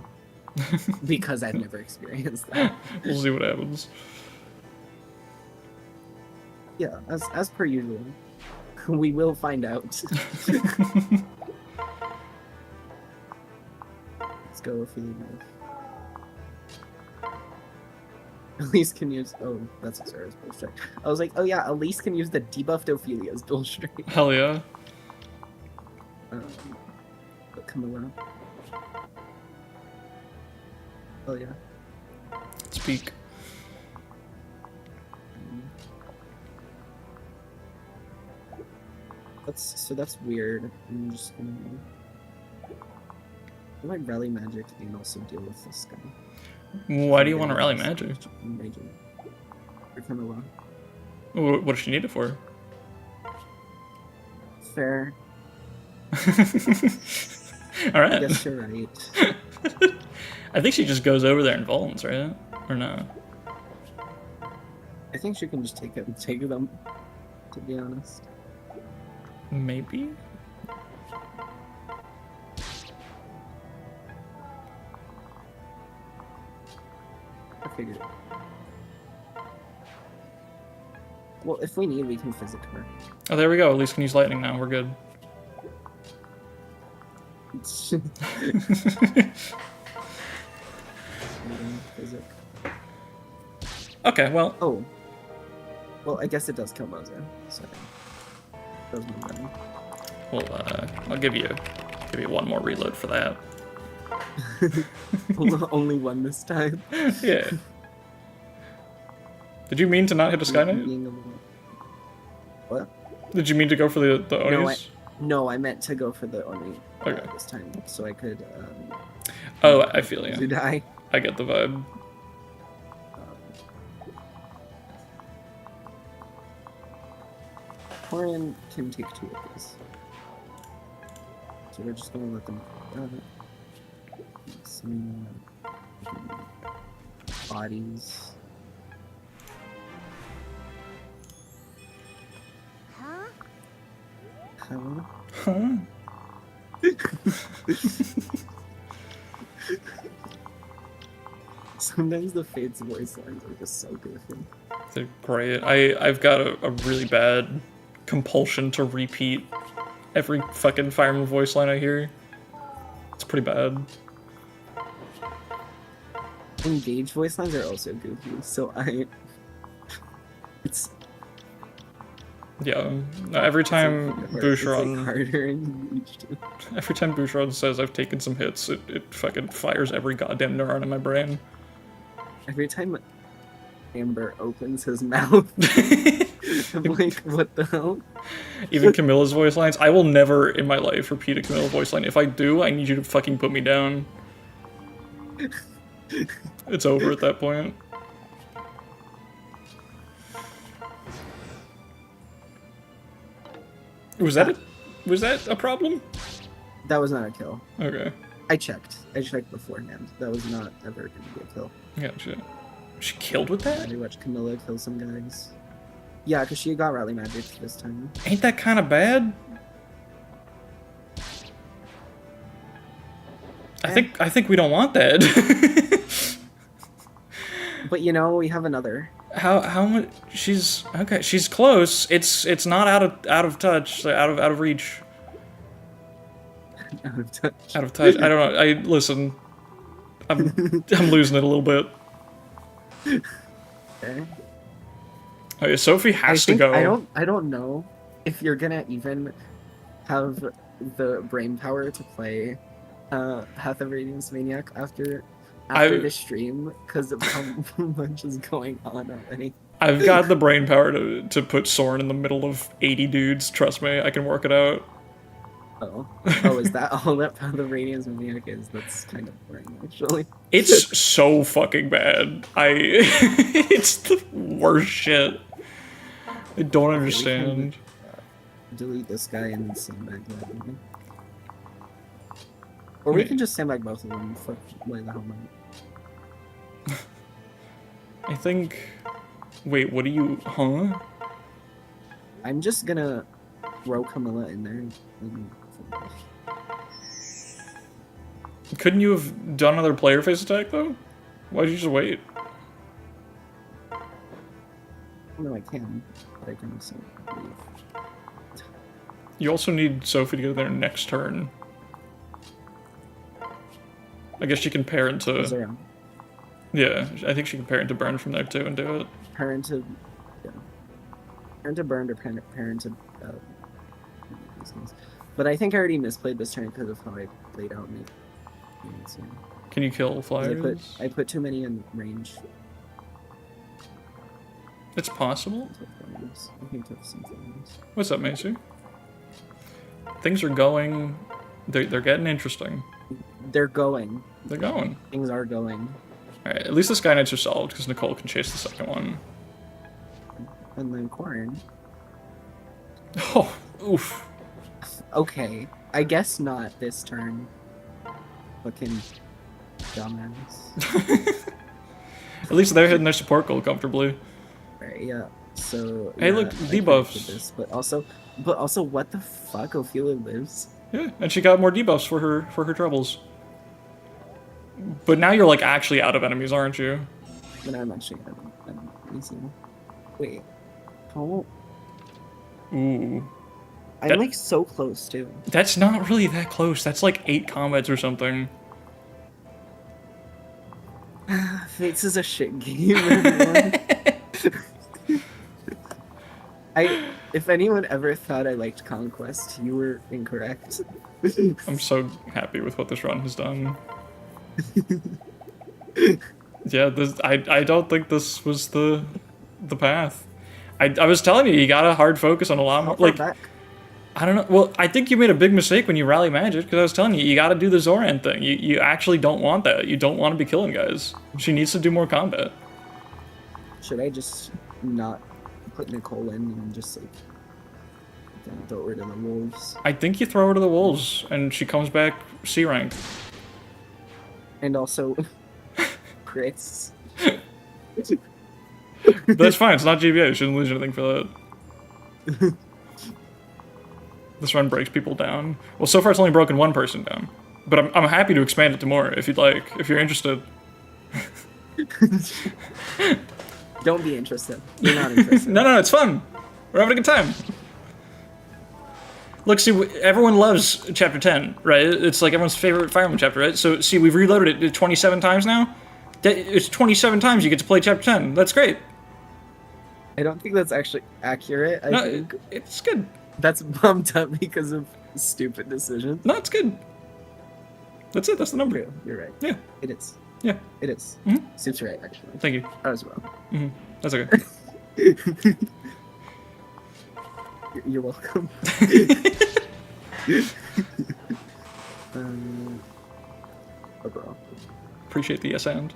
Because I've never experienced that. We'll see what happens. Yeah, as per usual. We will find out. Let's go, Ophelia. Elise can use... Oh, that's a Zara's dual strike. I was like, oh yeah, Elise can use the debuffed Ophelia's dual strike. Hell yeah. But Camilla. Oh yeah. Speak. That's weird. I'm just gonna... I might rally magic and also deal with this guy. Why do you want to rally magic? For Camilla. What does she need it for? Fair. Alright. I guess you're right. I think she just goes over there and volants, right? Or no? I think she can just take them, to be honest. Maybe? I figured. Well, if we need, we can physic her. Oh, there we go. At least can use lightning now. We're good. Okay, well. Oh. Well, I guess it does kill Moza. So. Well, I'll give you one more reload for that. Only one this time. Yeah. Did you mean to not hit a Sky Knight? What? Did you mean to go for the Onis? No, I meant to go for the Oni this time, so I could. Oh, I feel you. To die. I get the vibe. Corin can take 2 of these. So we're just gonna let them some bodies. Huh? Sometimes the Fate's voice lines are just so goofy. They're great. I've got a really bad compulsion to repeat every fucking Fire Emblem voice line I hear. It's pretty bad. Engage voice lines are also goofy, so it's yeah. Every time Boucheron, harder engaged. every time Boucheron says I've taken some hits, it fucking fires every goddamn neuron in my brain. Every time Amber opens his mouth, I'm like, what the hell? Even Camilla's voice lines. I will never in my life repeat a Camilla voice line. If I do, I need you to fucking put me down. It's over at that point. Was that a problem? That was not a kill. Okay. I checked beforehand. That was not ever going to be a kill. Gotcha. She killed with that? I watched Camilla kill some guys. Yeah, because she got rally magic this time. Ain't that kind of bad? I think we don't want that. But you know, we have another. How much? She's okay. She's close. It's not out of touch. Out of reach. Out of touch. Out of touch. I don't know. Listen. I'm losing it a little bit. Okay. Okay, Sophie has to go. I don't know if you're gonna even have the brain power to play Path of Radiance Maniac after the stream because of how much is going on already. I've got the brain power to put Soren in the middle of 80 dudes. Trust me, I can work it out. Oh, is that all that Path of Radiance Maniac is? That's kind of boring, actually. It's so fucking bad. It's the worst shit. I don't understand. Delete this guy and then sandbag that. Or we can just sandbag both of them and fuck way the hell out. I think... Wait, what do you... Huh? I'm just gonna throw Camilla in there. Couldn't you have done another player face attack, though? Why'd you just wait? No, I can. But I can also leave. You also need Sophie to get there next turn. I guess she can pair into... Yeah, I think she can pair into Burn from there, too, and do it. Pair into... Yeah. Pair into Burn or pair into... But I think I already misplayed this turn because of how I played out me. Can you kill flyers? I put too many in range. It's possible. I think took some things. What's up, Macy? Things are going... They're getting interesting. They're going. They're going. Things are going. Alright, at least the Sky Knights are solved, because Nicole can chase the second one. And then Corin. Oh, oof. Okay, I guess not this turn. Fucking dumbass. At least they're hitting their support goal comfortably. Right, yeah. So hey, yeah, look, debuffs. This, but also, what the fuck? Ophelia lives. Yeah, and she got more debuffs for her troubles. But now you're like actually out of enemies, aren't you? But I'm actually easy. Wait. Oh. Ooh. I'm like so close too. That's not really that close. That's like 8 combats or something. Fates is a shit game, everyone. If anyone ever thought I liked Conquest, you were incorrect. I'm so happy with what this run has done. Yeah, I don't think this was the path. I was telling you gotta hard focus on a lot more. Like, back? I don't know. Well, I think you made a big mistake when you rally magic, because I was telling you gotta do the Zoran thing. You actually don't want that. You don't want to be killing guys. She needs to do more combat. Should I just not put Nicole in and just like Then throw her to the wolves. I think you throw her to the wolves, and she comes back C rank. And also, crits. That's fine. It's not GBA. You shouldn't lose anything for that. This run breaks people down. Well, so far it's only broken one person down, but I'm happy to expand it to more if you'd like. If you're interested. Don't be interested. You're not interested. No, it's fun. We're having a good time. Look, see, everyone loves Chapter 10, right? It's like everyone's favorite Fire Emblem chapter, right? So, see, we've reloaded it 27 times now. It's 27 times you get to play Chapter 10. That's great. I don't think that's actually accurate. I think it's good. That's bumped up because of stupid decisions. No, it's good. That's it. That's the number. You're right. Yeah. It is. Yeah. It is. Mm-hmm. Suits right, actually. Thank you. I was wrong. Mm-hmm. That's okay. You're welcome. Oh, bro. Appreciate the yes and.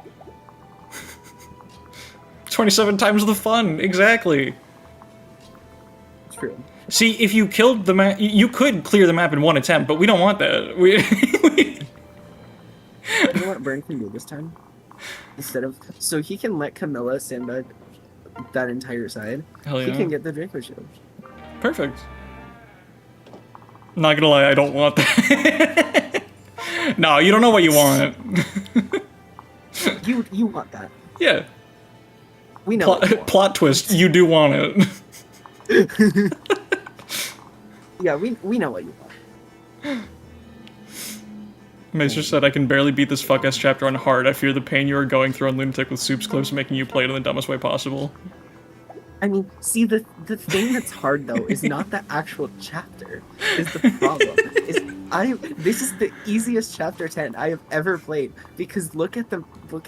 27 times the fun, exactly. True. See, if you killed the map, you could clear the map in one attempt, but we don't want that. You know what Burn can do this time? Instead of... So he can let Camilla sandbag that entire side. Hell yeah. He can get the Draco Shield. Perfect. Not gonna lie, I don't want that. No, you don't know what you want. You want that. Yeah. We know. Plot twist, you do want it. Yeah, we know what you want. Maester said, I can barely beat this fuck-ass chapter on hard. I fear the pain you are going through on Lunatic with Soup's clips making you play it in the dumbest way possible. I mean, see, the thing that's hard, though, is not the actual chapter, is the problem. This is the easiest chapter 10 I have ever played, because look at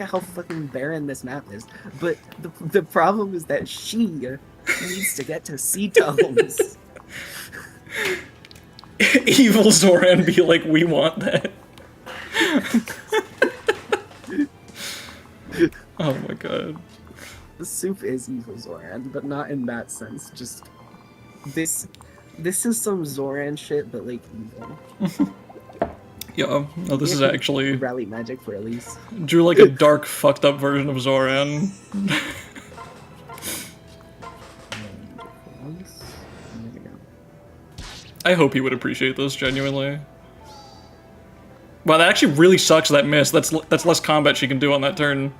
how fucking barren this map is. But the problem is that she needs to get to C-tones. Evil Zoran be like, we want that. Oh my god. The Soup is evil Zoran, but not in that sense. Just this is some Zoran shit, but like evil. Yeah, no, this is actually rally magic for Elise. Drew like a dark, fucked up version of Zoran. I hope he would appreciate this genuinely. Wow, that actually really sucks. That miss. That's less combat she can do on that turn.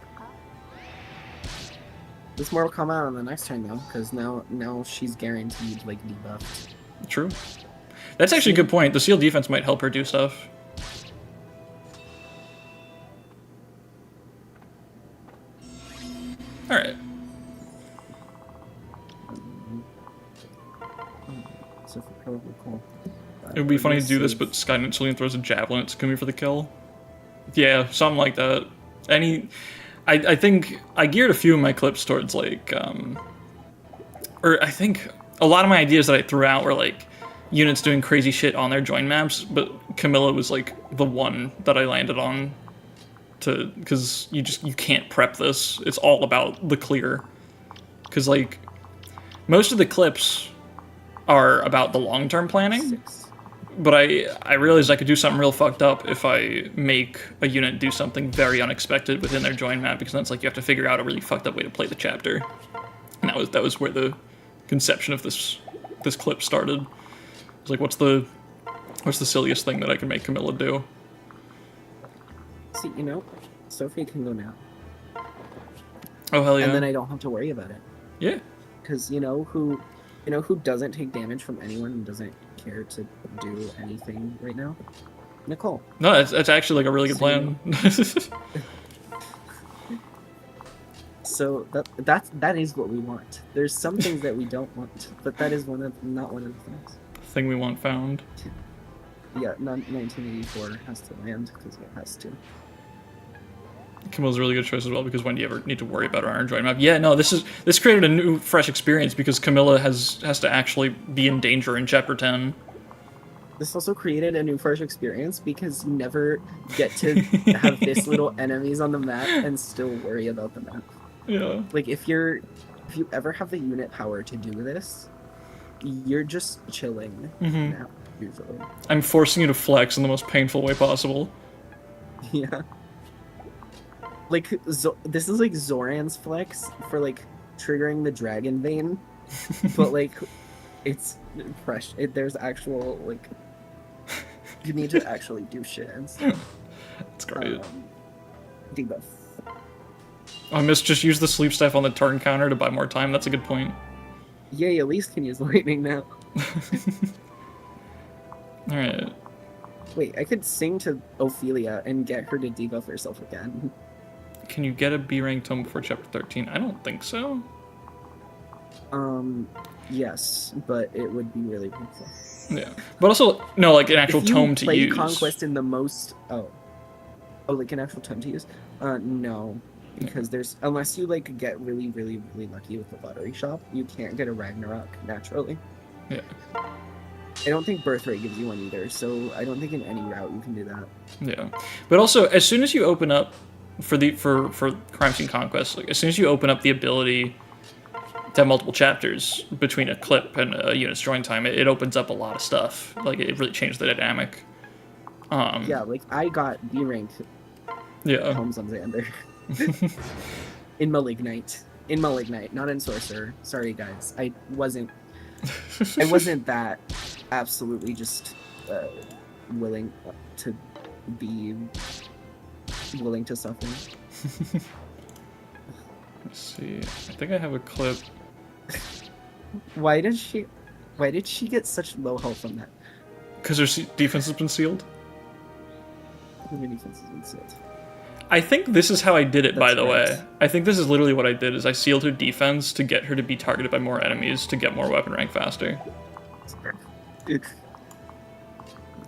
This more will come out on the next turn though, because now she's guaranteed like debuffed. True. That's actually a good point. The seal defense might help her do stuff. All right. So probably cool. It would be funny to do this, but Skynet Celine throws a javelin at Takumi for the kill. Yeah, something like that. I think I geared a few of my clips towards like, or I think a lot of my ideas that I threw out were like units doing crazy shit on their join maps, but Camilla was like the one that I landed on because you can't prep this. It's all about the clear. Because like most of the clips are about the long-term planning. But I realized I could do something real fucked up if I make a unit do something very unexpected within their join map, because then it's like you have to figure out a really fucked up way to play the chapter. And that was where the conception of this clip started. It's like, what's the silliest thing that I can make Camilla do? See, Sophie can go now. Oh hell yeah! And then I don't have to worry about it. Yeah. Because who doesn't take damage from anyone and doesn't care to do anything right now? Nicole. No, that's actually like a really good plan. So that is what we want. There's some things that we don't want, but that is not one of the things. Thing we want found. Yeah, 1984 has to land because it has to. Camilla's a really good choice as well, because when do you ever need to worry about our Iron Joy map? Yeah, no, this created a new, fresh experience because Camilla has to actually be in danger in Chapter 10. This also created a new fresh experience because you never get to have this little enemies on the map and still worry about the map. Yeah. Like if you ever have the unit power to do this, you're just chilling now, usually. I'm forcing you to flex in the most painful way possible. Yeah. Like, this is like Zoran's flex for like triggering the dragon vein, but like, it's fresh. There's actual like, you need to actually do shit and stuff. That's great. Debuff. I missed just use the sleep staff on the turn counter to buy more time. That's a good point. Yay, at least can use lightning now. Alright. Wait, I could sing to Ophelia and get her to debuff herself again. Can you get a B rank tome before chapter 13? I don't think so. Yes, but it would be really painful. Yeah. But also, no, like an actual tome to use. Conquest in the most... Oh, like an actual tome to use? No. Because there's... Unless you, like, get really, really, really lucky with the lottery shop, you can't get a Ragnarok naturally. Yeah. I don't think Birthright gives you one either, so I don't think in any route you can do that. Yeah. But also, as soon as you open up for Crime Scene Conquest, like, as soon as you open up the ability to have multiple chapters between a clip and a unit's drawing time, it opens up a lot of stuff. Like, it really changed the dynamic. Yeah, like, I got B-rank homes on Xander. In Malignite. In Malignite, not in Sorcerer. Sorry, guys. I wasn't that absolutely just willing to suffer. Let's see. I think I have a clip. Why did she get such low health from that? Because her defense has been sealed. Her defense has been sealed. I think this is how I did it, by the way. I think this is literally what I did, is I sealed her defense to get her to be targeted by more enemies to get more weapon rank faster. It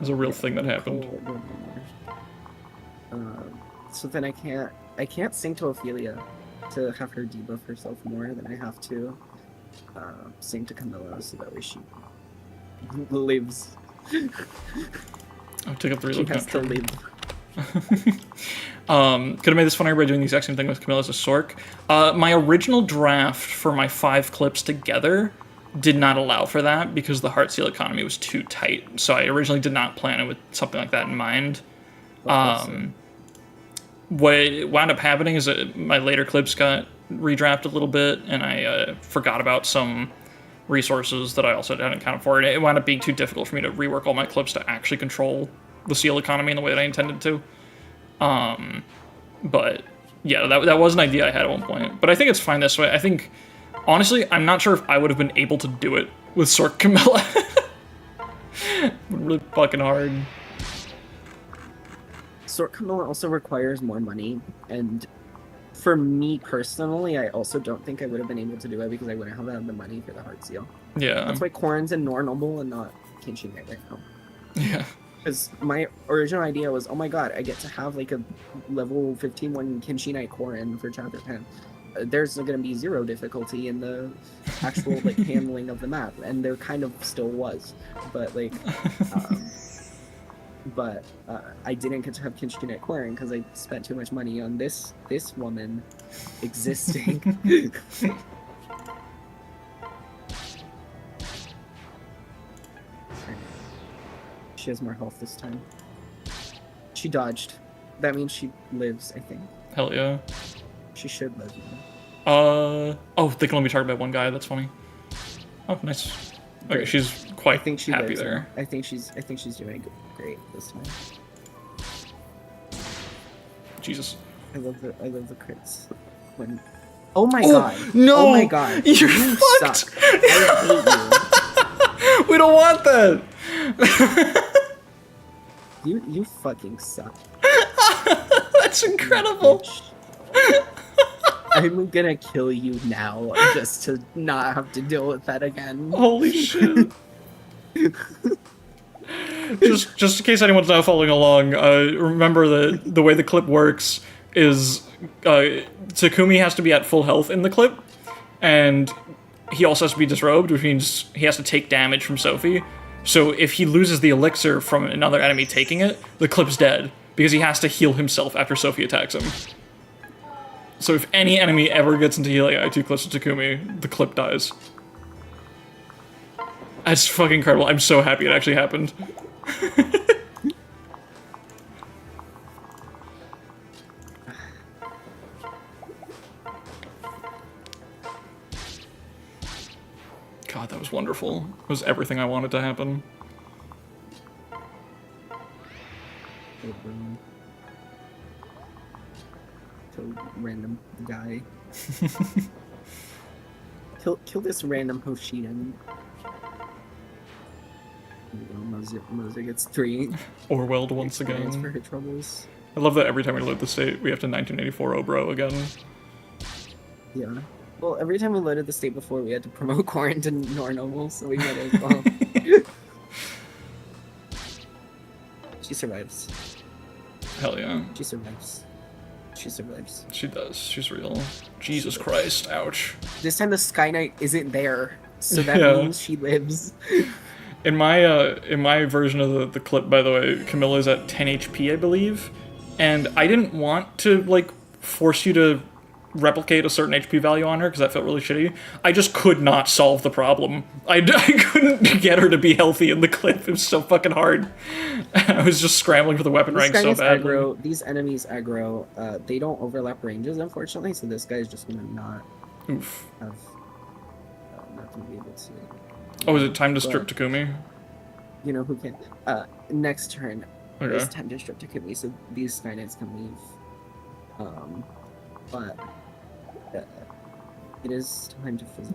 was a real thing that happened. So then I can't sing to Ophelia to have her debuff herself more than I have to sing to Camilla so that way she lives. I'll take up the reload. She has to live. Could have made this funnier by doing the exact same thing with Camilla as a Sork. My original draft for my 5 clips together did not allow for that because the heart seal economy was too tight. So I originally did not plan it with something like that in mind. What wound up happening is that my later clips got redrafted a little bit, and I forgot about some resources that I also hadn't accounted for, and it wound up being too difficult for me to rework all my clips to actually control the seal economy in the way that I intended to. But yeah, that was an idea I had at one point. But I think it's fine this way. I think, honestly, I'm not sure if I would have been able to do it with Sork Camilla. Really fucking hard. Sork Camilla also requires more money, and for me personally, I also don't think I would have been able to do it because I wouldn't have had the money for the heart seal. Yeah. That's why Corrin's in normal and not Kenshin right now. Yeah. Because my original idea was, oh my god, I get to have like a level 15-1 Kenshinite Corrin for chapter 10. There's going to be 0 difficulty in the actual like handling of the map, and there kind of still was, but like, I didn't get to have Kenshinite Corrin because I spent too much money on this woman existing. She has more health this time. She dodged. That means she lives, I think. Hell yeah. She should live. Oh, they can only be targeted by one guy. That's funny. Oh, nice. Okay, great. She's quite happy there. I think she's doing great this time. Jesus. I love the crits. Oh my god. No! Oh my god. You're you fucked! Suck. I hate you. We don't want that! You fucking suck. That's incredible. I'm gonna kill you now just to not have to deal with that again. Holy shit. just in case anyone's not following along, remember that the way the clip works is Takumi has to be at full health in the clip, and he also has to be disrobed, which means he has to take damage from Sophie. So if he loses the elixir from another enemy taking it, the clip's dead, because he has to heal himself after Sophie attacks him. So if any enemy ever gets into healing too close to Takumi, the clip dies. That's fucking incredible. I'm so happy it actually happened. God, that was wonderful. It was everything I wanted to happen. Kill random guy. kill this random Hoshidan. Moza gets 3. Orwelled once experience again. for her troubles. I love that every time we load the state, we have to 1984 Obro again. Yeah. Well, every time we loaded the state before, we had to promote Quarantine nor normal, so we might as well. She survives. Hell yeah. She survives. She survives. She does. She's real. Jesus Christ. Ouch. This time the Sky Knight isn't there, so that means she lives. In my version of the clip, by the way, Camilla's at 10 HP, I believe, and I didn't want to like force you to replicate a certain HP value on her because that felt really shitty. I just could not solve the problem. I couldn't get her to be healthy in the clip. It was so fucking hard. I was just scrambling for the weapon rank so badly. Aggro, these enemies aggro, they don't overlap ranges, unfortunately, so this guy's just gonna not have not gonna be able to. Oh, is it time to strip Takumi? You know who can? Next turn. Okay. It's time to strip Takumi, so these Sky Knights can leave. But it is time to physic.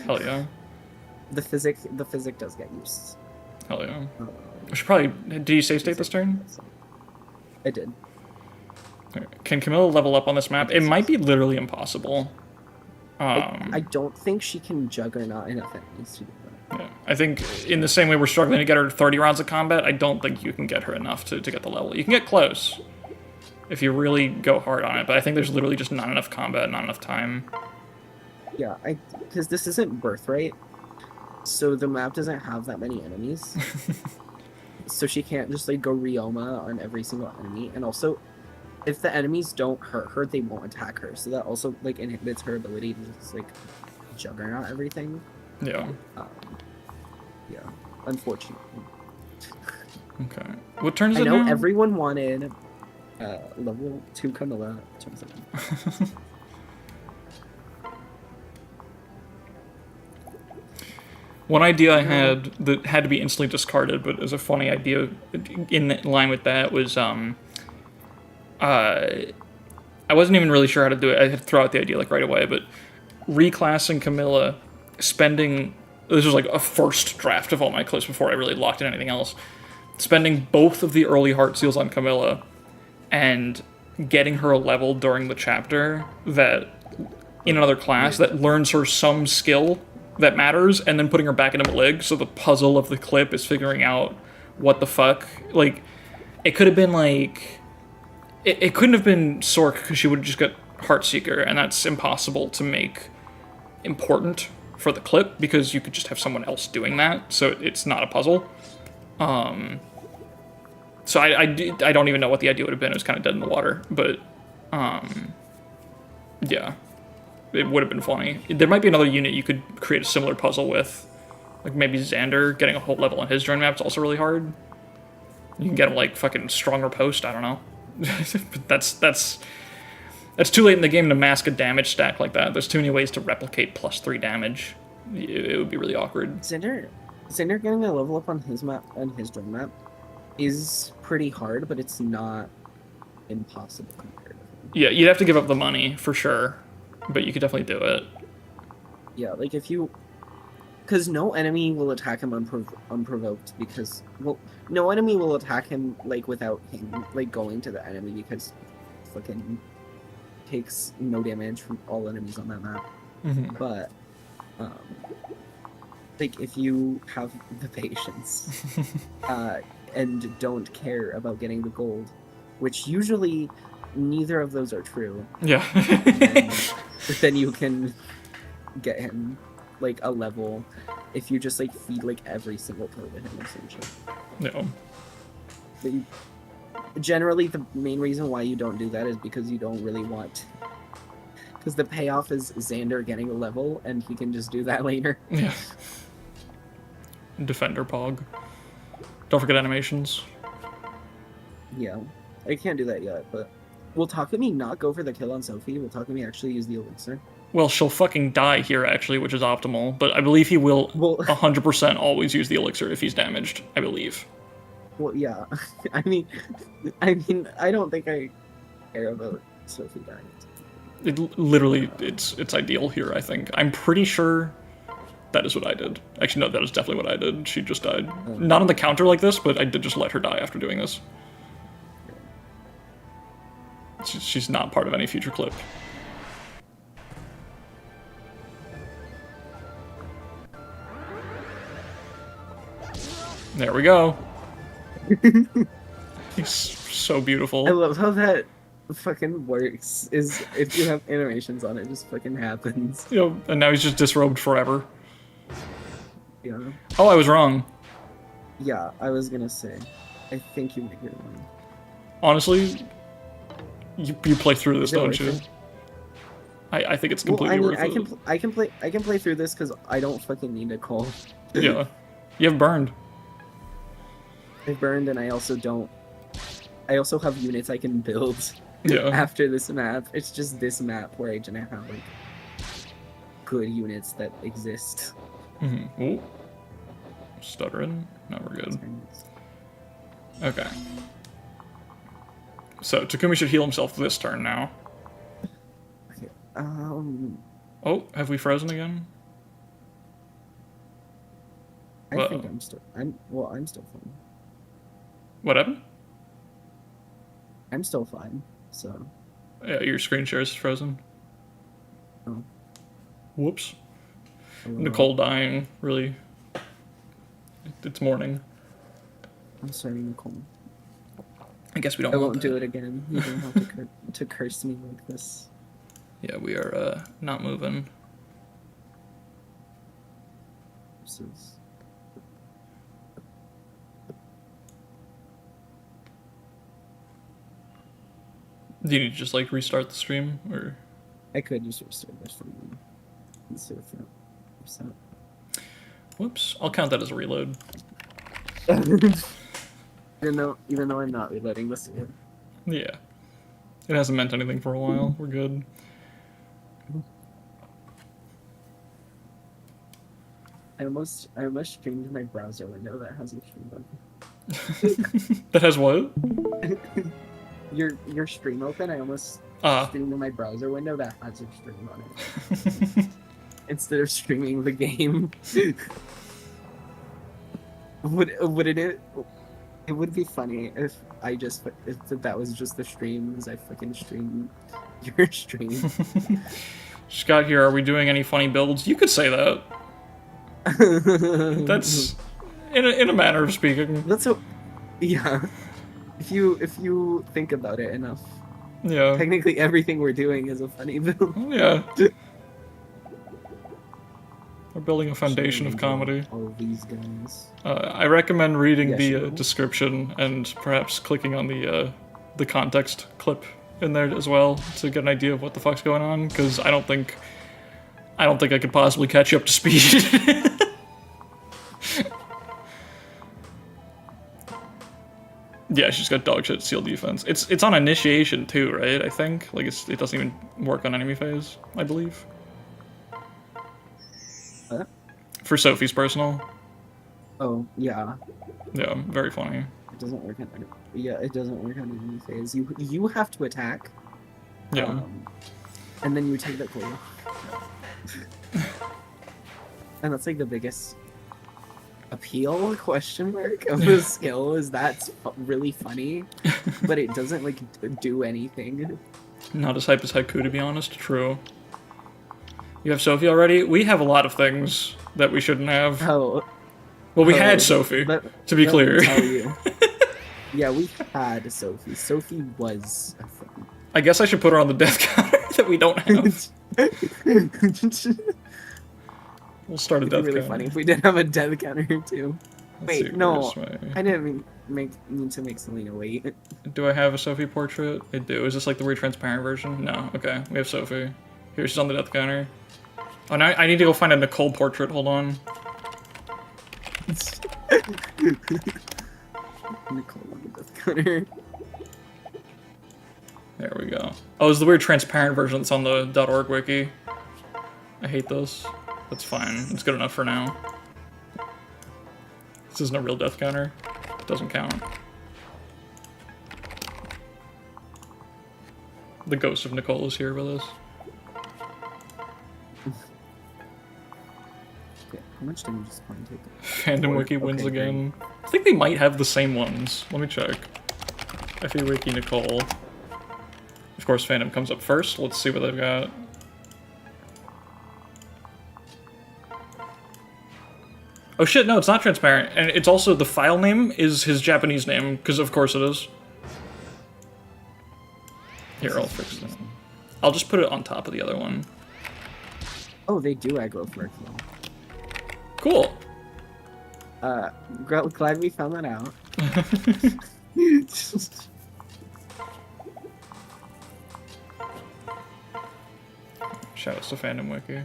Hell yeah. The physic does get used. Hell yeah. We should probably. Did you save state this turn? I did. Can Camilla level up on this map? It might be literally impossible. I don't think she can juggernaut enough enemies to do that. Yeah. I think in the same way we're struggling to get her 30 rounds of combat, I don't think you can get her enough to get the level. You can get close if you really go hard on it, but I think there's literally just not enough combat, not enough time. Yeah, because this isn't Birthright, so the map doesn't have that many enemies. So she can't just like go Ryoma on every single enemy, and also if the enemies don't hurt her, they won't attack her. So that also like inhibits her ability to just like juggernaut everything. Yeah. Yeah. Unfortunately. Okay. What turn is I it now? know everyone wanted level 2 Camilla. One idea I had that had to be instantly discarded, but as a funny idea in line with that was I wasn't even really sure how to do it. I had to throw out the idea like right away, but reclassing Camilla, spending this was like a first draft of all my clips before I really locked in anything else. Spending both of the early heart seals on Camilla and getting her a level during the chapter that in another class that learns her some skill that matters, and then putting her back into Malig, so the puzzle of the clip is figuring out what the fuck. Like, it could have been like it couldn't have been Sork because she would have just got Heartseeker, and that's impossible to make important for the clip because you could just have someone else doing that, so it's not a puzzle. So I don't even know what the idea would have been. It was kind of dead in the water, but yeah, it would have been funny. There might be another unit you could create a similar puzzle with, like maybe Xander getting a whole level on his drone map is also really hard. You can get him like fucking stronger post. I don't know. But that's too late in the game to mask a damage stack like that. There's too many ways to replicate +3 damage. It would be really awkward. Xander getting a level up on his map, on his drone map, is pretty hard, but it's not impossible compared to him. Yeah, you'd have to give up the money for sure, but you could definitely do it. Yeah, like if you, because no enemy will attack him unprovoked because, well, no enemy will attack him like without him like going to the enemy because fucking takes no damage from all enemies on that map. Mm-hmm. But like if you have the patience and don't care about getting the gold, which usually neither of those are true. Yeah. then you can get him like a level if you just like feed like every single pill to him essentially. No. But generally the main reason why you don't do that is because you don't really want, because the payoff is Xander getting a level and he can just do that later. Yeah. Defender Pog. Don't forget animations. Yeah, I can't do that yet, but will Takumi not go for the kill on Sophie? Will Takumi actually use the elixir? Well, she'll fucking die here, actually, which is optimal. But I believe he will Well, 100% always use the elixir if he's damaged, I believe. well, yeah. I mean, I don't think I care about Sophie dying. Literally, it's ideal here, I think. I'm pretty sure that is what I did. Actually, no, that is definitely what I did. She just died. Not on the counter like this, but I did just let her die after doing this. She's not part of any future clip. There we go. He's so beautiful. I love how that fucking works. Is if you have animations on it, just fucking happens. You know, and now he's just disrobed forever. Yeah. Oh, I was wrong. Yeah, I was gonna say. I think you make it wrong. Honestly, you play through this, don't you? I think it's completely worth it. I can play through this because I don't fucking need a call. Yeah, you have burned. I burned, and I also don't. I also have units I can build. Yeah. After this map, it's just this map where I don't have like good units that exist. Mm-hmm. Ooh. Stuttering? No, we're good. Okay. So Takumi should heal himself this turn now. Okay. Oh, have we frozen again? I think I'm still fine. What happened? I'm still fine, so... Yeah, your screen share is frozen. Oh. Whoops. Nicole dying, really. It's morning. I'm sorry, Nicole. I guess we don't I want won't do it again. You don't have to curse me like this. Yeah, we are not moving. This is... Do you need to just like restart the stream, or? I could just restart this from you. Let's see if that works out. Whoops! I'll count that as a reload. even though I'm not reloading this again. Yeah, it hasn't meant anything for a while. We're good. I almost streamed my browser window that has a stream button. That has what? Your stream open. I almost streamed in my browser window that has a stream on it. Instead of streaming the game. It would be funny if that was just the stream as I fucking streamed your stream. Scott here, are we doing any funny builds? You could say that. That's in a manner of speaking. That's yeah. If you think about it enough. Yeah. Technically everything we're doing is a funny build. Yeah. We're building a foundation of comedy. All of these guys. I recommend reading the description and perhaps clicking on the context clip in there as well to get an idea of what the fuck's going on, because I don't think I could possibly catch you up to speed. Yeah, she's got dog shit seal defense. It's on initiation too, right? I think like it doesn't even work on enemy phase, I believe. What? For Sophie's personal. Oh yeah. Yeah, very funny. It doesn't work on. Yeah, it doesn't work on enemy phase. You have to attack. Yeah. And then you take that clue. And that's like the biggest appeal question mark of the skill is that's really funny, but it doesn't like do anything. Not as hype as Haiku, to be honest. True. You have Sophie already? We have a lot of things that we shouldn't have. Oh. Well, we had Sophie, to be clear. Let me tell you. Yeah, we had Sophie. Sophie was a thing. I guess I should put her on the death counter that we don't have. We'll start a death really counter. Funny if we did have a death counter too. Wait, no, I didn't mean to make Selena wait. Do I have a Sophie portrait? I do. Is this like the weird transparent version? No. Okay, we have Sophie. Here, she's on the death counter. Oh, now I need to go find a Nicole portrait. Hold on. Nicole on the death counter. There we go. Oh, it's the weird transparent version that's on the .org wiki. I hate those. That's fine. It's good enough for now. This isn't a real death counter. It doesn't count. The ghost of Nicole is here with us. Okay, how much damage does Spawn take? Fandom Wiki wins again. I think they might have the same ones. Let me check. FE Wiki Nicole. Of course, Fandom comes up first. Let's see what they've got. Oh shit, no, it's not transparent. And it's also, the file name is his Japanese name, because of course it is. Here, I'll fix that. I'll just put it on top of the other one. Oh, they do aggro for though. Cool. Glad we found that out. Shout out to Fandom Wiki.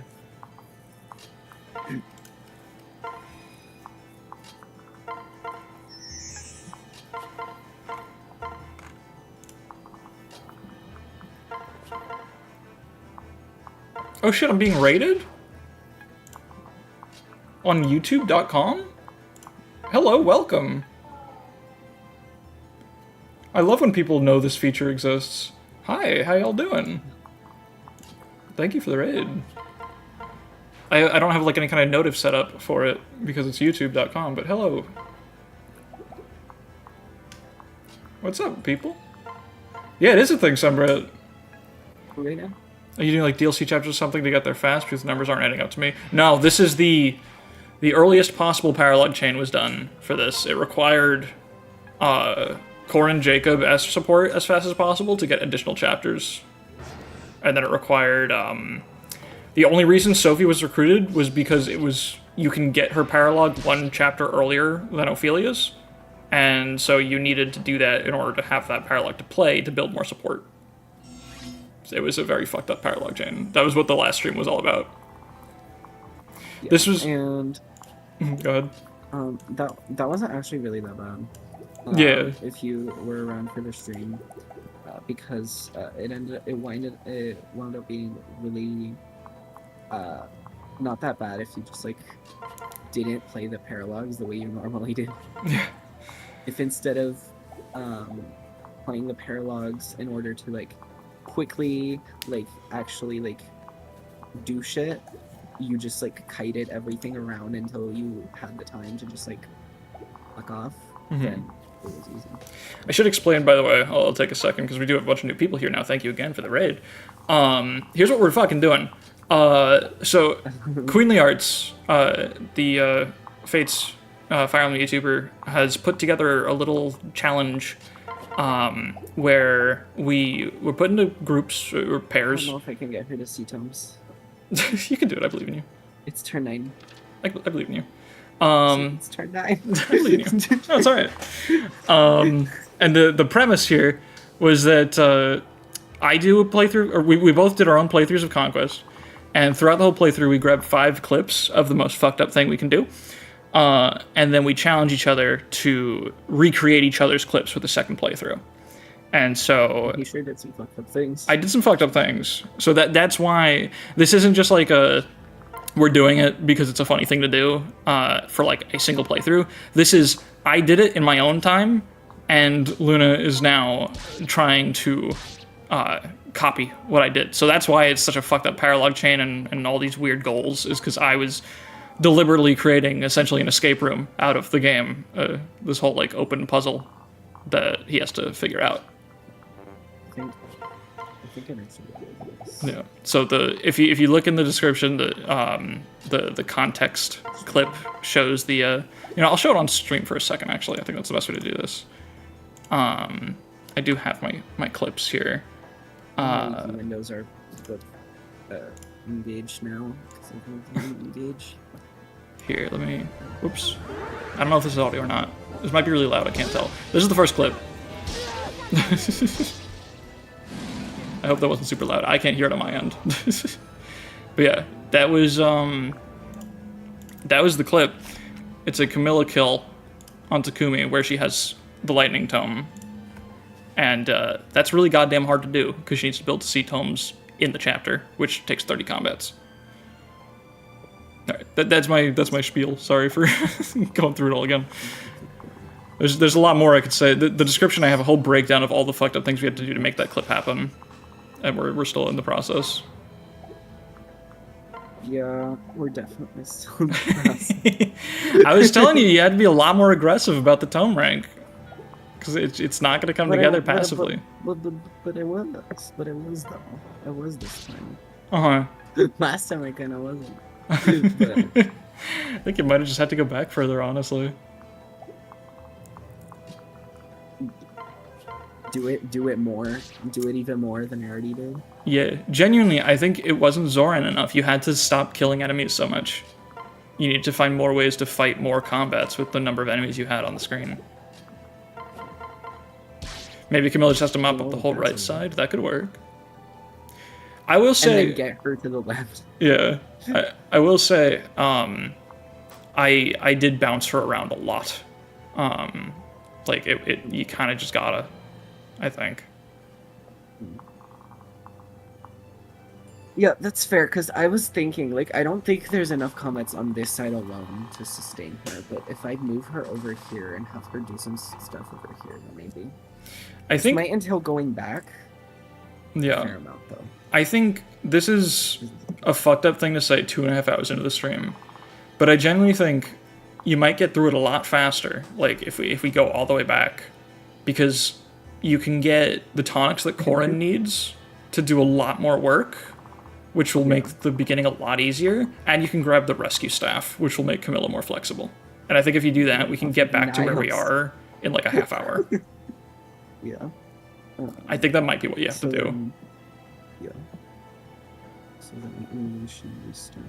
Oh shit, I'm being rated? On YouTube.com? Hello, welcome. I love when people know this feature exists. Hi, how y'all doing? Thank you for the raid. I don't have like any kind of notif set up for it because it's youtube.com, but hello. What's up, people? Yeah, it is a thing, Sunbret. Right now? Are you doing like DLC chapters or something to get there fast because the numbers aren't adding up to me? No, this is the earliest possible paralog chain was done for this. It required Corin Jacob S support as fast as possible to get additional chapters. And then it required, the only reason Sophie was recruited was because it was, you can get her paralog one chapter earlier than Ophelia's. And so you needed to do that in order to have that paralog to play to build more support. It was a very fucked up paralog chain. That was what the last stream was all about. Yeah, this was... And... Go ahead. That wasn't actually really that bad. Yeah. If you were around for the stream. Because it wound up being really not that bad if you just like didn't play the paralogs the way you normally do. Yeah. If instead of playing the paralogs in order to like quickly like actually like do shit, you just like kited everything around until you had the time to just like fuck off, then it was easy. I should explain, by the way, I'll take a second, because we do have a bunch of new people here now. Thank you again for the raid. Here's what we're fucking doing. So, Queenly Arts, the Fates Fire Emblem YouTuber, has put together a little challenge where we were put into groups or pairs. I don't know if I can get her to see Tomes. You can do it, I believe in you. It's turn 9. I believe in you. It's turn 9. I believe in you. No, it's alright. And the premise here was that I do a playthrough, or we both did our own playthroughs of Conquest, and throughout the whole playthrough we grabbed 5 clips of the most fucked up thing we can do, and then we challenge each other to recreate each other's clips for the second playthrough. And so... You sure did some fucked up things. I did some fucked up things. So that's why this isn't just like we're doing it because it's a funny thing to do for like a single playthrough. This is, I did it in my own time, and Luna is now trying to copy what I did. So that's why it's such a fucked up paralog chain and all these weird goals, is because I was deliberately creating essentially an escape room out of the game. This whole like open puzzle that he has to figure out. I think I mentioned it. Yeah. So if you look in the description, the context clip shows the I'll show it on stream for a second. Actually, I think that's the best way to do this. I do have my clips here. The windows are engaged now. Engage. Here, let me. Whoops. I don't know if this is audio or not. This might be really loud. I can't tell. This is the first clip. I hope that wasn't super loud. I can't hear it on my end. But yeah, that was the clip. It's a Camilla kill on Takumi where she has the lightning tome. And that's really goddamn hard to do because she needs to build C tomes in the chapter, which takes 30 combats. All right, that's my spiel. Sorry for going through it all again. There's a lot more I could say. The description, I have a whole breakdown of all the fucked up things we had to do to make that clip happen, and we're still in the process. Yeah, we're definitely still in the process. I was telling you had to be a lot more aggressive about the tome rank, because it's not going to come together passively. But it was though. It was this time. Uh-huh. Last time I kind of wasn't. I think you might have just had to go back further, honestly. Do it more. Do it even more than I already did. Yeah, genuinely, I think it wasn't Zoran enough. You had to stop killing enemies so much. You need to find more ways to fight more combats with the number of enemies you had on the screen. Maybe Camilla just has to mop up the whole right side. That could work. I will say... And then get her to the left. Yeah. I will say, I did bounce her around a lot. Like, you kind of just gotta, I think. Yeah, that's fair, because I was thinking, like, I don't think there's enough combats on this side alone to sustain her, but if I move her over here and have her do some stuff over here, then maybe. I think... This might entail going back. Yeah. A fair amount, though. I think this is a fucked up thing to say 2.5 hours into the stream, but I genuinely think you might get through it a lot faster, like, if we go all the way back, because you can get the tonics that Corin needs to do a lot more work, which will make the beginning a lot easier, and you can grab the rescue staff, which will make Camilla more flexible. And I think if you do that, we can get back to where we are in like a half hour. Yeah. I think that might be what you have to do. Yeah. So then we should restart.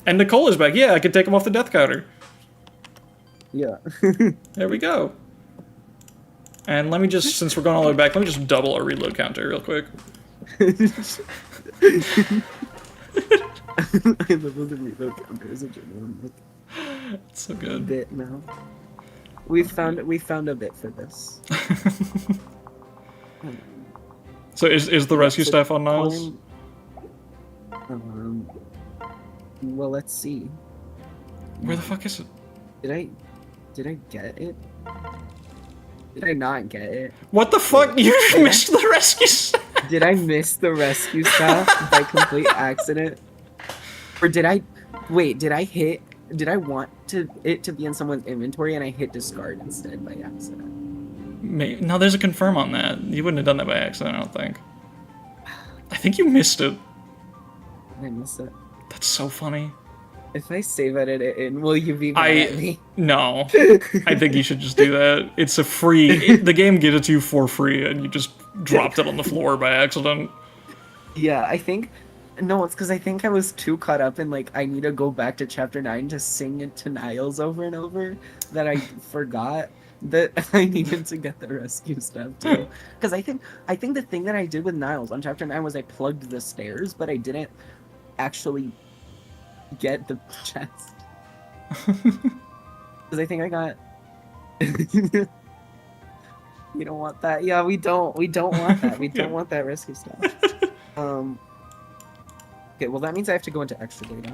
And Nicole is back. Yeah, I could take him off the death counter. Yeah. There we go. And let me just, since we're going all the way back, let me just double our reload counter real quick. I love the reload counter as a genuine It's so good. bit now. We found a bit for this. So is the rescue staff on Niles? Well, let's see. Where the fuck is it? Did I get it? Did I not get it? What the fuck? You missed the rescue staff? Did I miss the rescue staff by complete accident? Or did I... Wait, did I want it to be in someone's inventory and I hit discard instead by accident? No, there's a confirm on that. You wouldn't have done that by accident, I don't think. I think you missed it. I missed it. That's so funny. If I save edit it in, will you be mad at me? No. I think you should just do that. It's a free... the game gives it to you for free, and you just dropped it on the floor by accident. Yeah, I think... No, it's because I think I was too caught up in, like, I need to go back to Chapter 9 to sing it to Niles over and over that I forgot that I needed to get the rescue stuff, too. Because I think the thing that I did with Niles on Chapter 9 was I plugged the stairs, but I didn't actually get the chest. Because I think I got... You don't want that? Yeah, we don't want that. We don't want that rescue stuff. Okay, well that means I have to go into extra data,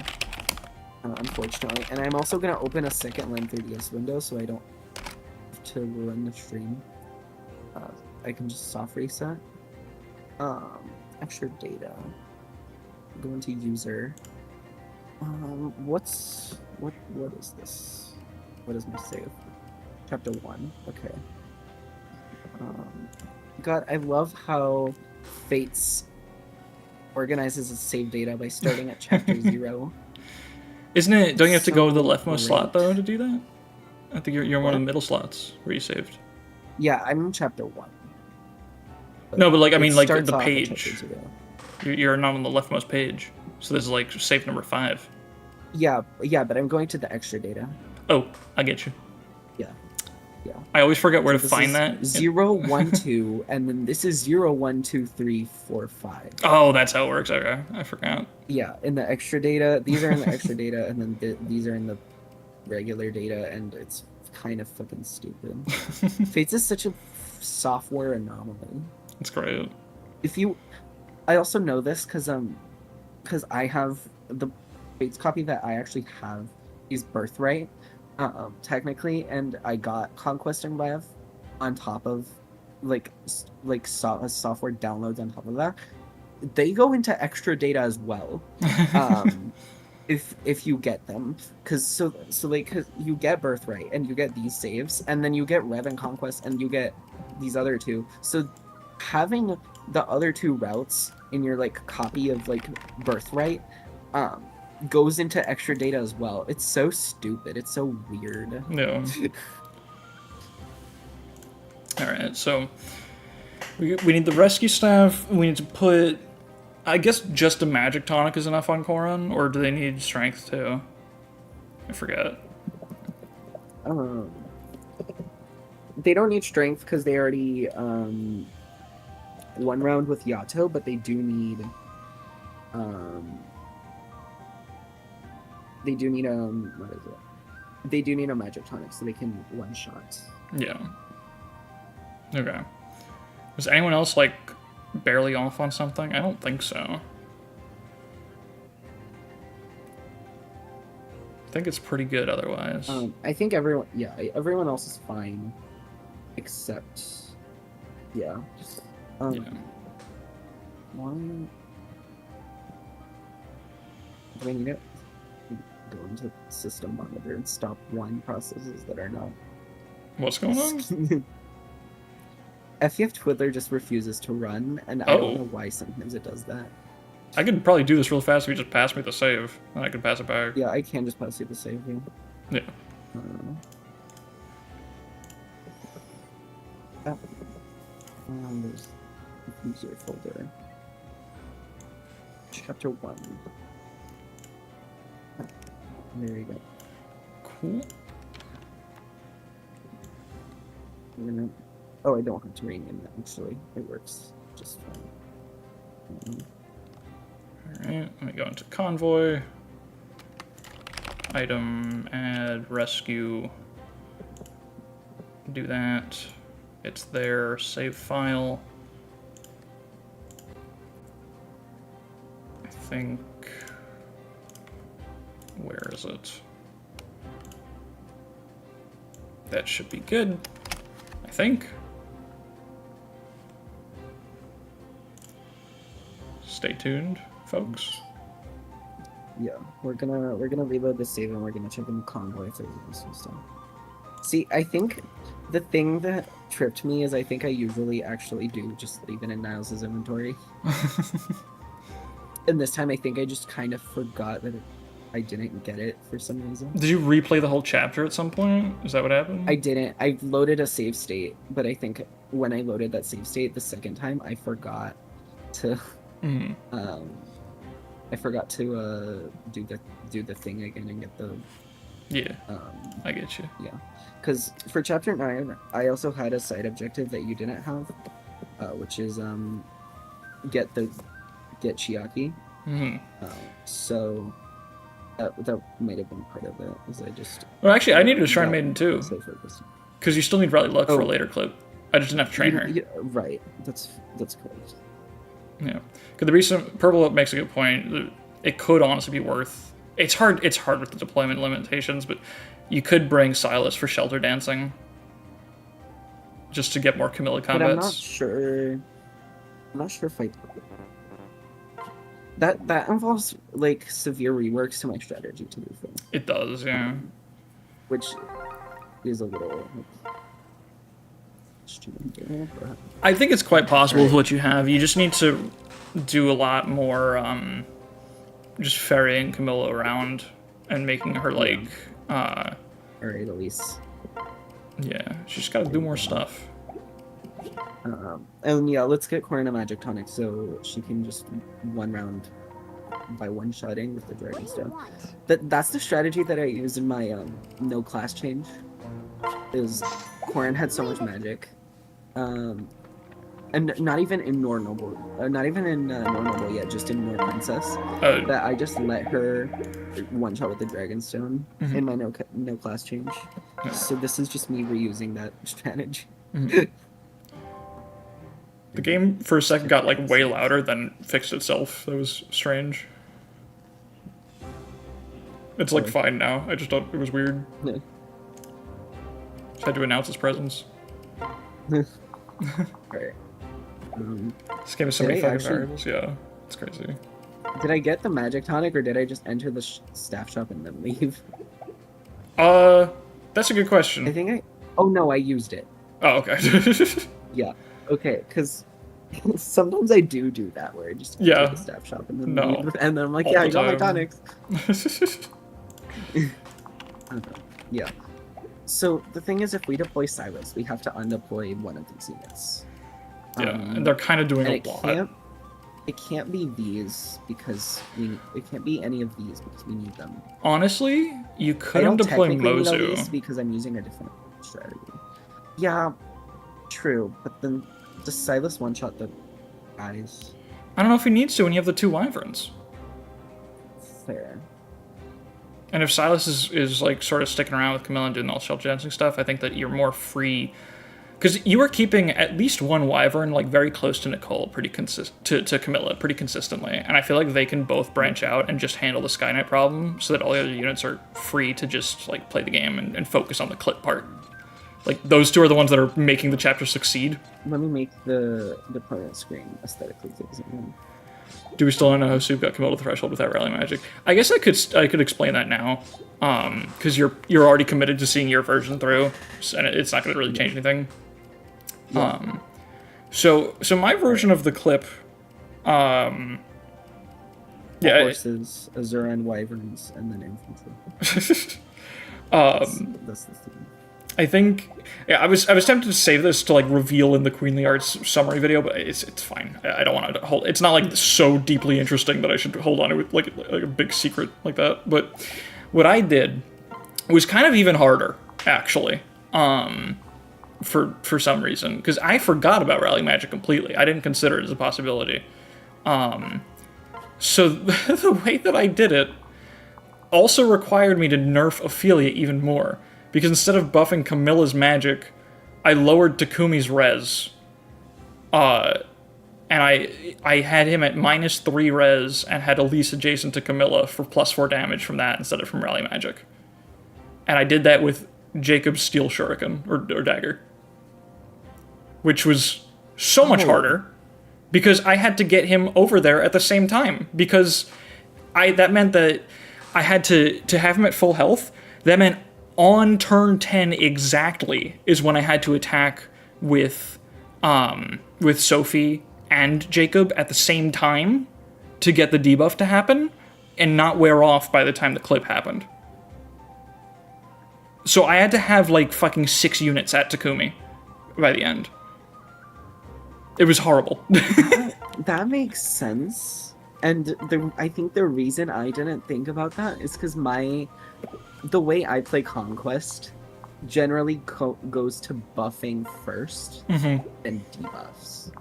unfortunately. And I'm also going to open a second LAN 3DS window so I don't have to run the stream. I can just soft reset. Extra data. Go into user. What is this? What is my save? Chapter 1, okay. God, I love how Fates organizes its save data by starting at chapter 0. Isn't it? Don't you have to go to the leftmost slot though to do that? I think you're in one of the middle slots where you saved. Yeah, I'm in chapter 1. No, but like I mean, like the starts off at page. chapter 0. You're not on the leftmost page, so this is like save number 5. Yeah, but I'm going to the extra data. Oh, I get you. Yeah. I always forget where So to find that. 0, 1, 2, and then this is 0, 1, 2, 3, 4, 5. Oh, that's how it works. Okay, I forgot. Yeah, in the extra data. These are in the extra data, and then these are in the regular data, and it's kind of fucking stupid. Fates is such a software anomaly. It's great. I also know this because I have the Fates copy that I actually have is Birthright, technically, and I got Conquest and Rev on top of software downloads on top of that. They go into extra data as well. If you get them, because you get Birthright and you get these saves, and then you get Rev and Conquest and you get these other two. So having the other two routes in your copy of Birthright goes into extra data as well. It's so stupid. It's so weird. Yeah. All right, so we need the rescue staff. We need to put, I guess, just a Magic Tonic is enough on Koran, or do they need strength too? I forget. They don't need strength because they already one round with Yato, but they do need what is it? They do need a Magic Tonic so they can one shot. Yeah. Okay. Was anyone else barely off on something? I don't think so. I think it's pretty good otherwise. I think everyone else is fine, except yeah. Yeah. One. Do I need it? Go into system monitor and stop one processes that are not. What's going on? FF Twiddler just refuses to run, and I don't know why sometimes it does that. I could probably do this real fast if you just pass me the save, and I can pass it back. Yeah, I can just pass you the save. Yeah. There's the user folder. Chapter 1. There you go. Cool. Oh, I don't have to rename that, actually. It works just fine. Alright, let me go into Convoy. Item, add, rescue. Do that. It's there, save file. I think... Where is it? That should be good, I think. Stay tuned, folks. Yeah, we're gonna reload the save and we're gonna check in Convoy if there's some stuff. See, I think the thing that tripped me is I think I usually actually do just leave it in Niles' inventory. And this time I think I just kind of forgot that I didn't get it for some reason. Did you replay the whole chapter at some point? Is that what happened? I didn't. I loaded a save state, but I think when I loaded that save state the second time, I forgot to I forgot to do the thing again and get the I get you. Yeah, because for chapter 9 I also had a side objective that you didn't have, which is get Chiaki. So that might have been part of it. Is I just well, actually, I needed a Shrine Maiden too, because you still need Rally Luck for a later clip. I just didn't have to train her. Yeah, right. That's correct. Yeah, because the recent Purple makes a good point. It could honestly be worth. It's hard with the deployment limitations, but you could bring Silas for shelter dancing, just to get more Camilla combats. But I'm not sure. I'm not sure if I. That involves severe reworks to my strategy, to be fair. It does, yeah. Which is a little. I think it's quite possible with what you have. You just need to do a lot more, just ferrying Camilla around and making her Alright, Elise. Yeah, she's got to do more stuff. And yeah, let's get Corin a Magic Tonic so she can just one round by one-shotting with the Dragonstone. That's the strategy that I used in my no class change. Is Corin had so much magic, and and not even in normal, not even in normal yet, just in Nor Princess, that I just let her one shot with the Dragonstone in my no class change. Yeah. So this is just me reusing that strategy. The game for a second got like way louder, then fixed itself. That was strange. It's like fine now. I just thought it was weird. Yeah. Just had to announce its presence. Right. This game has so many fucking variables. Yeah, it's crazy. Did I get the Magic Tonic, or did I just enter the staff shop and then leave? That's a good question. I think oh no, I used it. Oh, okay. Yeah. Okay, because sometimes I do that where I just enter the staff shop and then leave, and then I'm like, yeah, I got my tonics. Yeah. So the thing is, if we deploy Silas, we have to undeploy one of these units. Yeah, and they're kind of doing a lot. It can't be these because it can't be any of these because we need them. Honestly, you couldn't deploy Mozu because I'm using a different strategy. Yeah, true, but then does Silas one-shot the guys? I don't know if he needs to when you have the 2 wyverns. Fair. And if Silas is like sort of sticking around with Camilla and doing all shelter dancing stuff, I think that you're more free. Because you were keeping at least one wyvern like very close to Nicole, to Camilla pretty consistently, and I feel like they can both branch out and just handle the Sky Knight problem, so that all the other units are free to just like play the game and focus on the clip part. Like those 2 are the ones that are making the chapter succeed. Let me make the deployment screen aesthetically pleasing. Do we still know how Soup got Camilla to Threshold without Rally Magic? I guess I could explain that now, because you're already committed to seeing your version through, and it's not going to really change anything. Yeah. So my version of the clip, horses, Azura, and wyverns, and then infantry. That's the theme. I think, yeah, I was tempted to save this to like reveal in the Queenly Arts summary video, but it's fine. I don't want to hold. It's not like so deeply interesting that I should hold on to it like a big secret like that. But what I did was kind of even harder, actually. For some reason, because I forgot about Rally Magic completely. I didn't consider it as a possibility. So the way that I did it also required me to nerf Ophelia even more, because instead of buffing Camilla's magic, I lowered Takumi's res. And I had him at -3 res and had Elise adjacent to Camilla for +4 damage from that instead of from Rally Magic. And I did that with Jacob's Steel Shuriken, or Dagger. Which was so much harder, because I had to get him over there at the same time, because that meant that I had to have him at full health. That meant on turn 10 exactly is when I had to attack with Sophie and Jacob at the same time to get the debuff to happen and not wear off by the time the clip happened. So I had to have like fucking 6 units at Takumi by the end. It was horrible. That makes sense. And I think the reason I didn't think about that is because the way I play Conquest generally goes to buffing first and debuffs.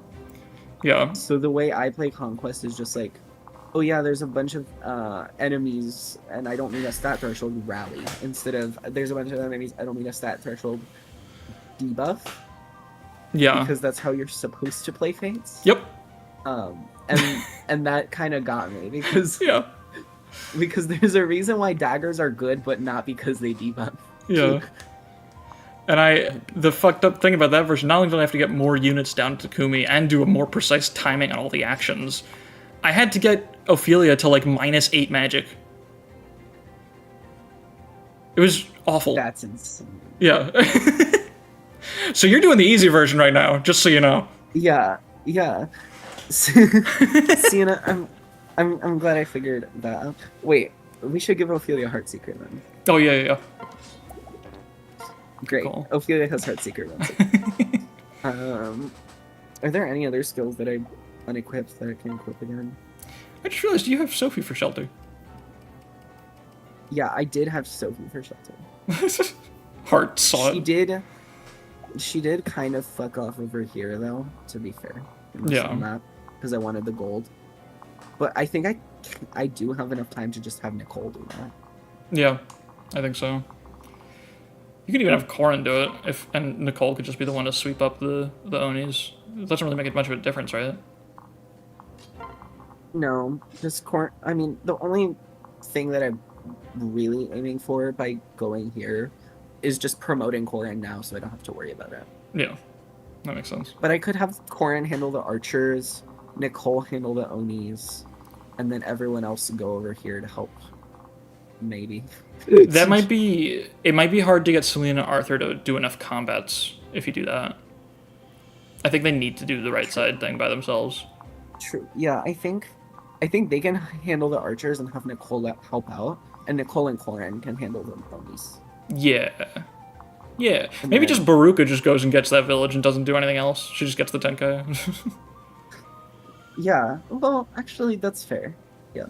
Yeah. So the way I play Conquest is just like, oh yeah, there's a bunch of enemies and I don't need a stat threshold, rally. Instead of, there's a bunch of enemies, I don't need a stat threshold, debuff. Yeah. Because that's how you're supposed to play Fates. Yep. And that kind of got me, because yeah. Because there's a reason why daggers are good, but not because they debuff. Yeah. And the fucked up thing about that version, not only did I have to get more units down to Takumi and do a more precise timing on all the actions, I had to get Ophelia to like -8 magic. It was awful. That's insane. Yeah. So you're doing the easy version right now, just so you know. Yeah. Sienna, I'm glad I figured that out. Wait, we should give Ophelia Heart Secret then. Oh yeah. Great. Cool. Ophelia has Heart Secret then. Are there any other skills that I unequipped that I can equip again? I just realized you have Sophie for shelter. Yeah, I did have Sophie for shelter. Heart saw it. She did. She did kind of fuck off over here, though, to be fair. Yeah. On that, because I wanted the gold. But I think I do have enough time to just have Nicole do that. Yeah, I think so. You could even have Corin do it, and Nicole could just be the one to sweep up the Onis. It doesn't really make much of a difference, right? No, just I mean, the only thing that I'm really aiming for by going here is just promoting Corin now, so I don't have to worry about it. Yeah, that makes sense. But I could have Corin handle the archers, Nicole handle the Onis, and then everyone else go over here to help. Maybe. It might be hard to get Selena and Arthur to do enough combats if you do that. I think they need to do the right side thing by themselves. True. Yeah, I think they can handle the archers and have Nicole help out, and Nicole and Corin can handle the ponies. Yeah. Yeah. And maybe just Baruka just goes and gets that village and doesn't do anything else. She just gets the Tenkai. Yeah. Well, actually, that's fair. Yeah.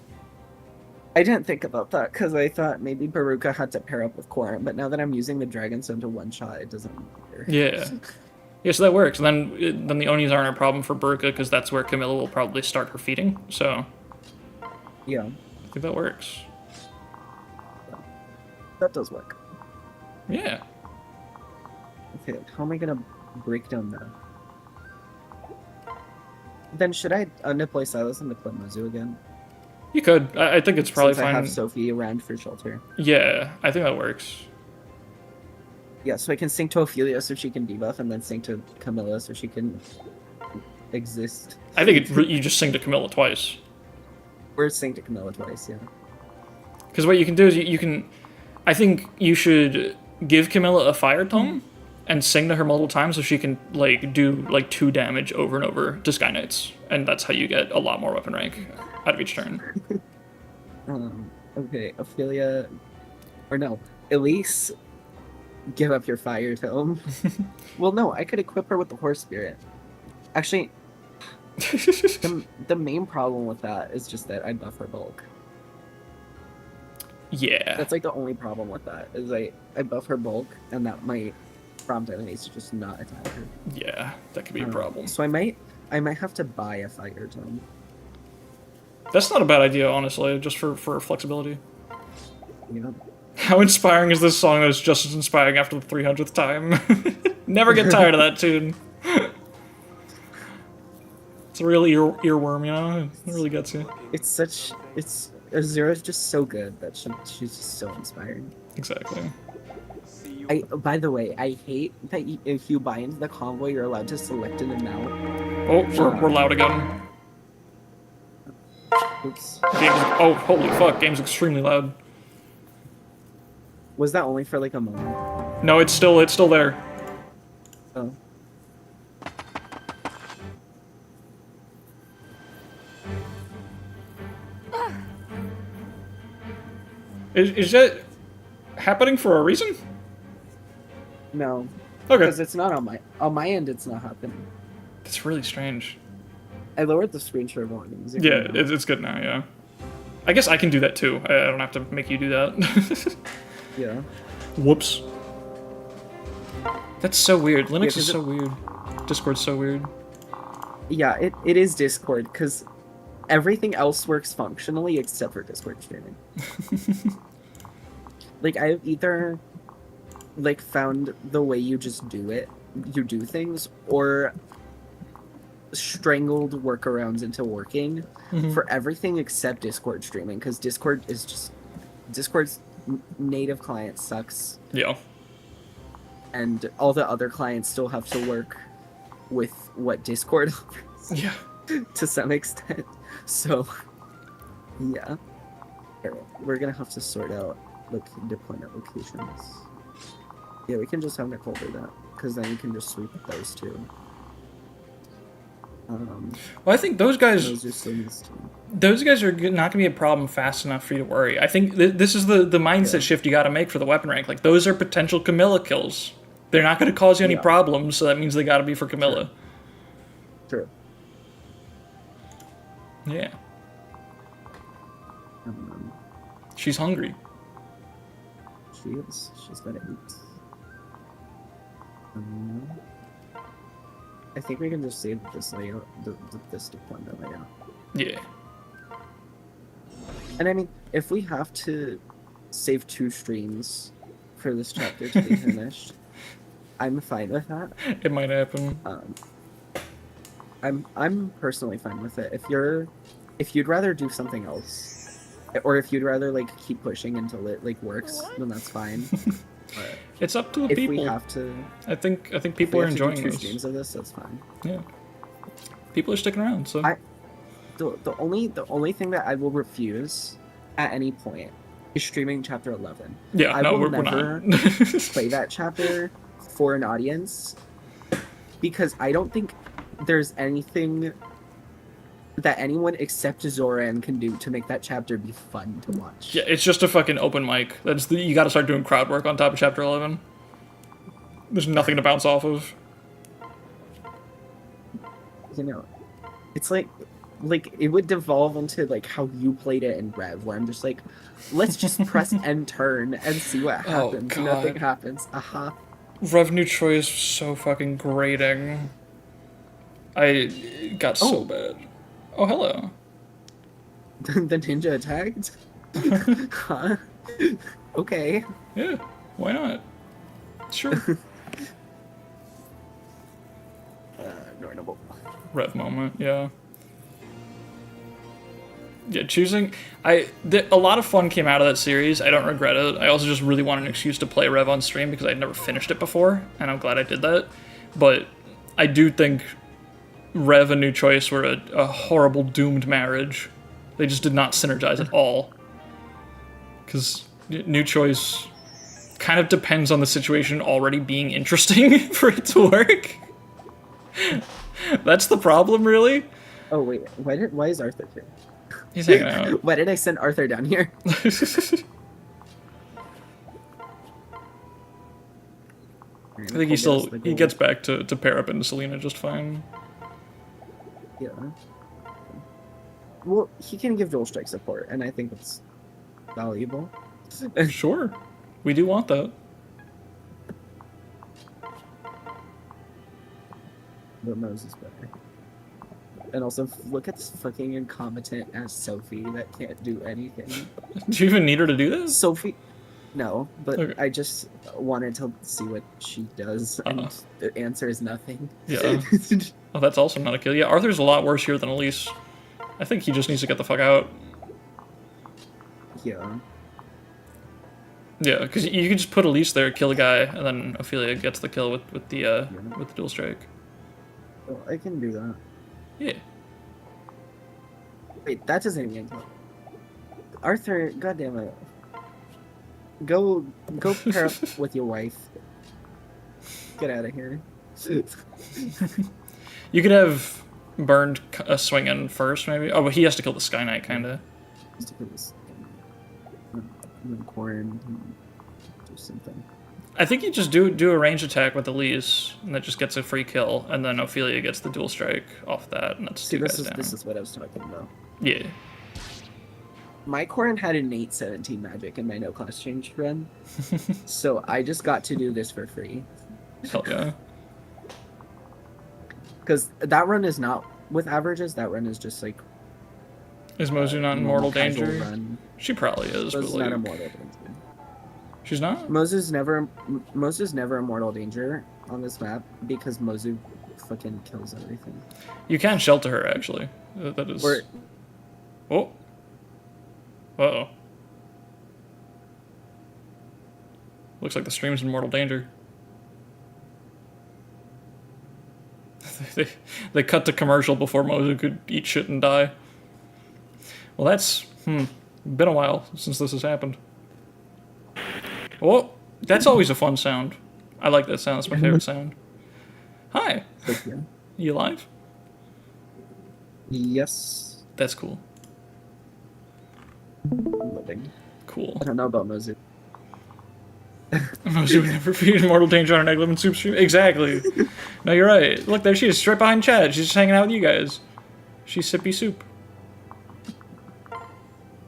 I didn't think about that because I thought maybe Baruka had to pair up with Corin, but now that I'm using the Dragon Stone to one-shot, it doesn't matter. Yeah. Yeah, so that works. And then the Onis aren't a problem for Baruka because that's where Camilla will probably start her feeding. So yeah, I think that works. Yeah. That does work. Yeah. Okay, how am I gonna break down that? Then should I undeploy Silas and deploy Mizu again? You could. I think it's probably Since fine. I have Sophie around for shelter. Yeah, I think that works. Yeah, so I can sync to Ophelia so she can debuff, and then sync to Camilla so she can exist. I think you just sing to Camilla twice. Or sync to Camilla twice, yeah. Because what you can do is you can... I think you should give Camilla a fire tome and sing to her multiple times so she can do 2 damage over and over to Sky Knights. And that's how you get a lot more weapon rank out of each turn. Okay, Ophelia... Or no, Elise... Give up your fire tome. Well, no, I could equip her with the horse spirit. Actually, the main problem with that is just that I buff her bulk. Yeah. That's the only problem with that, is I buff her bulk, and that might prompt enemies to just not attack her. Yeah, that could be a problem. So I might have to buy a fire tome. That's not a bad idea, honestly, just for flexibility. Yeah. How inspiring is this song that is just as inspiring after the 300th time? Never get tired of that tune. It's a real earworm, you know? It really gets you. Zero's just so good that she's just so inspiring. Exactly. By the way, I hate that if you buy into the convoy, you're allowed to select an amount. Oh, we're loud again. Oops. Oh, holy fuck, game's extremely loud. Was that only for a moment? No, it's still there. Oh. Is that happening for a reason? No. Okay. Because it's not on my end. It's not happening. That's really strange. I lowered the screen share volume. Yeah, it's good now. Yeah. I guess I can do that too. I don't have to make you do that. Yeah. Whoops. That's so weird. Linux is so weird. Discord's so weird. Yeah, it is Discord, because everything else works functionally except for Discord streaming. I've either found the way you just do things, or strangled workarounds into working for everything except Discord streaming, because Discord's native client sucks. Yeah. And all the other clients still have to work with what Discord offers. Yeah. To some extent. So, yeah. We're gonna have to sort out deployment locations. Yeah, we can just have Nicole do that, because then we can just sweep those two. Well, I think those guys are not going to be a problem fast enough for you to worry. I think this is the mindset shift you got to make for the weapon rank. Those are potential Camilla kills. They're not going to cause you any problems, so that means they got to be for Camilla. True. Yeah. She's hungry. She is. She's got to eat. Um, I think we can just save this layout, this deployment layout. Yeah. And I mean, if we have to save 2 streams for this chapter to be finished, I'm fine with that. It might happen. I'm personally fine with it. If you'd rather do something else, or if you'd rather like keep pushing until it like works, then that's fine. But it's up to the if people. we have to, I think people are enjoying 2 this. streams of this, that's fine. Yeah. People are sticking around, so. The only thing that I will refuse at any point is streaming chapter 11. Yeah, I no, will we're never not. play that chapter for an audience because I don't think there's anything that anyone except Zoran can do to make that chapter be fun to watch. Yeah, it's just a fucking open mic. You gotta start doing crowd work on top of chapter 11. There's nothing to bounce off of. You know, it's like it would devolve into like how you played it in Rev, where I'm just like, let's just press and turn and see what happens. God. Nothing happens. Rev New Choice was so fucking grating. I got so bad. Oh, hello. The ninja attacked? Huh? Okay. Yeah, why not? Sure. Ignorable. Rev moment, yeah. Yeah, choosing... a lot of fun came out of that series. I don't regret it. I also just really wanted an excuse to play Rev on stream because I'd never finished it before, and I'm glad I did that. But I do think Rev and New Choice were a horrible, doomed marriage. They just did not synergize at all. Because New Choice kind of depends on the situation already being interesting for it to work. That's the problem, really. Oh, wait. Why is Arthur here? He's hanging out. Why did I send Arthur down here? I think he gets back to pair up into Selena just fine. Yeah. Well, he can give dual strike support, and I think it's valuable. Sure. We do want that. But Mose is better. And also, look at this fucking incompetent ass Sophie that can't do anything. Do you even need her to do this? Sophie... No, but Okay. I just wanted to see what she does, and the answer is nothing. Yeah. Oh, that's also not a kill. Yeah, Arthur's a lot worse here than Elise. I think he just needs to get the fuck out. Yeah. Yeah, because you can just put Elise there, kill the guy, and then Ophelia gets the kill with the dual strike. Well, I can do that. Yeah. Wait, that doesn't even count. Arthur, goddammit. Go pair up with your wife. Get out of here. You could have burned a swing in first, maybe. Oh, but he has to kill the Sky Knight, kinda. Corn, do something. I think you just do a range attack with Elise, and that just gets a free kill, and then Ophelia gets the dual strike off that, and that's See, two guys down. this is what I was talking about. Yeah. My Corn had an 817 magic in my no class change run, so I just got to do this for free. Hell yeah. Because that run is not with averages. That run is just like. Is Mozu not in mortal casual danger? Run. She probably is. Mozu's But not like, in mortal danger. she's not? Mozu's never in mortal danger on this map because Mozu fucking kills everything. You can shelter her, actually. That is... Or, Oh. Uh-oh. Looks like the stream's in mortal danger. they cut to commercial before Mozu could eat shit and die. Well, that's... been a while since this has happened. Oh, that's always a fun sound. I like that sound. That's my favorite sound. Hi. yeah. You alive? Yes. That's cool. Living. Cool. I don't know about Mozu. Mozu would never be in mortal danger on an Egg Lemon Soup stream. Exactly. No, you're right. Look, there she is, straight behind Chad. She's just hanging out with you guys. She's sippy soup.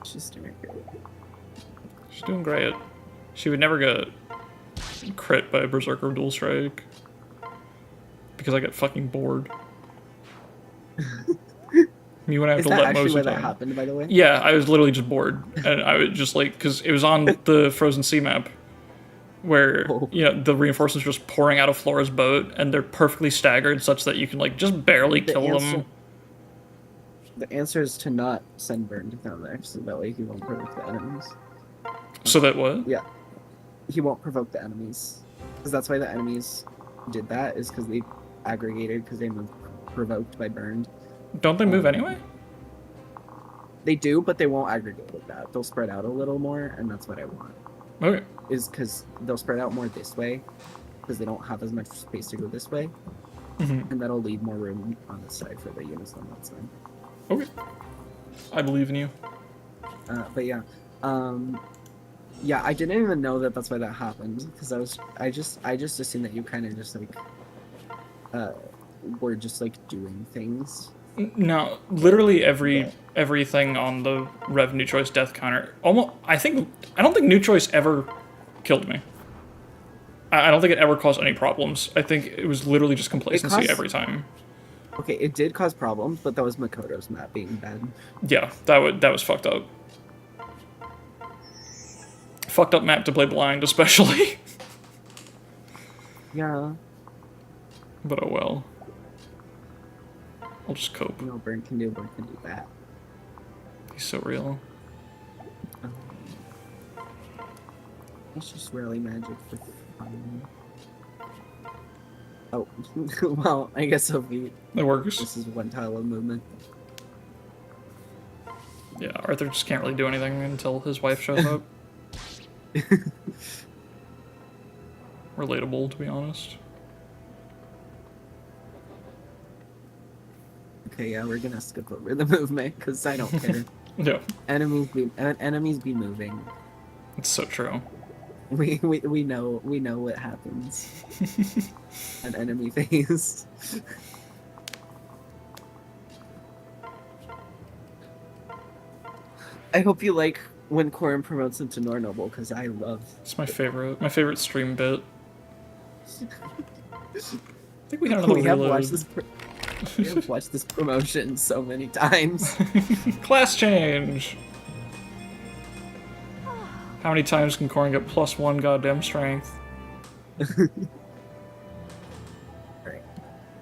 She's doing great. She's doing great. She would never get crit by a Berserker dual strike. because I get fucking bored. Me when I have Is to that let actually Moses where that on. happened, by the way? Yeah, I was literally just bored, and I was just like, because it was on the Frozen Sea map, where Oh. the reinforcements are just pouring out of Flora's boat, and they're perfectly staggered such that you can like just barely kill them. The answer is to not send Burned down there, so that way he won't provoke the enemies. So that what? Yeah, he won't provoke the enemies, because that's why the enemies did that, is because they aggregated because they moved provoked by Burned. Don't they move anyway? They do, but they won't aggregate like that. They'll spread out a little more, and that's what I want. Okay. Is because they'll spread out more this way, because they don't have as much space to go this way, and that'll leave more room on this side for the units on that side. Okay. I believe in you. But yeah, yeah, I didn't even know that that's why that happened, because I just assumed that you kind of just like were just like doing things. No, literally everything on the Rev New Choice death counter. Almost, I don't think New Choice ever killed me. I don't think it ever caused any problems. I think it was literally just complacency every time. Okay, it did cause problems, but that was Makoto's map being bad. Yeah, that was fucked up. Fucked up map to play blind, especially. Yeah. But oh well. I'll just cope. You know, Burn can do that. He's so real. It's just really magic for fun. Oh, well, I guess Sophie. It works. This is one tile of movement. Yeah, Arthur just can't really do anything until his wife shows up. Relatable, to be honest. Okay, yeah, we're gonna skip over the movement because I don't care. Yeah. Enemies be moving. It's so true. We know what happens. An enemy phase. I hope you like when Corin promotes him to Nor Noble, because I love. It's my favorite stream bit. I think we had another We have watched this promotion so many times. Class change. How many times can Corin get +1 goddamn strength? Alright.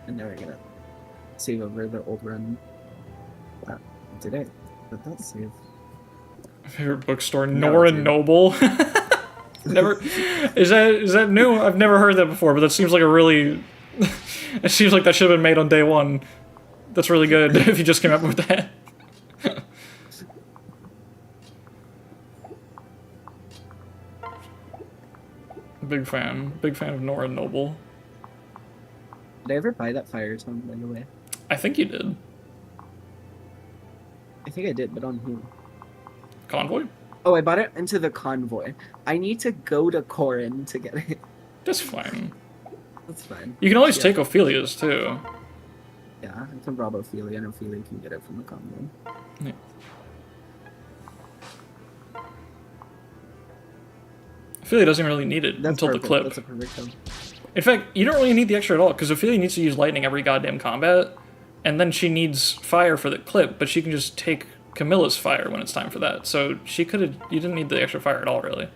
And now we're gonna save over the old run. Wow. Did I? Did that save? Favorite bookstore, Nora Noble. Never. Is that new? I've never heard that before, but that seems like a really. It seems like that should have been made on day one. That's really good if you just came up with that. Big fan of Nora Noble. Did I ever buy that Fire Tome, by the way? I think you did. I think I did, but on who? Convoy? Oh, I bought it into the Convoy. I need to go to Corin to get it. That's fine. That's fine. You can always take Ophelia's, too. Yeah, I can rob Ophelia, and Ophelia can get it from the Convoy. Yeah. Ophelia doesn't really need it until perfect. the clip. That's a perfect tone. In fact, you don't really need the extra at all, because Ophelia needs to use lightning every goddamn combat, and then she needs fire for the clip, but she can just take Camilla's fire when it's time for that. So she could have. You didn't need the extra fire at all, really.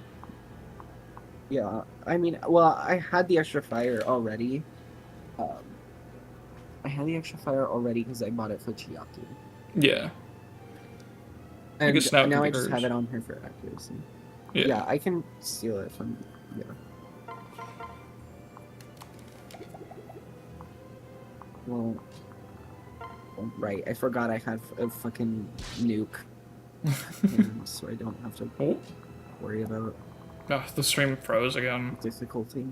Yeah, I mean, well, I had the extra fire already. I had the extra fire already because I bought it for Chiaki. Yeah. And I guess now I just have it on her for accuracy. Yeah, I can steal it from. Yeah. Well, right. I forgot I had a fucking nuke, so I don't have to worry about. Oh, the stream froze again. Difficulty.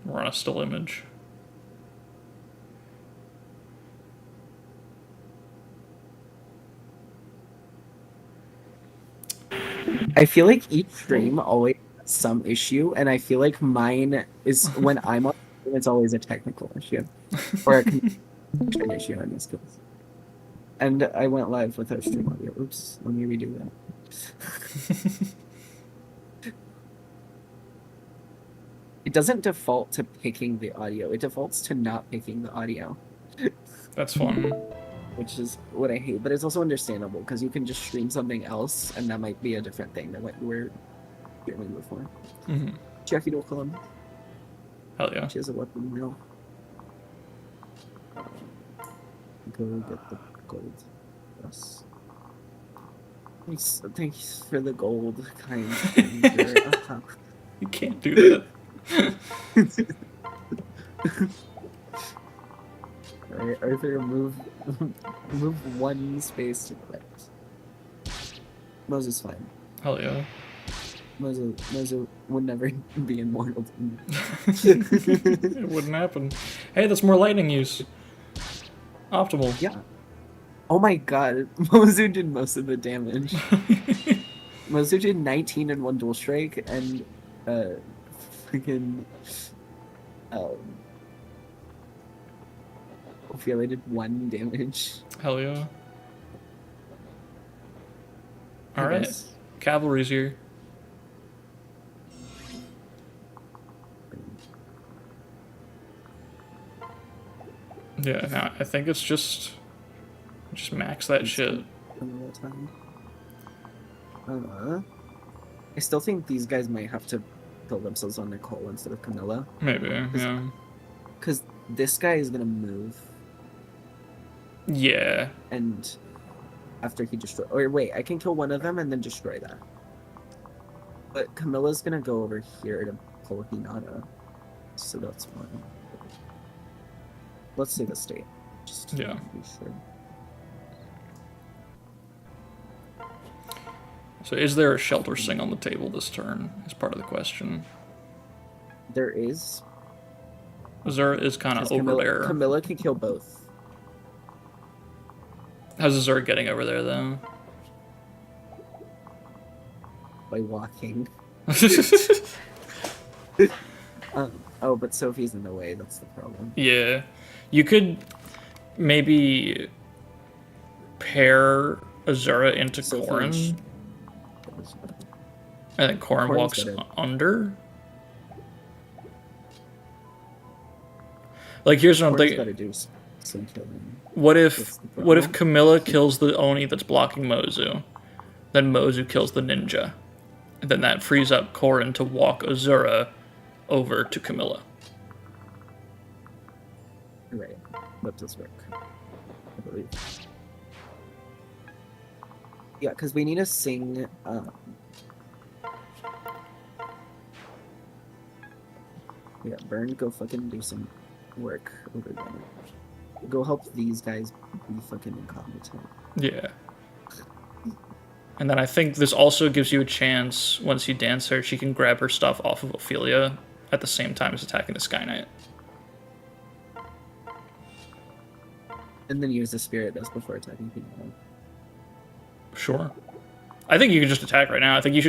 We're on a still image. I feel like each stream always has some issue, and I feel like mine is when I'm on, it's always a technical issue or a connection issue in this case. And I went live with our stream audio. Oops, let me redo that. It doesn't default to picking the audio. It defaults to not picking the audio. That's fun. Which is what I hate, but it's also understandable because you can just stream something else, and that might be a different thing than what you were streaming before. Mm-hmm. Jackie don't kill him. Hell yeah. She has a weapon now. Go get the gold. Yes. Thanks for the gold, kind stranger. You can't do that. Alright, Arthur, move one space to the right. Moses fine. Hell yeah. Moses would never be immortal. It wouldn't happen. Hey, that's more lightning use. Optimal. Yeah. Oh my god, Mozu did most of the damage. Mozu did 19 in one dual strike, and freaking Ophelia did 1 damage. Hell yeah. Alright. Cavalry's here. Yeah, now I think it's just max that shit. I still think these guys might have to kill themselves on Nicole instead of Camilla. Maybe, yeah. Because this guy is gonna move. Yeah. And after he destroy, or wait, I can kill one of them and then destroy that. But Camilla's gonna go over here to pull Hinata, so that's fine. Let's say the state, just to be sure. So is there a shelter sing on the table this turn, is part of the question. There is. Azura is kind of over there. Camilla can kill both. How's Azura getting over there, though? By walking. Oh, but Sophie's in the way, that's the problem. Yeah. You could maybe pair Azura into Corrin. I think Corrin walks under. Like, here's what I'm thinking. What if Camilla kills the Oni that's blocking Mozu? Then Mozu kills the ninja. And then that frees up Corrin to walk Azura over to Camilla. Right. That does work, I believe. Yeah, because we need to sing. Yeah, Burn, go fucking do some work over there. Go help these guys be fucking incompetent. Yeah. And then I think this also gives you a chance, once you dance her, she can grab her stuff off of Ophelia at the same time as attacking the Sky Knight. And then use the Spirit Dust before attacking people. Sure. I think you can just attack right now. I think you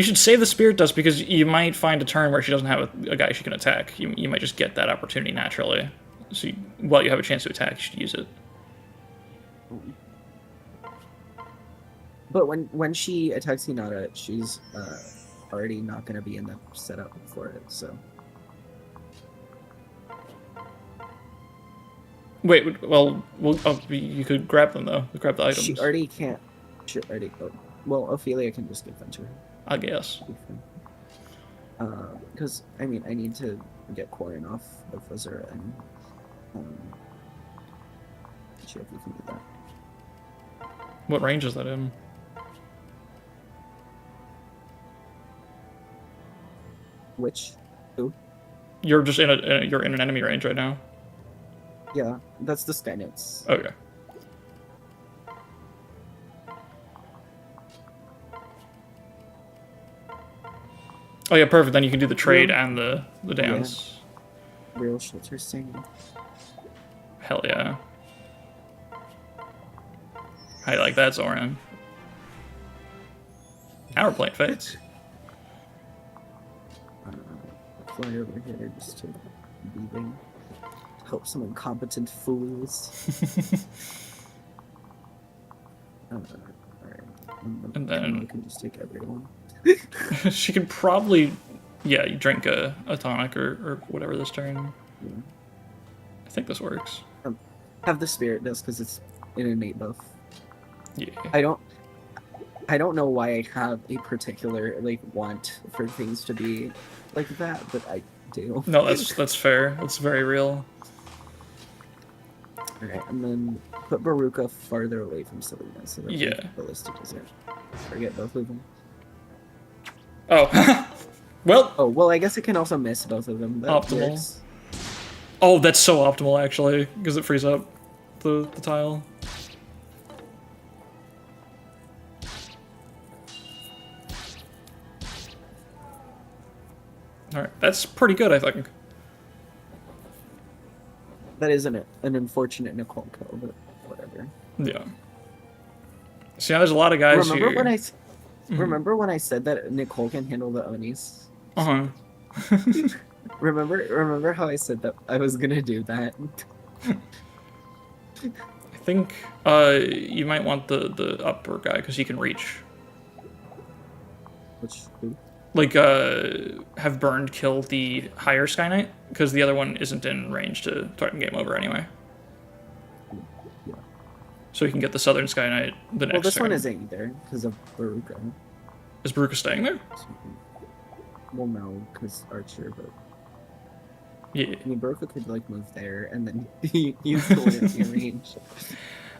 should save the Spirit Dust because you might find a turn where she doesn't have a guy she can attack. You might just get that opportunity naturally. So while you have a chance to attack, you should use it. But when she attacks Hinata, she's already not going to be in the setup for it, so... Wait, well you could grab them, though. Grab the items. She already can't... Well, Ophelia can just give them to her. I guess. Because, I mean, I need to get Corrin off of Azura and... see if we can do that. What range is that in? Which? Who? You're just you're in an enemy range right now. Yeah, that's the Sky Knights. Okay. Oh yeah, perfect. Then you can do the trade and the dance. Yeah. Real shelter sing. Hell yeah. How you like that, Zoran? Now we're playing Fates. Fly over here just to leaving. Help some incompetent fools. Alright. And then we can just take everyone. she could probably Yeah, you drink a tonic or whatever this turn. Yeah. I think this works. Have the spirit dust because it's an innate buff. Yeah. I don't know why I have a particular like want for things to be like that, but I do. No, that's fair. That's very real. Alright, and then put Baruka farther away from Selena so that Yeah. ballistic doesn't forget both of them. Oh. Well. Oh, well, I guess it can also miss both of them. That Optimal. works. Oh, that's so optimal actually, because it frees up the tile. Alright, that's pretty good, I think. That is an unfortunate Nicole kill, but whatever. Yeah. See, now there's a lot of guys Remember here. when I remember when I said that Nicole can handle the Onis? Uh-huh. Remember how I said that I was gonna do that? I think you might want the upper guy because he can reach. Which who? Like have Burned kill the higher Sky Knight because the other one isn't in range to threaten game over anyway. Yeah. So you can get the Southern Sky Knight the next. Well, this turn. one isn't either because of Baruka. Is Baruka staying there? Well, no, because Archer, but Yeah. I mean, Baruka could like move there and then use the one in range.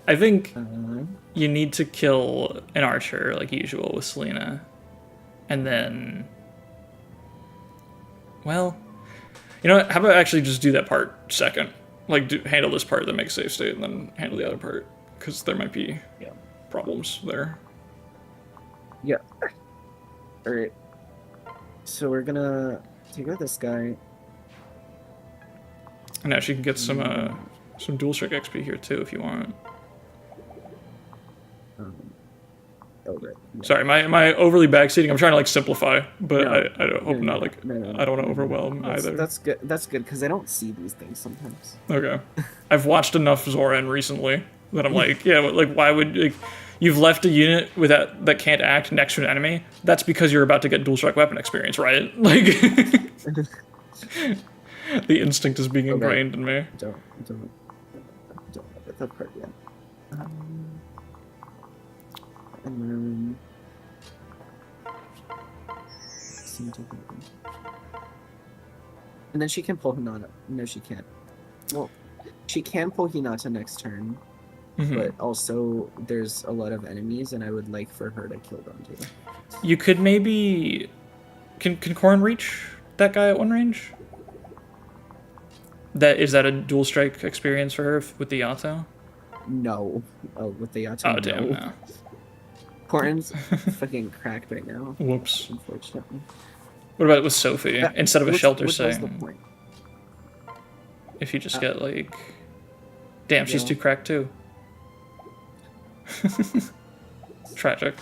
I think you need to kill an Archer like usual with Selena. And then, well, you know what? How about actually just do that part second? Like, handle this part that makes safe state, and then handle the other part, because there might be problems there. Yeah. All right. So we're gonna take out this guy. And now she can get some dual strike XP here too, if you want. Oh, right. Yeah. Sorry, my overly backseating. I'm trying to like simplify, but No, I hope not like I don't want to overwhelm either. That's good. That's good because I don't see these things sometimes. Okay, I've watched enough Zoran recently that I'm like, yeah, but like why would like you've left a unit with that can't act next to an enemy? That's because you're about to get dual strike weapon experience, right? Like the instinct is being ingrained in me. Don't get that part yet. And then she can pull Hinata. No, she can't. Well, she can pull Hinata next turn, but also there's a lot of enemies, and I would like for her to kill them too. You could maybe can Corrin reach that guy at one range? Is that a dual strike experience for her with the Yato? No, with the Yato. Oh damn! No. Corrin's fucking cracked right now. Whoops. Unfortunately. What about with Sophie? Instead of a shelter which was saying, the point? if you just get like, damn, she's too cracked too. Tragic.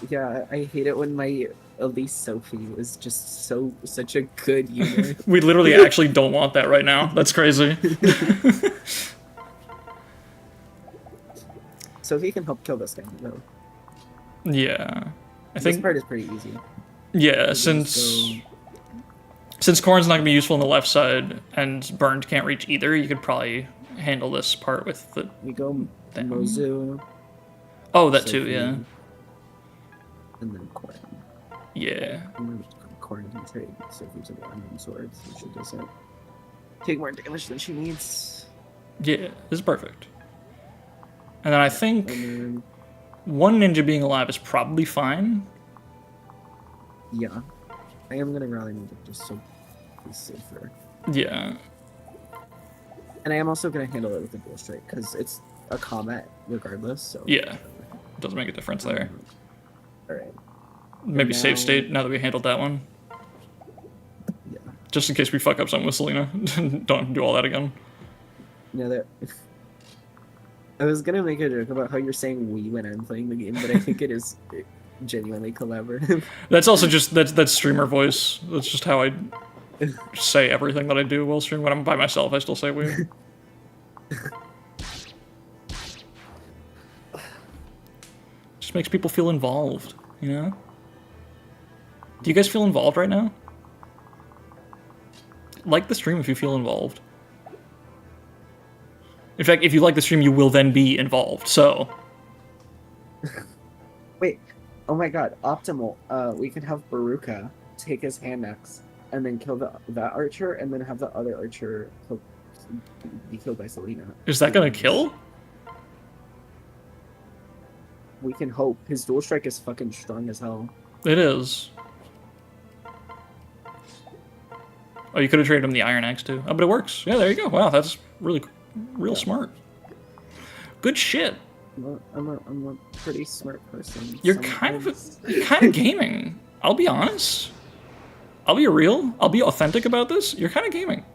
Yeah, I hate it when my Elise Sophie is just such a good unit. We literally actually don't want that right now. That's crazy. Sophie can help kill this guy though. Yeah, This part is pretty easy. Yeah, since Corrin's not gonna be useful on the left side and Burned can't reach either, you could probably handle this part with the. We go Mozu. Oh, that Sophie, too, yeah. And then Corrin. Yeah. And then Corrin can trade Sophie to the Unknown Swords, so she doesn't take more damage than she needs. Yeah, this is perfect. And then I think one ninja being alive is probably fine. Yeah. I am gonna rally ninja just so it's safer. Yeah. And I am also gonna handle it with a dual strike, because it's a combat regardless, so Yeah. Doesn't make a difference there. Alright. Maybe save state now that we handled that one. Yeah. Just in case we fuck up something with Selena. Don't do all that again. Yeah, that I was gonna make a joke about how you're saying we when I'm playing the game, but I think it is genuinely collaborative. That's also just that's streamer voice. That's just how I say everything that I do while streaming. When I'm by myself, I still say we. Just makes people feel involved, you know? Do you guys feel involved right now? like the stream if you feel involved. In fact, if you like the stream, you will then be involved, so... Wait, oh my god, optimal. We could have Baruka take his hand axe and then kill that archer, and then have the other archer be killed by Selena. Is that gonna kill? We can hope. His dual strike is fucking strong as hell. It is. Oh, you could have traded him the iron axe too. Oh, but it works. Yeah, there you go. Wow, that's really, real smart. Good shit. I'm a pretty smart person. You're kind of gaming. I'll be honest. I'll be real. I'll be authentic about this. You're kind of gaming.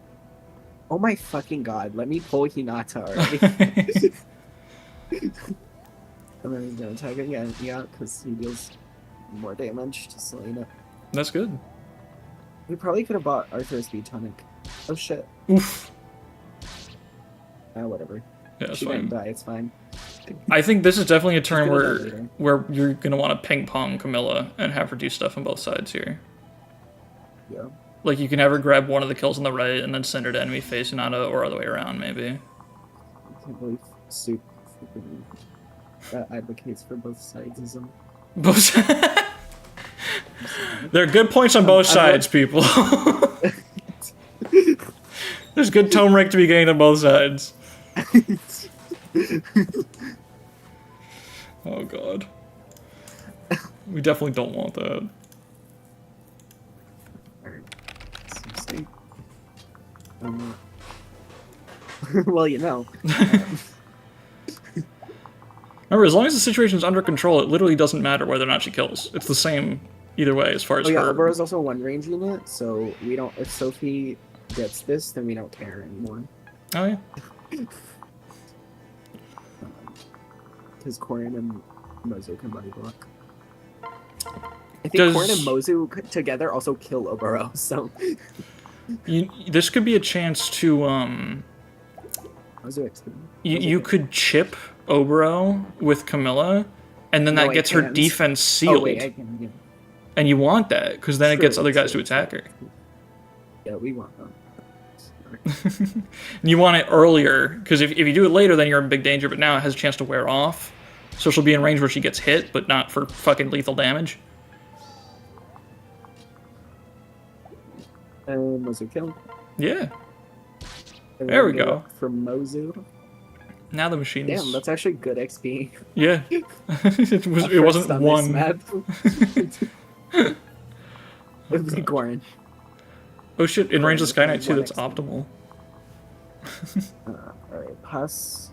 Oh my fucking god! Let me pull Hinata already. And then he's gonna attack again. Yeah, because he deals more damage to Selena. That's good. We probably could have bought Arthur's Speed Tonic. Oh shit. Oof. Whatever. Yeah, it's she fine. didn't die. It's fine. I think this is definitely a turn where you're gonna want to ping pong Camilla and have her do stuff on both sides here. Yeah. Like you can have her grab one of the kills on the right and then send her to enemy face Hinata, or other way around maybe. I can't believe Soup advocates for both sidesism. Both. There are good points on both sides, people. There's good tome rank to be gained on both sides. Oh god. We definitely don't want that. Seriously? Well, you know. Remember, as long as the situation's under control, it literally doesn't matter whether or not she kills. It's the same either way as far as her. Obera is also one range unit, so we don't. If Sophie gets this, then we don't care anymore. Oh yeah. Because Corrin and Mozu can body block. I think Corrin and Mozu together also kill Obero, so... This could be a chance to, You could chip Obero with Camilla, and then that gets her defense sealed. Oh, wait, I can, yeah. And you want that, because then it gets other guys to attack her. Yeah, we want them. And you want it earlier, because if you do it later, then you're in big danger, but now it has a chance to wear off. So she'll be in range where she gets hit, but not for fucking lethal damage. And Mozu kill. Yeah. There we go. From Mozu. Now the machine's... Damn, that's actually good XP. Yeah. it wasn't one. It was Gorin. Oh shit, in range of Sky Knight too, that's optimal. Alright, pass.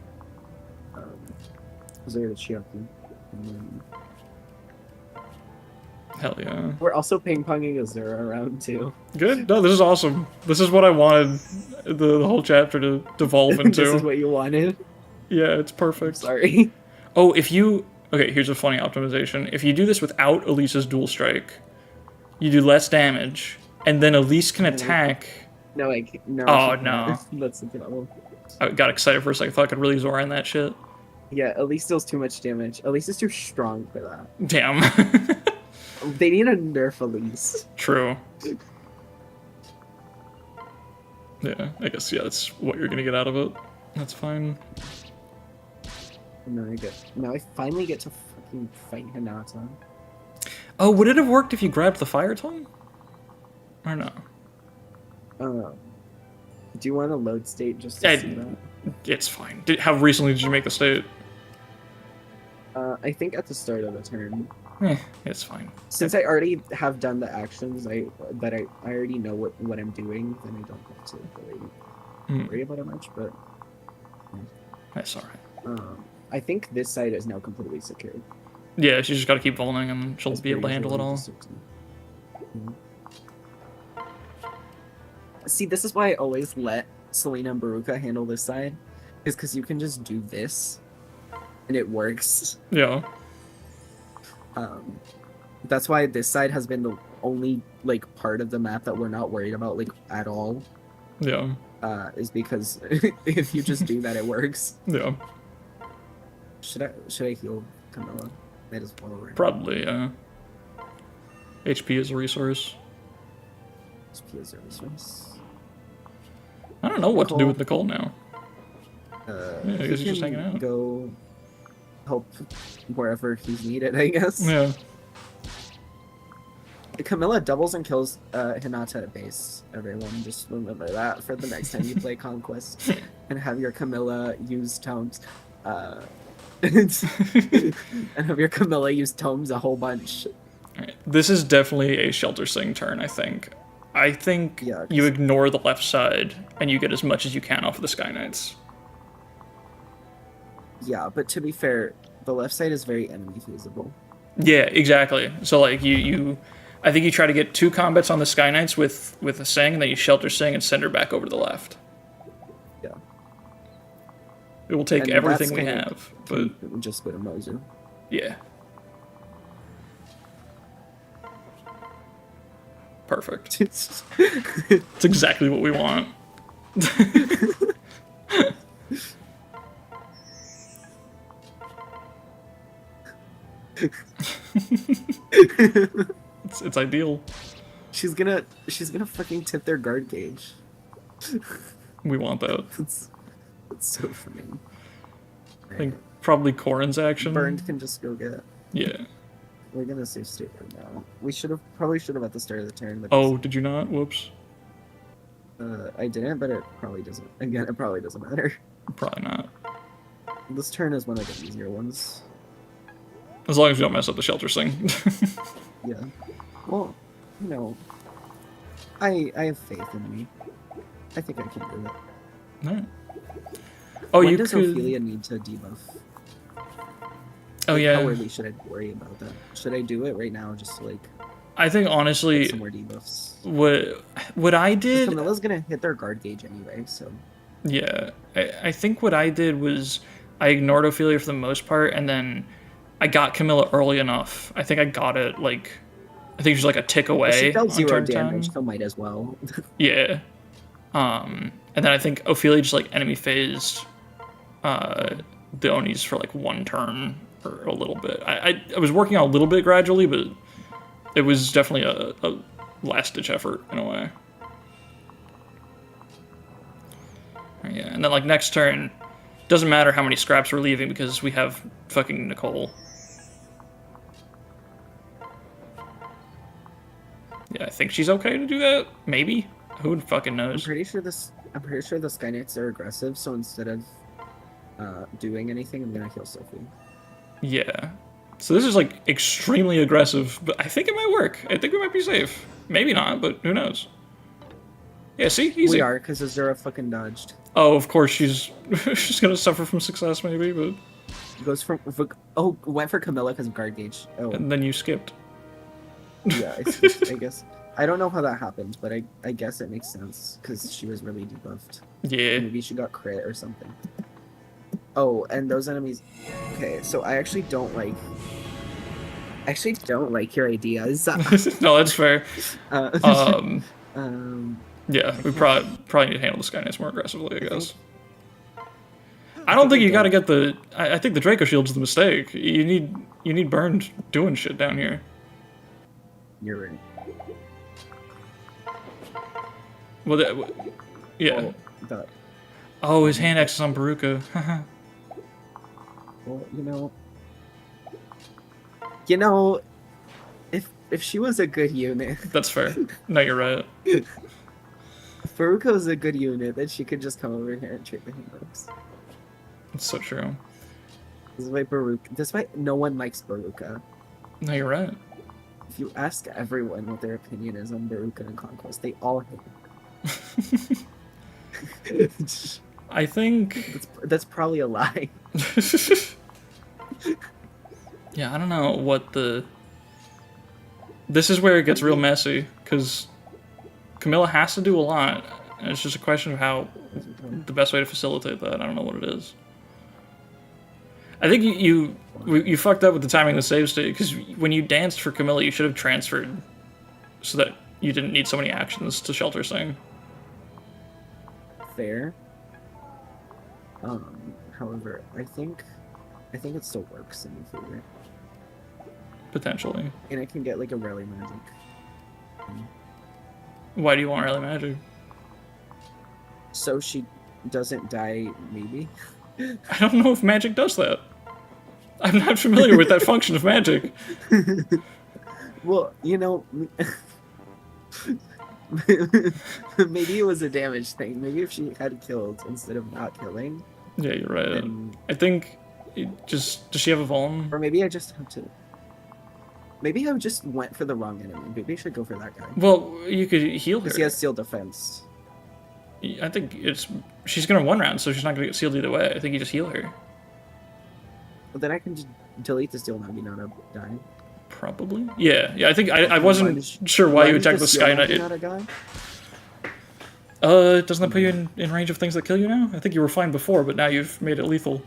Zero to Chiaki. Hell yeah. We're also ping-ponging Azura around too. Good. No, this is awesome. This is what I wanted the whole chapter to devolve into. This is what you wanted? Yeah, it's perfect. Sorry. Oh, if you... Okay, here's a funny optimization. If you do this without Elise's dual strike, you do less damage, and then Elise can attack... No, I can't. No. Oh, no. That's the problem. I got excited for a second. I thought I could really Zoran that shit. Yeah, Elise deals too much damage. Elise is too strong for that. Damn. They need a nerf Elise. True. Yeah, I guess, yeah, that's what you're gonna get out of it. That's fine. And now I finally get to fucking fight Hinata. Oh, would it have worked if you grabbed the fire tongue? Or no? Do you want a load state just to see that? It's fine. How recently did you make the state? I think at the start of the turn. It's fine. Since I already have done the actions, I already know what I'm doing, then I don't have to really worry about it much, but... That's alright. I think this side is now completely secured. Yeah, she's just gotta keep volning and she'll be able to handle it all. See, this is why I always let Selena and Baruka handle this side, is because you can just do this, and it works. Yeah. That's why this side has been the only, like, part of the map that we're not worried about, like, at all. Yeah. Is because if you just do that, it works. Yeah. Should I heal Camilla? Might as well, right? Probably, yeah. HP is a resource. HP is a resource. don't know what to do with Nicole now. Yeah, I guess he's just hanging out. Go help wherever he's needed, I guess. Yeah. Camilla doubles and kills Hinata at base. Everyone, just remember that for the next time you play Conquest, and have your Camilla use tomes. And have your Camilla use tomes a whole bunch. Right. This is definitely a Shelter Sing turn, I think. I think you ignore the left side, and you get as much as you can off of the Sky Knights. Yeah, but to be fair, the left side is very enemy feasible. Yeah, exactly. So, like, I think you try to get 2 combats on the Sky Knights with a Sing, and then you Shelter Sing and send her back over to the left. Yeah. It will take everything we have, but... Just go to Mozu. Yeah. Perfect. It's exactly what we want. It's ideal. She's gonna fucking tip their guard gauge. We want that. It's so funny. I think probably Corrin's action. Burned can just go get. Yeah. We're gonna save state right now. We probably should have at the start of the turn. But oh, did you not? Whoops. I didn't, but it probably doesn't. Again, it probably doesn't matter. Probably not. This turn is one of the easier ones. As long as you don't mess up the Shelter Sing. Yeah. Well, you know, I have faith in me. I think I can do it. No. Oh, when you does could... Ophelia need to debuff? Oh, yeah. How early should I worry about that? Should I do it right now just to, like... I think, honestly... some more debuffs? What I did... Camilla's gonna hit their guard gauge anyway, so... Yeah. I think what I did was I ignored Ophelia for the most part, and then I got Camilla early enough. I think I got it, like... I think she's like a tick away. Well, she dealt 0 damage, time. so might as well. Yeah. And then I think Ophelia just, like, enemy phased the Onis for, like, 1 turn or a little bit. I was working on a little bit gradually, but it was definitely a last-ditch effort in a way. Yeah, and then, like, next turn, doesn't matter how many scraps we're leaving because we have fucking Nicole. Yeah, I think she's okay to do that. Maybe. Who fucking knows? I'm pretty sure the Sky Knights are aggressive, so instead of doing anything, I'm gonna kill Sophie. Yeah. So this is, like, extremely aggressive, but I think it might work. I think we might be safe. Maybe not, but who knows? Yeah, see? Easy. We are, because Azura fucking dodged. Oh, of course, she's gonna suffer from success, maybe, but... Goes from... went for Camilla because of guard gauge. Oh. And then you skipped. Yeah, I guess. I don't know how that happened, but I guess it makes sense, because she was really debuffed. Yeah. Maybe she got crit or something. Oh, and those enemies... Okay, so I actually don't like your ideas. No, that's fair. Yeah, we probably need to handle the Sky Knights more aggressively, I guess. I don't think you gotta get the... I think the Draco Shield's the mistake. You need Burned doing shit down here. You're right. Well, yeah. Well, oh, his hand X is on Baruka. well, you know, if she was a good unit... That's fair. No, you're right. If Baruka was a good unit, then she could just come over here and trade the handbooks. That's so true. Despite no one likes Baruka. No, you're right. If you ask everyone what their opinion is on Baruka and Conquest, they all hate it. I think... That's probably a lie. Yeah, I don't know what the... This is where it gets real messy, because Camilla has to do a lot, and it's just a question of how... the best way to facilitate that. I don't know what it is. I think you fucked up with the timing of the save state, because when you danced for Camilla, you should have transferred so that you didn't need so many actions to Shelter Sing. Fair. However, I think it still works in your favor. Potentially. And I can get like a rally magic. Why do you want rally magic? So she doesn't die, maybe? I don't know if magic does that. I'm not familiar with that function of magic. Well, you know, maybe it was a damage thing. Maybe if she had killed instead of not killing. Yeah, you're right. Then... I think does she have a vuln? Or maybe I just have to... Maybe I just went for the wrong enemy. Maybe I should go for that guy. Well, you could heal her. Because he has sealed defense. I think she's gonna one round, so she's not gonna get sealed either way. I think you just heal her. Well, then I can just delete the steel maybe not a die. Probably. Yeah. I think I wasn't sure why you attacked the Sky Knight. Not a guy? Doesn't that put you in range of things that kill you now? I think you were fine before, but now you've made it lethal.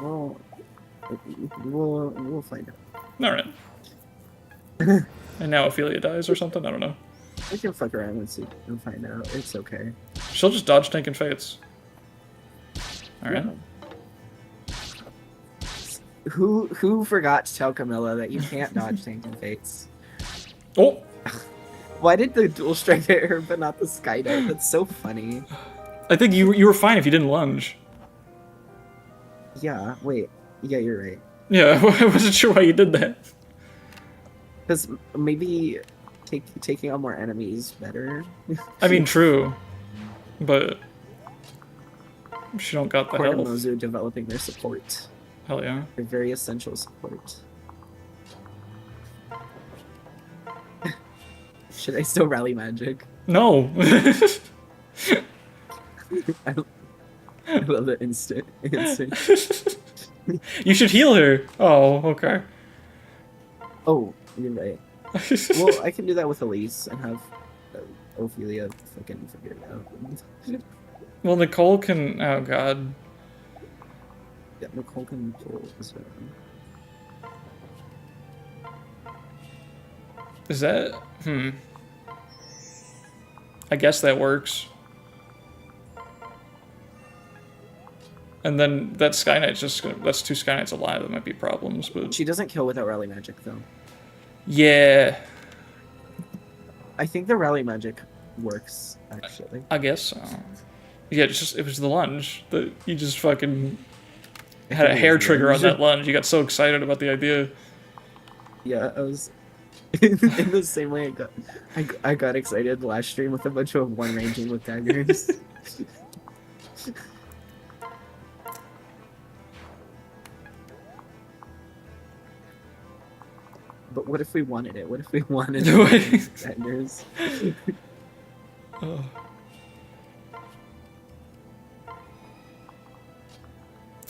Well, we'll find out. Alright. And now Ophelia dies or something? I don't know. We can fuck around and see and find out. It's okay. She'll just dodge Tank and Fates. Alright. Yeah. Who forgot to tell Camilla that you can't dodge Tank and Fates? Oh! Why did the dual strike hit her but not the Sky Knight? That's so funny. I think you were fine if you didn't lunge. Yeah, wait. Yeah, you're right. Yeah, I wasn't sure why you did that. Because maybe taking on more enemies better. I mean, true. But she don't got the PoR health. Mozu developing their support. Hell yeah. Their very essential support. Should I still rally magic? No! I love the instant. You should heal her! Oh, okay. Oh, you're right. Well, I can do that with Elise and have Ophelia fucking figure it out. Well, Nicole can... Oh, God. Yeah, Nicole can pull this Is that... I guess that works. And then that Sky Knight's just gonna... That's 2 Sky Knights alive. That might be problems, but... She doesn't kill without rally magic, though. Yeah. I think the rally magic works, actually. I guess so. Yeah, it was the lunge. That you just fucking... had a hair trigger on that lunge. You got so excited about the idea. Yeah, I was... in the same way I got excited last stream with a bunch of one ranging with daggers. But what if we wanted it? What if we wanted daggers? Oh.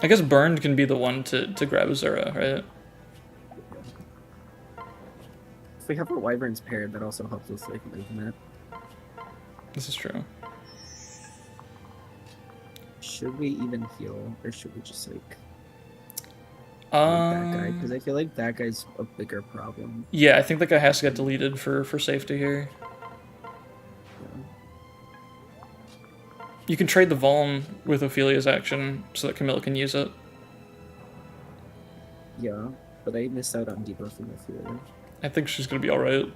I guess Burned can be the one to grab Azura, right? If we have our wyverns paired, that also helps us like movement. This is true. Should we even heal, or should we just like that guy? Because I feel like that guy's a bigger problem. Yeah, I think that guy has to get deleted for safety here. Yeah. You can trade the Vuln with Ophelia's action so that Camilla can use it. Yeah, but I missed out on debuffing Ophelia. I think she's gonna be alright.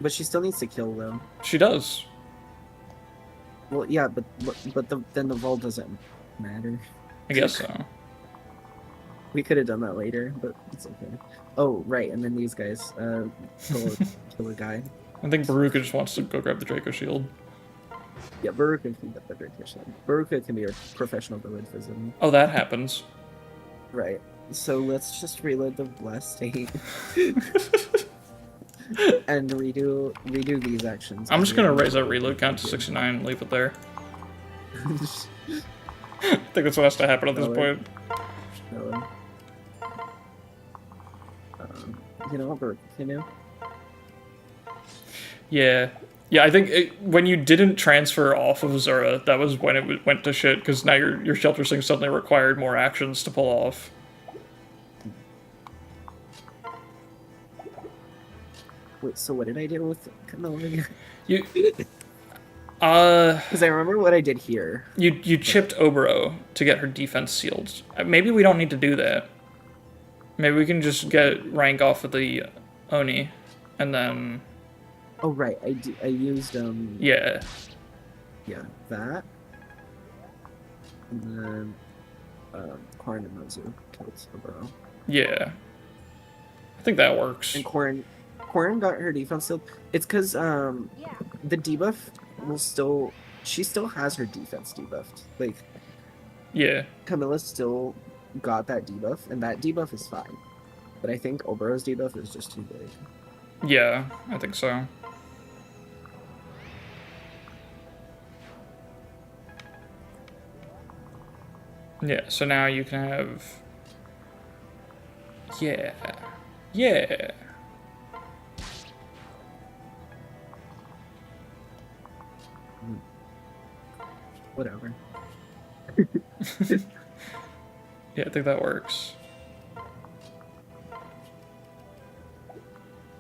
But she still needs to kill, though. She does. Well, yeah, but then the vault doesn't matter. I guess so. We could have done that later, but it's okay. Oh, right, and then these guys kill a guy. I think Baruka just wants to go grab the Draco Shield. Yeah, Baruka can get the Draco Shield. Baruka can be a professional druid physician. Oh, that happens. Right. So let's just reload the last state. And redo these actions. I'm just gonna raise that reload count to 69 and leave it there. I think that's what has to happen at this point. No. You know what Baruka can do? Yeah. Yeah, I think when you didn't transfer off of Azura, that was when it went to shit, because now your Shelter Sing suddenly required more actions to pull off. Wait, so what did I do with Camilla? You... Because I remember what I did here. You chipped Obero to get her defense sealed. Maybe we don't need to do that. Maybe we can just get rank off of the Oni, and then Oh right, I used Yeah. yeah, that. And then Koranamozu kills Oboro. Yeah. I think that works. And Corrin got her defense still. It's because the debuff will still, she still has her defense debuffed. Like, Yeah. Camilla still got that debuff, and that debuff is fine. But I think Oboro's debuff is just too big. Yeah, I think so. Yeah, so now you can have... Yeah. Yeah. Whatever. Yeah, I think that works.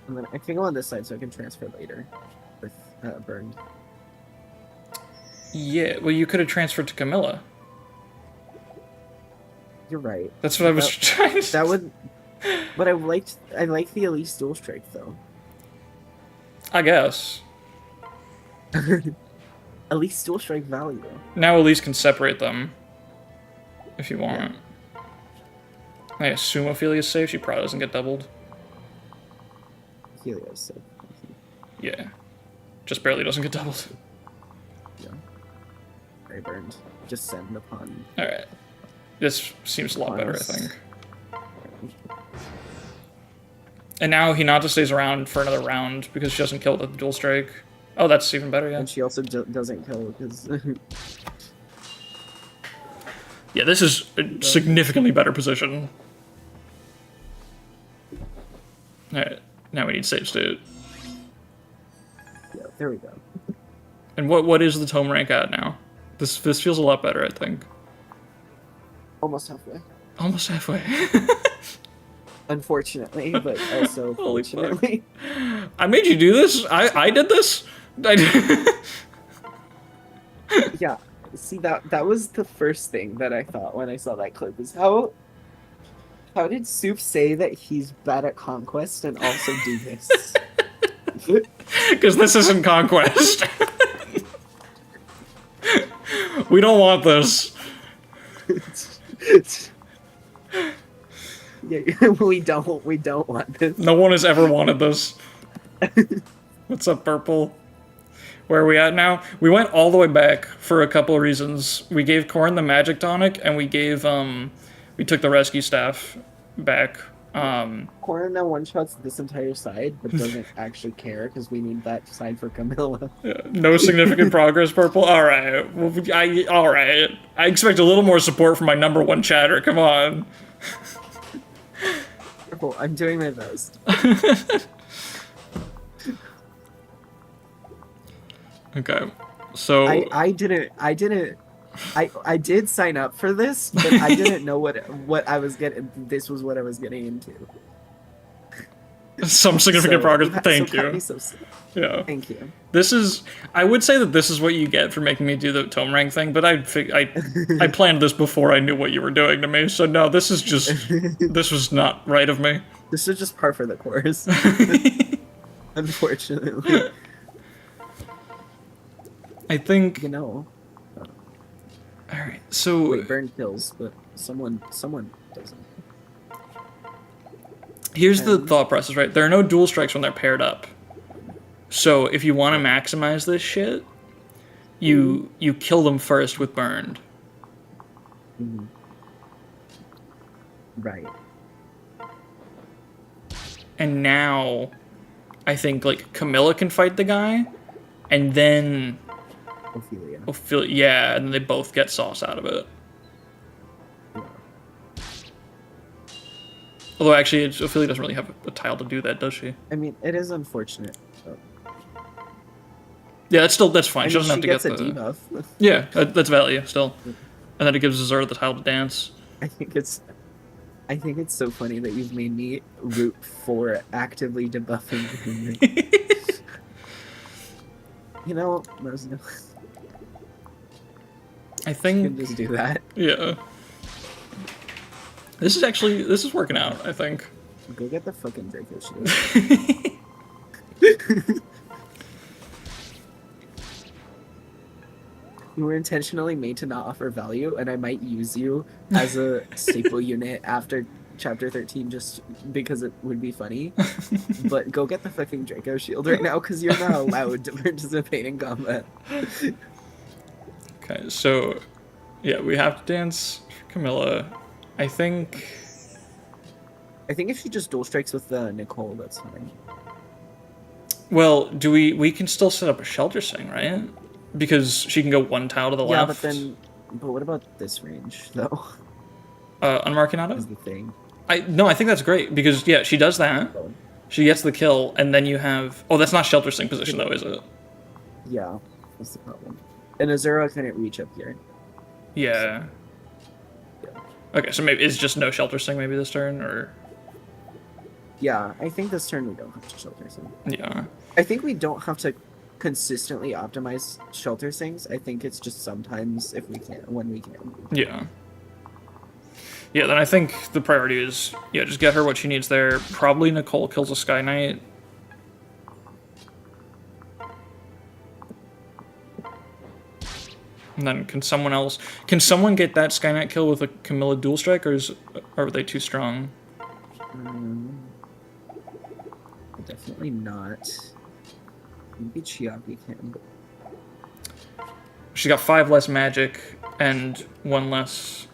And then I can go on this side so I can transfer later with Burned. Yeah, well, you could have transferred to Camilla. You're right. That's what I was trying to... That would... But I like the Elise dual strike, though. I guess. Elise dual strike value. Now Elise can separate them. If you want. Yeah. I assume Ophelia's safe. She probably doesn't get doubled. Ophelia's safe. Yeah. Just barely doesn't get doubled. Yeah. Very burned. Just send upon. Alright. This seems a lot better, I think. And now Hinata stays around for another round because she doesn't kill the dual strike. Oh, that's even better, yeah. And she also doesn't kill because... Yeah, this is a significantly better position. Alright, now we need save state. Yeah, there we go. And what is the tome rank at now? This feels a lot better, I think. Almost halfway. Almost halfway. Unfortunately, but also fortunately. I made you do this? I did this? Yeah. See, that was the first thing that I thought when I saw that clip is how did Soup say that he's bad at Conquest and also do this? Because this isn't Conquest. We don't want this. Yeah, we don't want this. No one has ever wanted this. What's up, Purple? Where are we at now? We went all the way back for a couple of reasons. We gave Corrin the Magic Tonic, and we gave, we took the Rescue Staff back. Corrin now one-shots this entire side, but doesn't actually care, because we need that side for Camilla. Yeah, no significant progress, Purple? Alright. Well, alright. I expect a little more support from my #1 chatter, come on. Purple, I'm doing my best. Okay, so I did sign up for this, but I didn't know what I was getting. This was what I was getting into. Some significant progress. Thank you. Yeah. Thank you. This is. I would say that this is what you get for making me do the tome rank thing, but I planned this before I knew what you were doing to me. So no, this is just. This was not right of me. This is just par for the course. Unfortunately. I think. You know. All right. So. Wait, burn kills, but someone doesn't. Here's the thought process, right? There are no dual strikes when they're paired up. So if you want to maximize this shit, you kill them first with burned. Mm-hmm. Right. And now, I think like Camilla can fight the guy, and then Ophelia, yeah, and they both get sauce out of it. Although actually, Ophelia doesn't really have a tile to do that, does she? I mean, it is unfortunate. But... Yeah, that's fine. She doesn't have to get the debuff. Yeah, that's value still, and then it gives Zera the tile to dance. I think it's so funny that you've made me root for actively debuffing him. You know, there's no. I think you can just do that. Yeah. This is working out, I think. Go get the fucking Draco shield. You were intentionally made to not offer value, and I might use you as a staple unit after Chapter 13 just because it would be funny. But go get the fucking Draco shield right now because you're not allowed to participate in combat. Okay, so yeah, we have to dance for Camilla. I think if she just dual strikes with Nicole, that's fine. well, do we can still set up a shelter sing, right? Because she can go one tile to the left. Yeah, but what about this range though? Unmarkinado? Is the thing. I think that's great because yeah, she does that. She gets the kill, and then you have that's not shelter sing position though, is it? Yeah, that's the problem. And Azura couldn't reach up here. Yeah. Okay, so maybe it's just no shelter sing maybe this turn, or yeah, I think this turn we don't have to shelter sing. yeah. I think we don't have to consistently optimize shelter sings. I think it's just sometimes when we can. Yeah. Yeah, then I think the priority is, just get her what she needs there. Probably Nicole kills a Sky Knight. And then can someone get that Sky Knight kill with a Camilla dual strike, or are they too strong? Definitely not. Maybe Chiaki can. She's got 5 less magic and 1 less.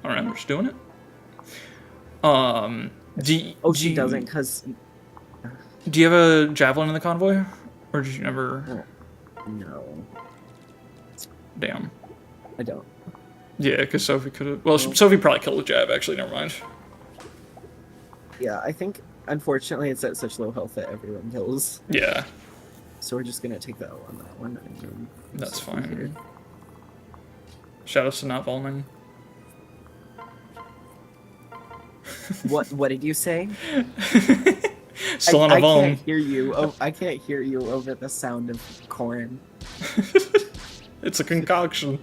Alright, we're just doing it. She doesn't, because... Do you have a javelin in the convoy? Or did you never... No. Damn. I don't. Yeah, because Sophie could have... Well, Sophie probably killed with jab, actually, never mind. Yeah, I think, unfortunately, it's at such low health that everyone kills. Yeah. So we're just gonna take the L on that one. And that's fine. Here. Shoutouts to not Volman. What did you say? Still on a Volm. I can't hear you. I can't hear you over the sound of Corin. It's a concoction.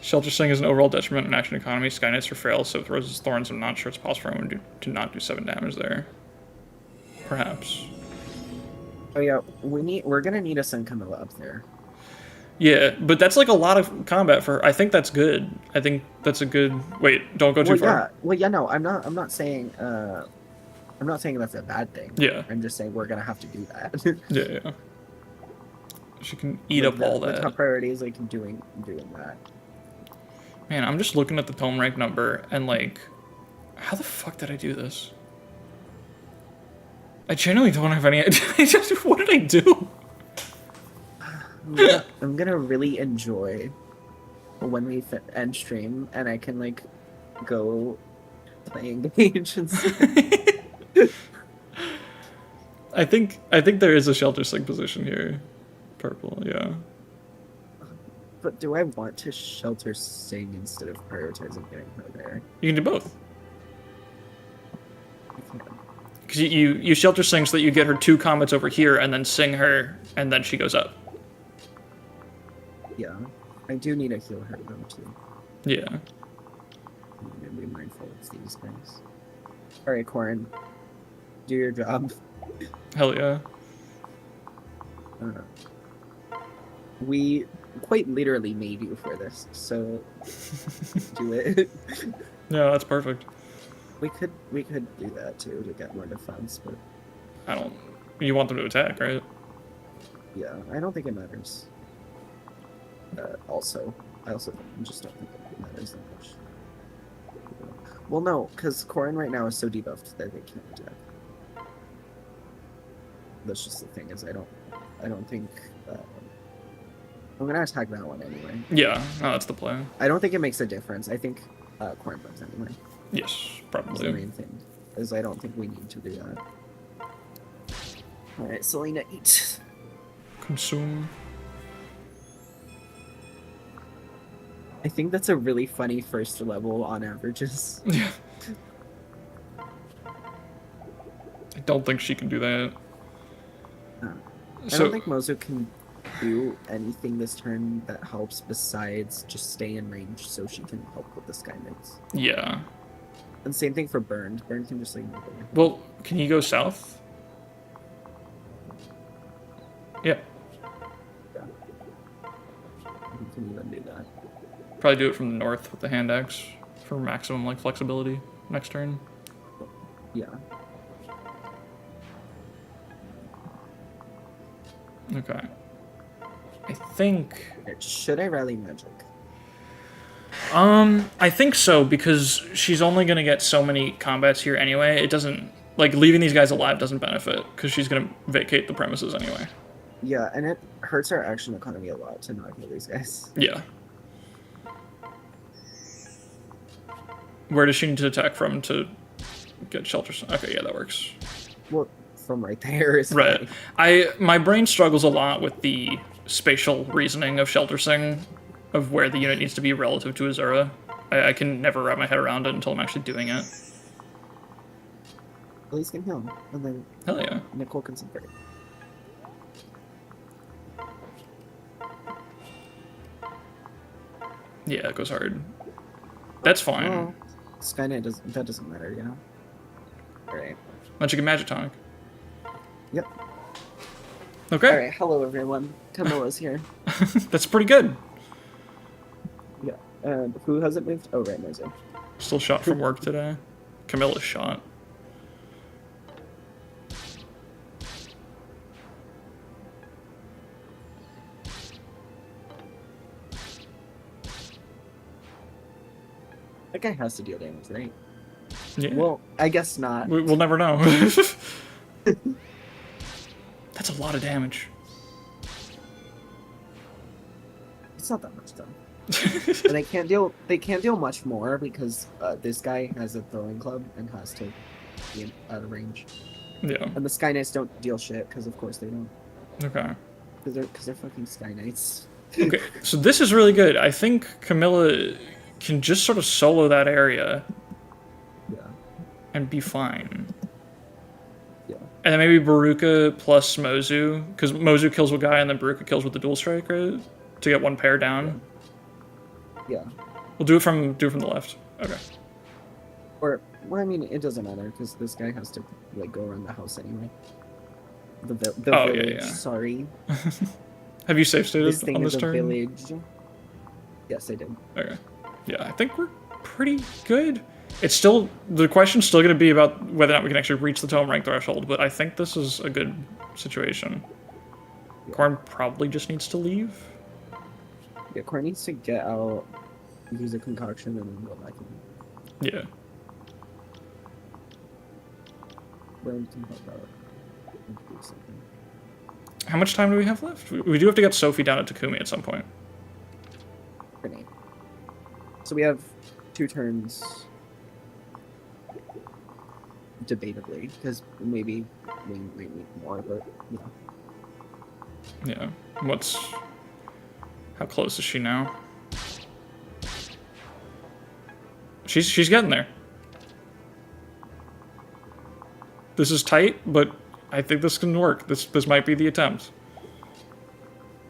Shelter Sing is an overall detriment in action economy. Sky Knights are frail, so with Rose's Thorns, I'm not sure it's possible for anyone to not do 7 damage there. Perhaps. Oh yeah, we're gonna need a send Camilla up there. Yeah, but that's like a lot of combat for her. I think that's good. I think that's a good... Wait, don't go too far. No, I'm not saying that's a bad thing. Yeah. I'm just saying we're gonna have to do that. Yeah. She can eat up all that. The top priority is like doing that. Man, I'm just looking at the tome rank number and like, how the fuck did I do this? I genuinely don't have any idea. What did I do? I'm gonna really enjoy when we end stream and I can like go play Engage and stuff. I think there is a Shelter Sing position here. Purple, yeah. But do I want to Shelter Sing instead of prioritizing getting her there? You can do both. Because you Shelter Sing so that you get her 2 combats over here and then sing her and then she goes up. Yeah, I do need to heal her though too. Yeah. I'm gonna be mindful of these guys. Alright, Corin. Do your job. Hell yeah. We quite literally made you for this, so do it. Yeah, that's perfect. We could do that too to get more defense, but I don't... You want them to attack, right? Yeah, I don't think it matters. I also just don't think it matters that much. Well, no, because Corin right now is so debuffed that they can't attack. That's just the thing, is I don't think... I'm gonna attack that one anyway. Yeah, no, that's the plan. I don't think it makes a difference. I think Corin wins anyway. Yes, probably. That's the main thing, is I don't think we need to do that. Alright, Selena, eat. Consume. I think that's a really funny first level on averages. Yeah. I don't think she can do that. I don't think Mozu can do anything this turn that helps besides just stay in range so she can help with the Sky Knights. Yeah. And same thing for Burned. Burned can just like move away. Well, can he go south? Yeah. can even do that. Probably do it from the north with the hand axe for maximum like flexibility next turn. Yeah. Okay. I think. Should I rally magic? I think so, because she's only gonna get so many combats here anyway. It doesn't, like, leaving these guys alive doesn't benefit, because she's gonna vacate the premises anyway. Yeah, and it hurts our action economy a lot to not kill these guys. Yeah. Where does she need to attack from to get shelters? Okay, yeah, that works. Well, from right there is right. My brain struggles a lot with the spatial reasoning of shelter sing, of where the unit needs to be relative to Azura. I can never wrap my head around it until I'm actually doing it. At least can heal him, and then hell yeah, Nicole can support. Yeah, it goes hard. That's fine. Well, Skynet doesn't matter, you know. All right. Why don't you get Magic Tonic? Yep. Okay. All right. Hello, everyone. Camilla's here. That's pretty good. Yeah. And who hasn't moved? Oh, right, Mozu. Still shot from work today. Camilla's shot. That guy has to deal damage, right? Yeah. Well, I guess not. We'll never know. That's a lot of damage. It's not that much though. And they can't deal much more because this guy has a throwing club and has to be out of range. Yeah. And the Sky Knights don't deal shit because of course they don't. Okay. Because they're fucking Sky Knights. Okay, so this is really good. I think Camilla can just sort of solo that area. Yeah. And be fine. Yeah. And then maybe Baruka plus Mozu, because Mozu kills with guy and then Baruka kills with the dual strike, right? To get one pair down. Yeah. We'll do it from the left. Okay. Or, well, I mean, it doesn't matter because this guy has to like go around the house anyway. The village. Yeah. Sorry. Have you safe stated This thing on is this a turn? village. Yes, I did. Okay. Yeah, I think we're pretty good. It's still, the question's still going to be about whether or not we can actually reach the tome rank threshold, but I think this is a good situation. Yeah. Korn probably just needs to leave. Yeah, Korn needs to get out, use a concoction, and then go back in. Yeah. Burn can help out. And do something. How much time do we have left? We do have to get Sophie down at Takumi at some point. Grenade. So we have 2 turns. Debatably, because maybe we might need more, but you know. Yeah. How close is she now? She's getting there. This is tight, but I think this can work. This might be the attempt.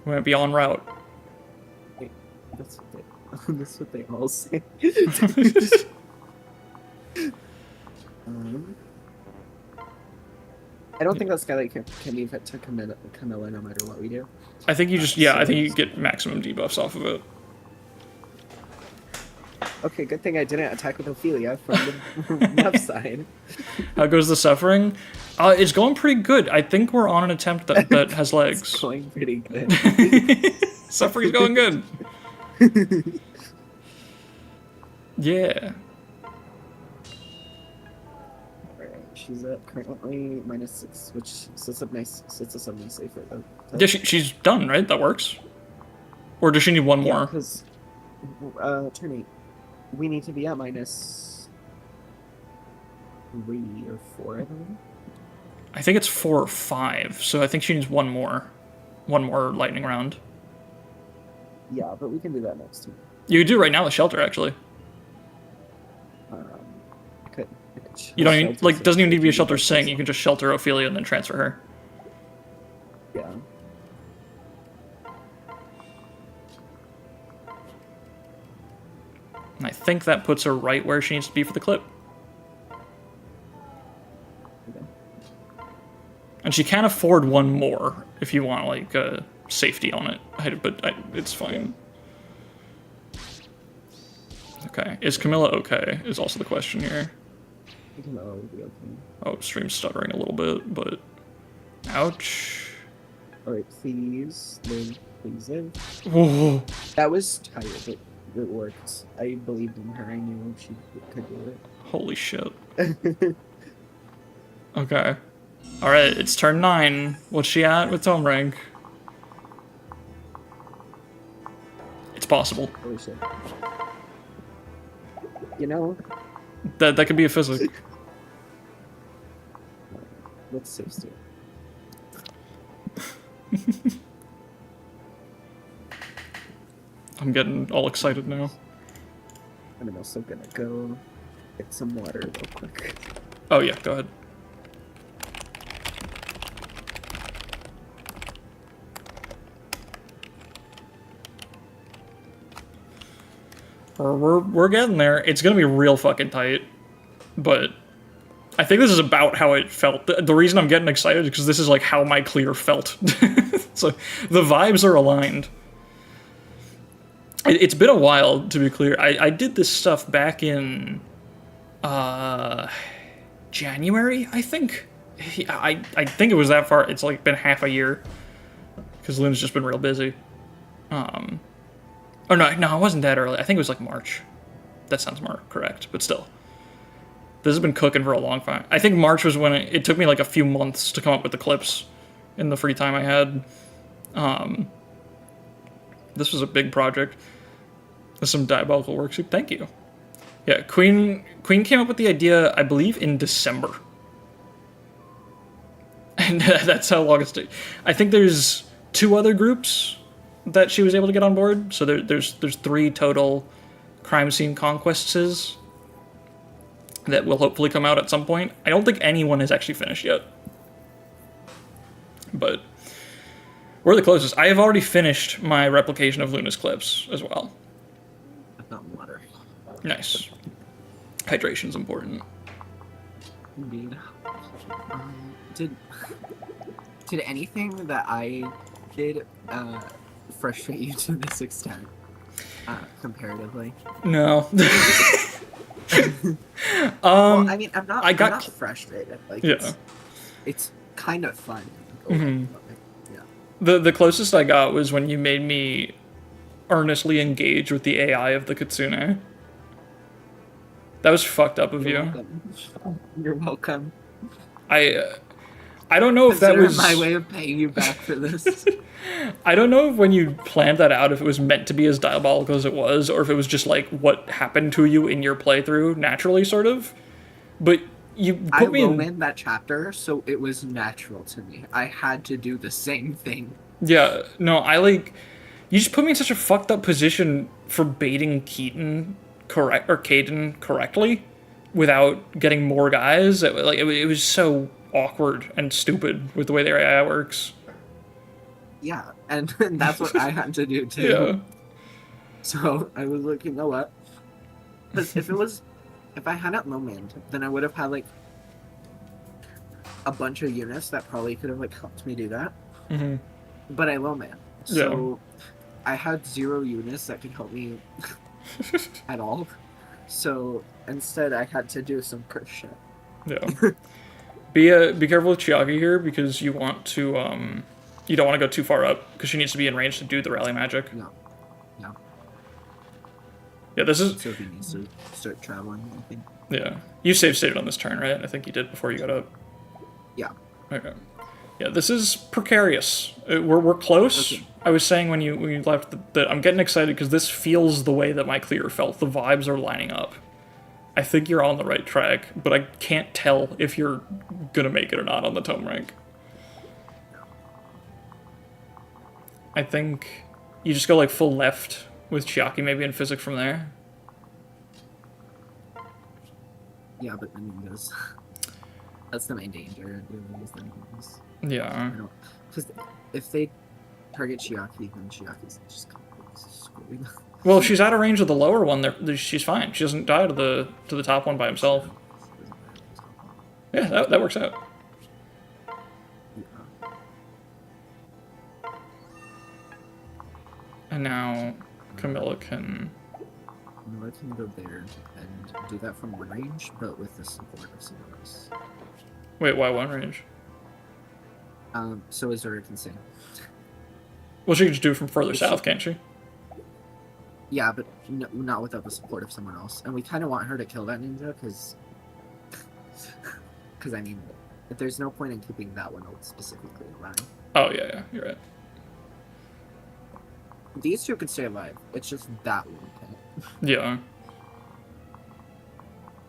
We might be en route. Wait, that's what they all say. I don't think that Skylight can be fit to Camilla no matter what we do. I think you just, I think you get maximum debuffs off of it. Okay, good thing I didn't attack with Ophelia from the left side. How goes the suffering? It's going pretty good. I think we're on an attempt that has legs. It's going pretty good. Suffering's going good. Yeah. She's at currently -6, which sets us up nicely for the. Yeah, she's done, right? That works. Or does she need one more? Because turn 8, we need to be at -3 or 4, I believe. I think it's 4 or 5, so I think she needs one more lightning round. Yeah, but we can do that next turn. You could do it right now with shelter, actually. I could. You don't even, like, doesn't even need to be a shelter sing. You can just shelter Ophelia and then transfer her. Yeah. And I think that puts her right where she needs to be for the clip. Okay. And she can afford one more if you want, like, safety on it. But it's fine. Okay. Is Camilla okay? Is also the question here. Camilla will be okay. Oh, stream's stuttering a little bit, but ouch. Alright, please live, please live. Whoa. That was tight, but it worked. I believed in her. I knew she could do Holy shit. it. Okay. Alright, it's turn 9. What's she at with tome rank? It's possible. Holy shit. You know, That could be a physic. let's save state. I'm getting all excited now. I'm also gonna go get some water real quick. Oh yeah, go ahead. We're getting there. It's gonna be real fucking tight, but I think this is about how it felt. The reason I'm getting excited is because this is like how my clear felt. So the vibes are aligned. It's been a while, to be clear. I did this stuff back in January, I think. I think it was that far. It's like been half a year because Luna's just been real busy. Oh no, it wasn't that early. I think it was like March. That sounds more correct, but still. This has been cooking for a long time. I think March was when it took me like a few months to come up with the clips in the free time I had. This was a big project. There's some diabolical work. Thank you. Yeah, Queen came up with the idea, I believe, in December. And that's how long it's taken. I think there's 2 other groups that she was able to get on board. So there's 3 total crime scene conquests that will hopefully come out at some point. I don't think anyone has actually finished yet. But we're the closest. I have already finished my replication of Luna's clips as well. I've got water. Nice. Hydration's important. Indeed. Did anything that I did frustrate you to this extent, comparatively? No. Well, I mean, I'm not frustrated. Like, yeah. It's kind of fun. Mm-hmm. Yeah. The closest I got was when you made me earnestly engage with the AI of the Kitsune. That was fucked up of you. Welcome. You're welcome. I don't know if that was my way of paying you back for this. I don't know if when you planned that out, if it was meant to be as diabolical as it was, or if it was just like what happened to you in your playthrough naturally, sort of. But you put me in that chapter, so it was natural to me. I had to do the same thing. Yeah, no, you just put me in such a fucked up position for baiting Caden correctly without getting more guys. It was so awkward and stupid with the way their AI works. Yeah, and that's what I had to do too. Yeah. So I was like, you know what? Because if I had it low manned, then I would have had like a bunch of units that probably could have like helped me do that. Mm-hmm. But I low man, so I had 0 units that could help me at all. So instead, I had to do some curse shit. Yeah. Be careful with Chiaki here because you want to you don't want to go too far up because she needs to be in range to do the rally magic. No. Yeah, this is. Sophie needs to start traveling, I think. Yeah, you save stated on this turn, right? I think you did before you got up. Yeah. Okay. Yeah, this is precarious. We're close. Okay. I was saying when you left that I'm getting excited because this feels the way that my clear felt. The vibes are lining up. I think you're on the right track, but I can't tell if you're gonna make it or not on the tome rank. I think you just go like full left with Chiaki maybe in physics from there. Yeah, but I mean, that's the main danger. Yeah. Because if they target Chiaki, then Chiaki's just completely screwed. Well, if she's out of range of the lower one, she's fine. She doesn't die to the top one by himself. Yeah, that works out. And now Camilla can Camilla can go there and do that from one range, but with the support of someone else. Wait, why one range? So Azura can sing. Well, she can just do it from further south, can't she? Yeah, but not without the support of someone else. And we kind of want her to kill that ninja, because I mean, there's no point in keeping that one specifically alive. Oh, yeah, you're right. These two can stay alive. It's just that one can't. Yeah.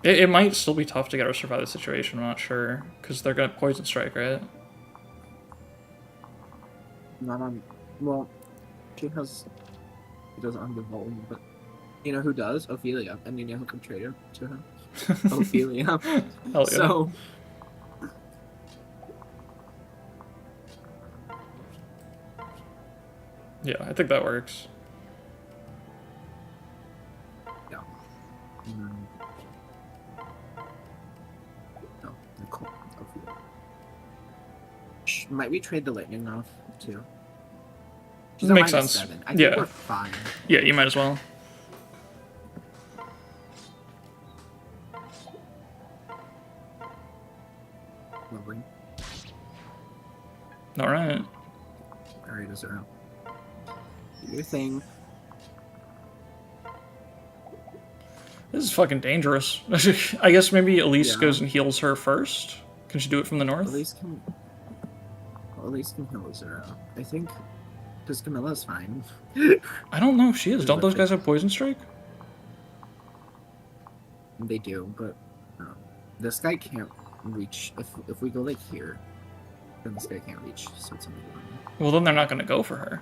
It might still be tough to get her to survive the situation, I'm not sure. Because they're going to poison strike, right? Not on... Well, she doesn't have the volume, but... You know who does? Ophelia. And you know who can trade her to her? Ophelia. Hell yeah. So... Yeah, I think that works. Yeah. No, Nicole. Ophelia. Might we trade the lightning off, too? She's Makes sense. 7. I think we're fine. Yeah, you might as well. Lovely. Alright. Alright, Azura. Do your thing. This is fucking dangerous. I guess maybe Elise goes and heals her first? Can she do it from the north? Elise can heal Azura. I think... Because Camilla's fine. I don't know if she is. Don't those guys have poison strike? They do, but this guy can't reach. If we go like here, then this guy can't reach. So it's only one. Well, then they're not going to go for her.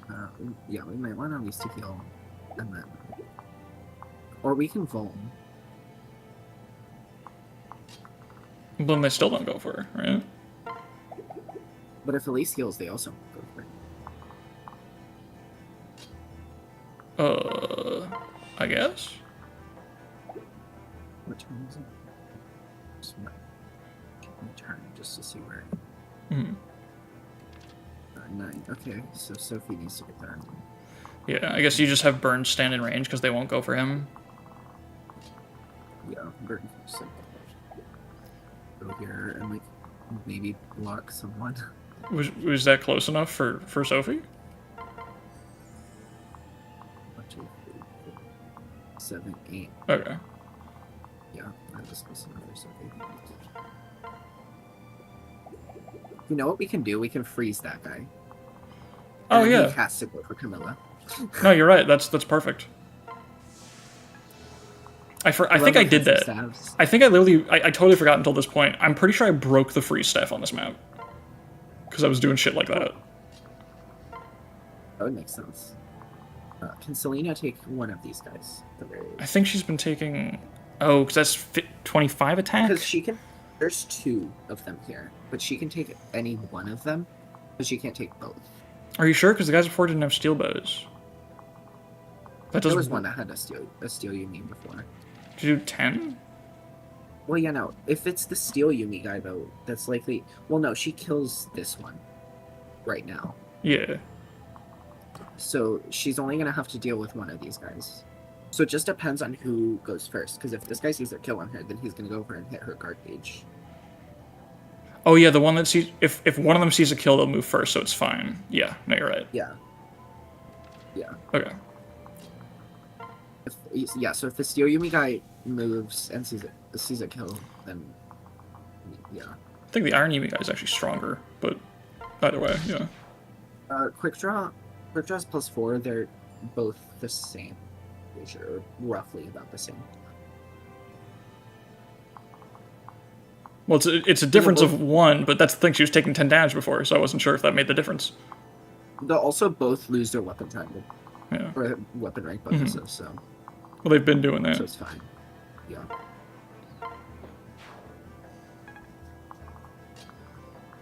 No. Yeah, we might want at least to heal, and then, or we can Vuln. Then they still don't go for her, right? But if Elise heals, they also go for it. I guess. What turn is it? Just my turn, just to see where. 9. Okay, so Sophie needs to get there. Yeah, I guess you just have Burn stand in range because they won't go for him. Yeah, Burn can go here and like maybe block someone. Was that close enough for Sophie? 1, 2, 3, 4, 7, 8. Okay. Yeah, that was close enough for Sophie. You know what we can do? We can freeze that guy. Oh, yeah. He has to go for Camilla. No, you're right. That's perfect. I think I did that. Stabs. I think I totally forgot until this point. I'm pretty sure I broke the freeze staff on this map. Because I was doing shit like that. That would make sense. Can Selena take one of these guys? I think she's been taking... Oh, because that's 25 attack? Because she can... There's 2 of them here. But she can take any one of them. But she can't take both. Are you sure? Because the guys before didn't have steel bows. There was one that had a steel Yumi before. Did you do 10? Well, yeah, no. If it's the steel Yumi guy, though, that's likely... Well, no, she kills this one. Right now. Yeah. So she's only going to have to deal with one of these guys. So it just depends on who goes first. Because if this guy sees a kill on her, then he's going to go over and hit her guard gauge. Oh, yeah, the one that sees... If one of them sees a kill, they'll move first, so it's fine. Yeah, no, you're right. Yeah. Yeah. Okay. So if the steel Yumi guy moves and sees a kill, then... Yeah. I think the Iron Yumi guy is actually stronger, but either way, yeah. Quick Draw's +4, they're both the same. Or roughly about the same. Well, it's a difference of 1, but that's the thing, she was taking 10 damage before, so I wasn't sure if that made the difference. They'll also both lose their weapon time. Yeah. Or weapon rank bonuses, so... Well, they've been doing that. So it's fine. Yeah.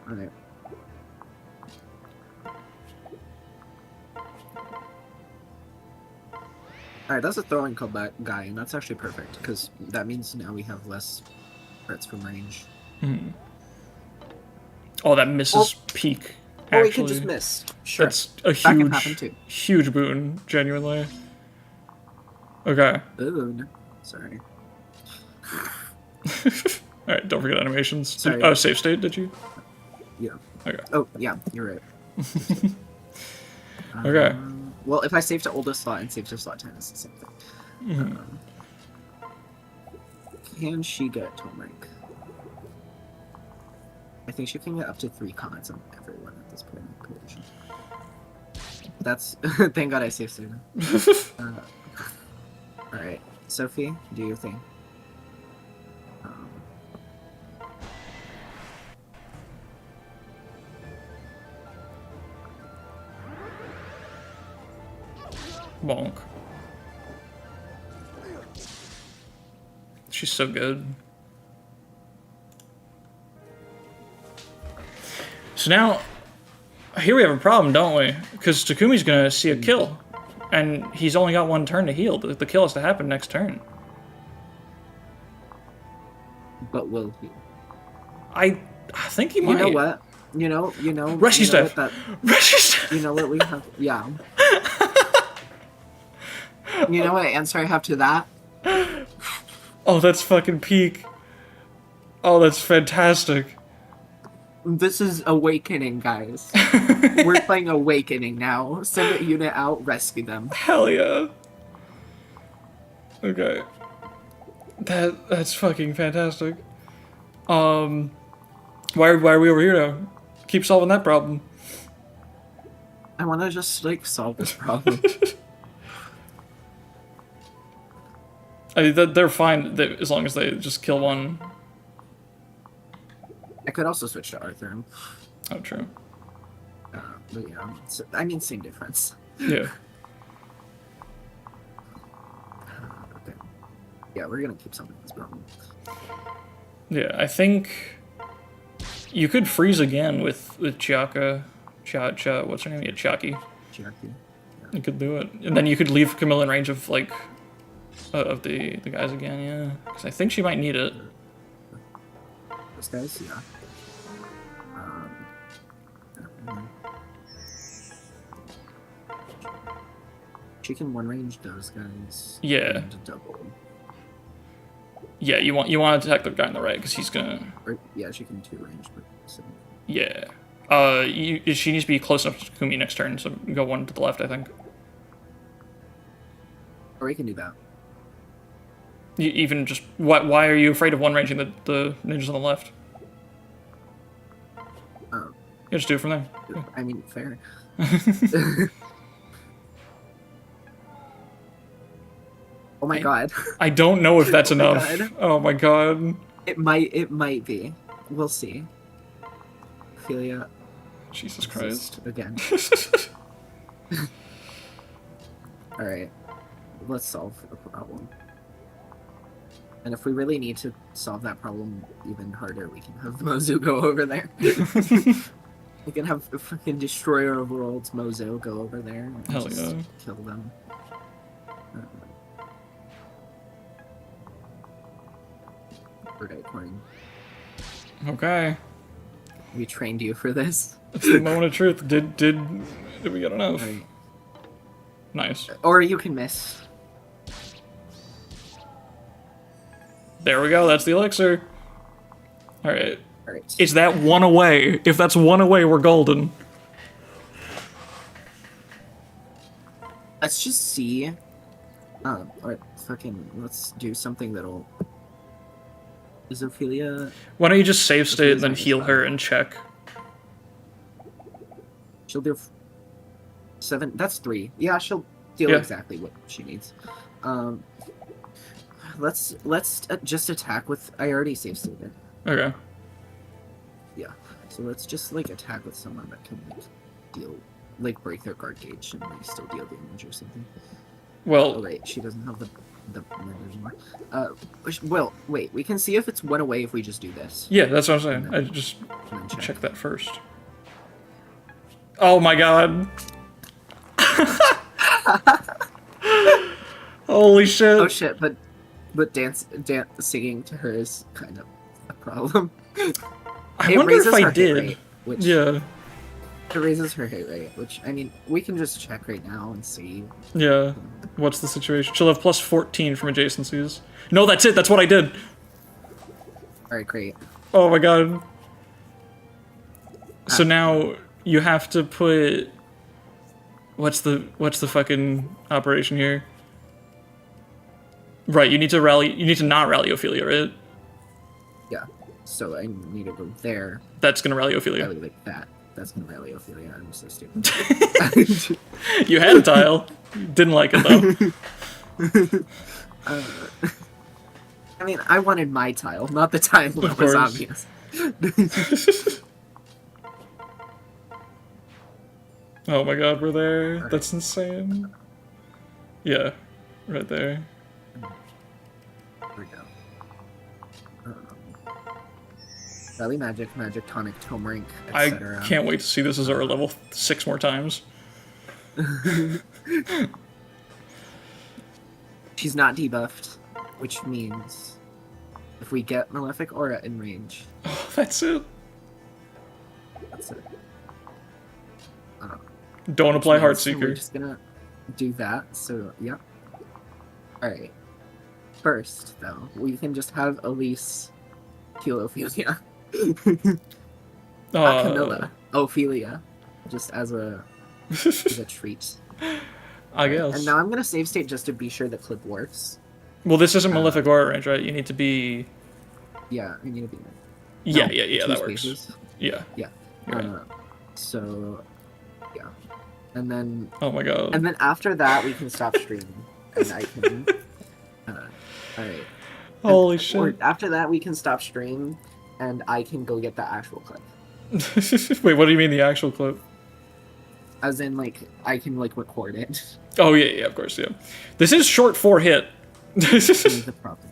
Alright. Alright, that's a throwing combat guy, and that's actually perfect, because that means now we have less threats from range. Oh, that misses peak. Or we can just miss. Sure. That's a That can happen huge, too. huge boon, genuinely. Okay. Boon. Sorry. Alright, don't forget animations. Sorry. Oh, save state, did you? Yeah. Okay. Oh, yeah, you're right. Okay. Well, if I save to oldest slot and save to slot 10, it's the same thing. Can she get Tomric? I think she can get up to 3 comments on everyone at this point. That's... Thank God I saved soon. Alright, Sophie, do your thing. Bonk. She's so good. So now, here we have a problem, don't we? Because Takumi's gonna see a kill, and he's only got 1 turn to heal. The kill has to happen next turn. But will he? I think he might. You know what? You know. Rescue you know stuff. Rescue stuff. You know what we have? Yeah. You know what answer I have to that? Oh, that's fucking peak. Oh, that's fantastic. This is Awakening, guys. We're playing Awakening now. Send a unit out, rescue them. Hell yeah. Okay. That's fucking fantastic. Why are we over here now? Keep solving that problem. I want to just, like, solve this problem. I mean, they're fine as long as they just kill one. I could also switch to Arthur. Oh, true. But yeah, so, I mean, same difference. Yeah. Okay. Yeah, we're gonna keep solving this problem. Yeah, I think you could freeze again with Chiaka. What's her name? Yeah, Chiaki. Chiaki. Yeah. You could do it. And then you could leave Camilla in range of, like, of the guys again, yeah. Because I think she might need it. Those guys, yeah. She can one range those guys. Yeah. And double. Yeah, you want to attack the guy on the right because he's gonna. Or, yeah, she can 2 range, but so. Yeah. She needs to be close enough to Takumi next turn, so go 1 to the left, I think. Or we can do that. Even just why are you afraid of one ranging the ninjas on the left? Yeah, just do it from there. Yeah. I mean, fair. Oh my god. I don't know if that's enough. God. Oh my god. It might be. We'll see. Ophelia. Jesus Christ. Again. Alright. Let's solve a problem. And if we really need to solve that problem even harder, we can have Mozu go over there. We can have a freaking Destroyer of Worlds Mozo go over there and Hell yeah. kill them. Right, Coin. Okay. We trained you for this. It's the moment of truth. Did we get enough? Right. Nice. Or you can miss. There we go. That's the elixir. All right. All right. Is that 1 away? If that's 1 away, we're golden. Let's just see. Or fucking let's do something that'll. Is Ophelia? Why don't you just save state and then heal her and check? She'll do 7. That's 3. Yeah, she'll deal exactly what she needs. Let's just attack with. I already saved stated. Okay. Yeah. So let's just like attack with someone that can like deal, like break their guard gauge and like still deal damage or something. Well. Oh wait, she doesn't have the anymore. Well, wait. We can see if it's 1 away if we just do this. Yeah, that's what I'm saying. I just check that first. Oh my god. Holy shit. Oh shit, but singing to her is kind of a problem. I wonder if I did. Rate, which, yeah. It raises her hit rate, which, I mean, we can just check right now and see. Yeah. What's the situation? She'll have plus 14 from adjacencies. No, that's it. That's what I did. Alright, great. Oh my god. So now you have to put... What's the fucking operation here? Right, you need to not rally Ophelia, right? Yeah. So I need to go there. That's gonna rally Ophelia. Rally like that. That's gonna rally Ophelia. I'm so stupid. You had a tile. Didn't like it though. I mean, I wanted my tile, not the tile that was obvious. Oh my god, we're there. Okay. That's insane. Yeah, right there. There we go. Rally Magic, Magic Tonic, Turmeric, etc. I can't wait to see this as our level 6 more times. She's not debuffed, which means if we get Malefic Aura in range... Oh, that's it. That's it. Don't apply Heartseeker. We're just gonna do that, so, yeah. Alright. First, though, we can just have Elise heal Ophelia. Camilla. Ophelia. Just as a treat. I guess. And now I'm gonna save state just to be sure the clip works. Well, this isn't Malefic Aura range, right? You need to be... Yeah, I need to be... Yeah, that works. Spaces. Yeah. Yeah. Right. So, yeah. And then... Oh my god. And then after that, we can stop streaming. And I can... Alright. Holy shit. Or after that, we can stop stream, and I can go get the actual clip. Wait, what do you mean the actual clip? As in, like, I can, like, record it. Oh, yeah, of course, yeah. This is short 4 hit. This is the problem.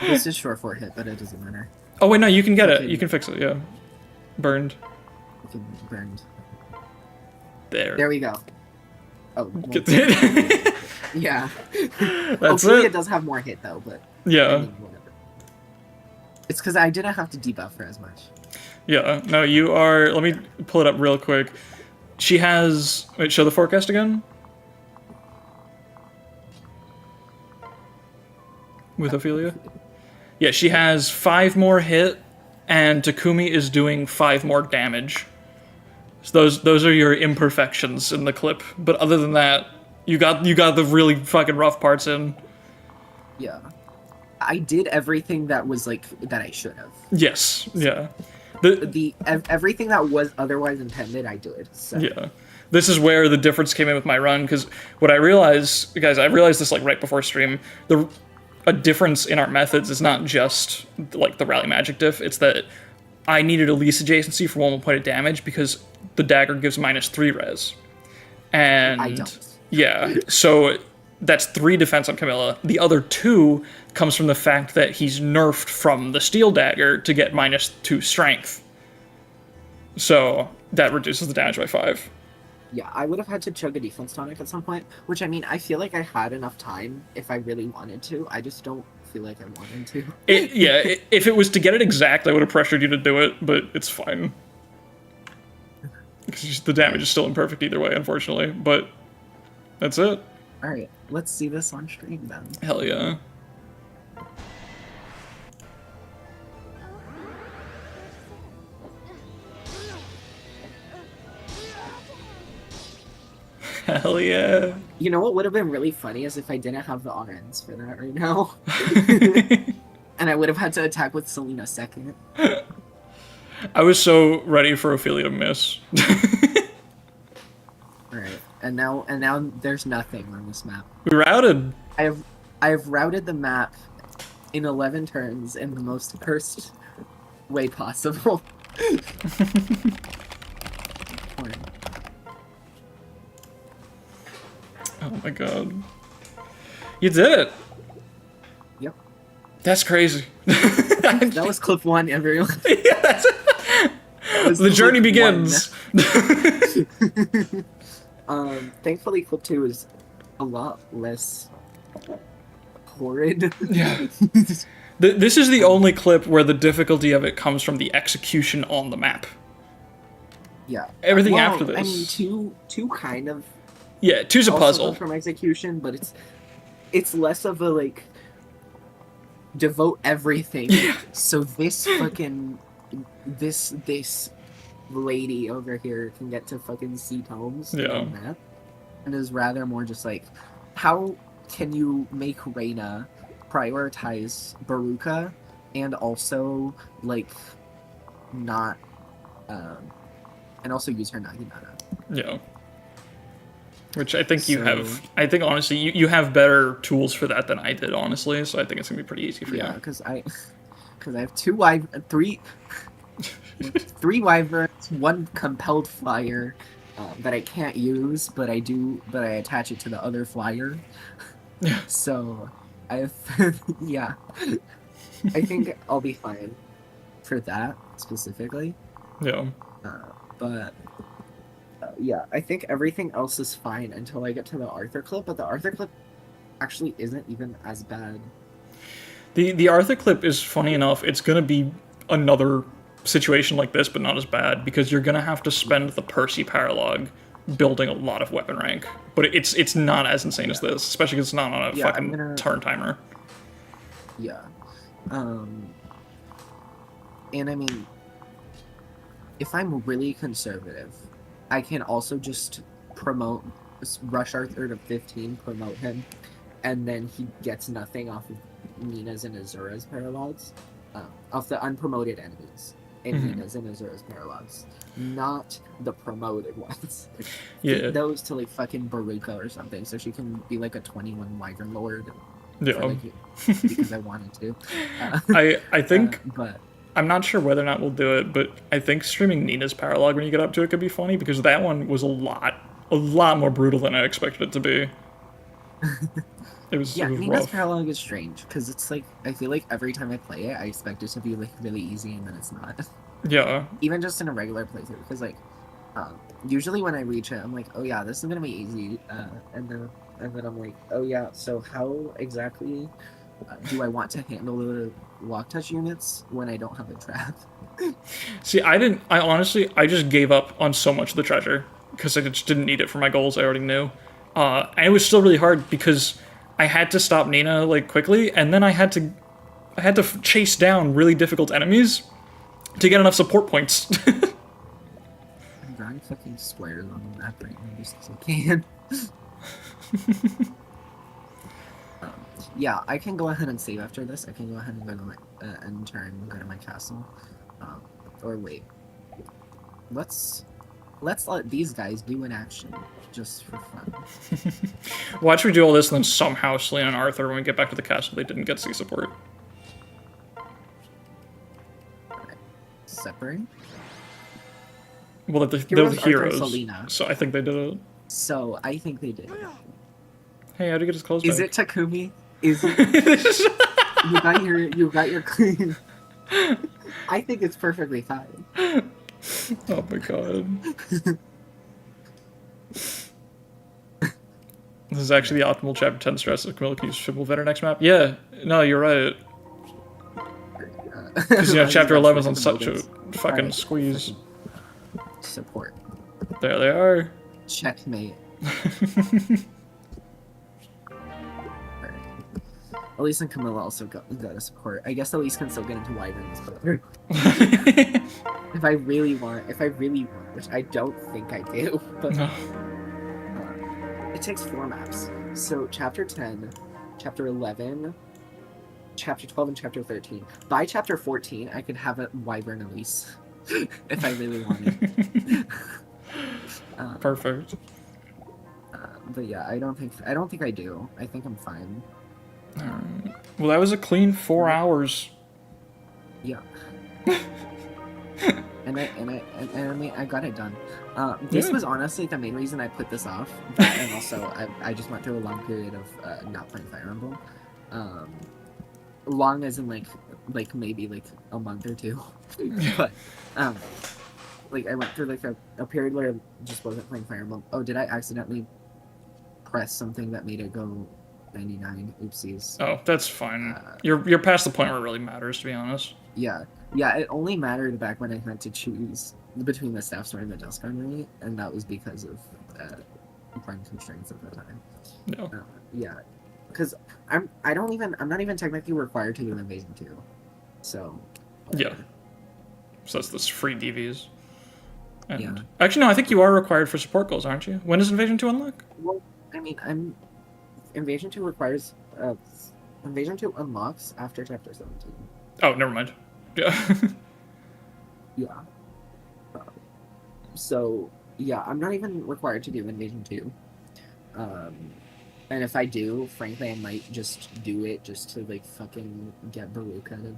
This is short 4 hit, but it doesn't matter. Oh, wait, no, you can get it. You can fix it, yeah. Burned. Burned. There. There we go. Oh, well, yeah. That's Ophelia it. does have more hit, though, but... Yeah. I mean, whatever. It's because I didn't have to debuff her as much. Yeah, no, you are... Let me pull it up real quick. She has... Wait, show the forecast again? With Ophelia? Yeah, she has 5 more hit, and Takumi is doing 5 more damage. So those are your imperfections in the clip. But other than that, you got the really fucking rough parts in. Yeah. I did everything that was, like, that I should have. Yes, yeah. Everything that was otherwise intended, I did. So. Yeah. This is where the difference came in with my run, because what I realized, guys, I realized this, like, right before stream, a difference in our methods is not just, like, the rally magic diff, it's that I needed Elise adjacency for 1 point of damage, because the dagger gives -3 res. And... I don't. Yeah, so that's 3 defense on Camilla. The other 2 comes from the fact that he's nerfed from the steel dagger to get -2 strength. So that reduces the damage by 5. Yeah, I would have had to chug a defense tonic at some point, which, I mean, I feel like I had enough time if I really wanted to. I just don't feel like I wanted to. If it was to get it exact, I would have pressured you to do it, but it's fine. Because the damage is still imperfect either way, unfortunately, but that's it. Alright, let's see this on stream then. Hell yeah. Hell yeah. You know what would have been really funny is if I didn't have the RNs for that right now. And I would have had to attack with Selena second. I was so ready for Ophelia to miss. Alright, and now there's nothing on this map. We routed. I have routed the map in 11 turns in the most cursed way possible. Oh my god. You did it! Yep. That's crazy. That was clip 1, everyone. Yeah, that's it. The journey begins. Thankfully clip 2 is a lot less horrid. Yeah. This is the only clip where the difficulty of it comes from the execution on the map. Yeah. Everything Well, after this. I mean, two kind of Yeah, two's a also puzzle. come from execution, but it's less of a like devote everything. So this fucking this lady over here can get to fucking see tomes Yeah. and that, and is rather more just like, how can you make Reina prioritize Baruka and also like not and also use her Naginata. Yeah. Which I think you So- have. I think honestly, you have better tools for that than I did, honestly. So I think it's gonna be pretty easy for Yeah, you. because I have three wyverns, one compelled flyer that I can't use, but I attach it to the other flyer. Yeah. So I yeah, I think I'll be fine for that specifically. Yeah. But yeah, I think everything else is fine until I get to the Arthur clip. But the Arthur clip actually isn't even as bad. The Arthur clip is funny enough. It's gonna be another situation like this, but not as bad because you're gonna have to spend the Percy paralog building a lot of weapon rank. But it's not as insane as this, especially because it's not on a fucking turn timer. Yeah. And I mean, if I'm really conservative, I can also just rush Arthur to 15, promote him, and then he gets nothing off of Nina's and Azura's paralogs, off the unpromoted enemies in Nina's and Azura's paralogs, not the promoted ones. Yeah. Feed those to like fucking Baruka or something, so she can be like a 21 Wyvern Lord. Yeah. Like, because I wanted to. I think. But I'm not sure whether or not we'll do it, but I think streaming Nina's paralog when you get up to it could be funny because that one was a lot more brutal than I expected it to be. It was Nina's rough. paralog is strange because it's like I feel like every time I play it, I expect it to be like really easy, and then it's not. Yeah. Even just in a regular playthrough, because like usually when I reach it, I'm like, oh yeah, this is gonna be easy, and then I'm like, oh yeah, so how exactly do I want to handle the lock touch units when I don't have a trap? See, I just gave up on so much of the treasure because I just didn't need it for my goals. I already knew, and it was still really hard because I had to stop Nina like quickly, and then I had to chase down really difficult enemies to get enough support points. I'm drawing fucking squares on the map right now just as I can. Yeah, I can go ahead and save after this. I can go ahead and go to my and turn and go to my castle. Or wait, let's let these guys do an action just for fun. Watch me do all this, and then somehow Selena and Arthur, when we get back to the castle, they didn't get C support. Alright. Separate. Well, they're the Heroes, Arthur, heroes, Selena. so I think they did it. So I think they did. Hey, how'd you get his clothes Is back? it Takumi? Is it? you got your clean. I think it's perfectly fine. Oh my god. This is actually the optimal chapter 10 stress if Camilla can use triple veteran next map. Yeah, no, you're right. Because, chapter 11 is on such a fucking squeeze. Support. There they are. Checkmate. Elise and Camilla also got a support. I guess Elise can still get into Wyverns, but if I really want, which I don't think I do, but No. It takes 4 maps. So chapter 10, chapter 11, chapter 12, and chapter 13. By chapter 14, I could have a Wyvern Elise if I really wanted. Perfect. But yeah, I don't think I do. I think I'm fine. Alright. Well, that was a clean 4 hours. Yeah. and I got it done. This was honestly the main reason I put this off, and also I just went through a long period of not playing Fire Emblem. Long as in like maybe like a month or two, but like I went through like a period where I just wasn't playing Fire Emblem. Oh, did I accidentally press something that made it go 99? Oopsies. Oh, that's fine. You're past the point where it really matters, to be honest. Yeah. Yeah, it only mattered back when I had to choose between the Staff Sword and the Dusk Armory, and that was because of time constraints at the time. No. Yeah, because I'm not even technically required to do Invasion 2, so Yeah. So that's this free DVs. And yeah. actually, no, I think you are required for support goals, aren't you? When does Invasion 2 unlock? Well, I mean, Invasion 2 requires Invasion 2 unlocks after Chapter 17. Oh, never mind. Yeah. Yeah. So yeah, I'm not even required to do Invasion 2. And if I do, frankly, I might just do it just to like fucking get Baruch out of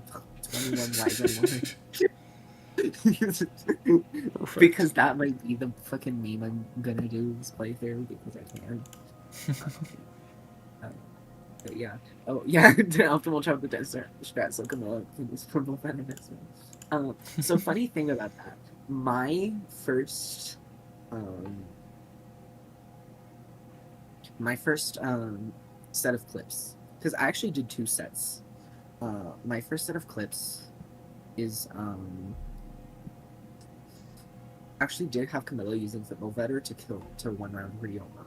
21 Lives because that might be the fucking meme I'm gonna do this playthrough because I can. But yeah. Oh yeah, the optimal chop the desert strat so Camilla can use purple feminist. So funny thing about that, my first set of clips, because I actually did 2 sets. My first set of clips is actually did have Camilla using Football Vetter to 1-round Ryoma.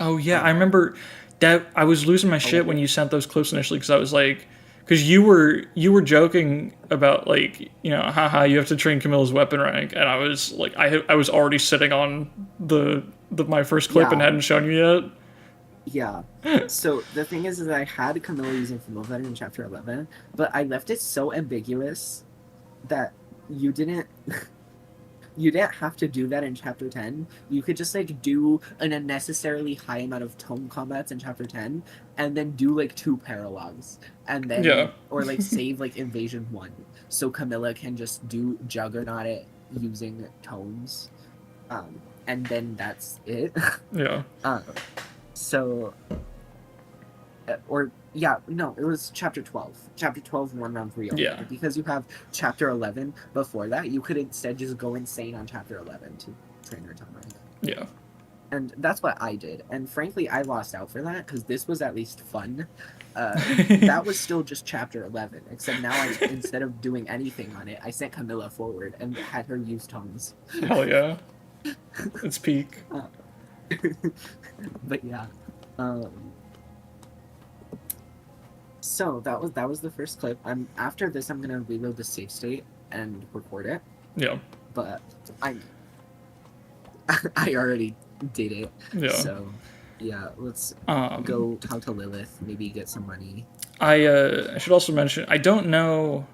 Oh yeah, I remember that. I was losing my shit when you sent those clips initially because I was like, because you were joking about like, you know, haha, you have to train Camilla's weapon rank, and I was like, I was already sitting on the my first clip and hadn't shown you yet. Yeah. So the thing is that I had Camilla using Football Vetter in Chapter 11, but I left it so ambiguous that you didn't have to do that in Chapter 10. You could just like do an unnecessarily high amount of tome combats in Chapter 10 and then do like 2 paralogs and then or like save like Invasion 1 so Camilla can just do Juggernaut it using tomes. And then that's it. Yeah. So it was Chapter 12. Chapter 12, 1-round Ryoma. Yeah. Because you have Chapter 11 before that, you could instead just go insane on Chapter 11 to train your time rank. Yeah. And that's what I did. And frankly, I lost out for that, because this was at least fun. That was still just Chapter 11, except now instead of doing anything on it, I sent Camilla forward and had her use tomes. Hell yeah. It's peak. But yeah. So that was the first clip. After this, I'm gonna reload the save state and record it. Yeah. But I already did it. Yeah. So yeah, let's go talk to Lilith. Maybe get some money. I should also mention I don't know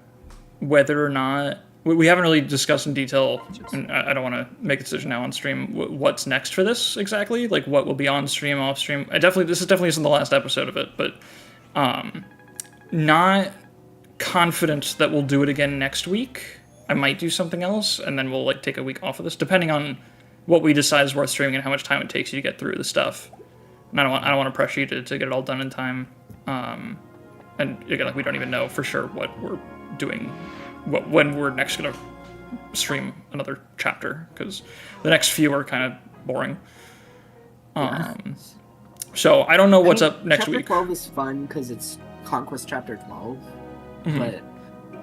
whether or not we haven't really discussed in detail, and I don't want to make a decision now on stream what's next for this exactly. Like what will be on stream, off stream. This definitely isn't the last episode of it, but not confident that we'll do it again next week. I might do something else, and then we'll like take a week off of this, depending on what we decide is worth streaming and how much time it takes you to get through the stuff. And I don't want to pressure you to get it all done in time. And again, like we don't even know for sure what we're doing, when we're next gonna stream another chapter, because the next few are kind of boring. So I don't know what's up next Chapter week. 12 is fun because it's Conquest Chapter 12, but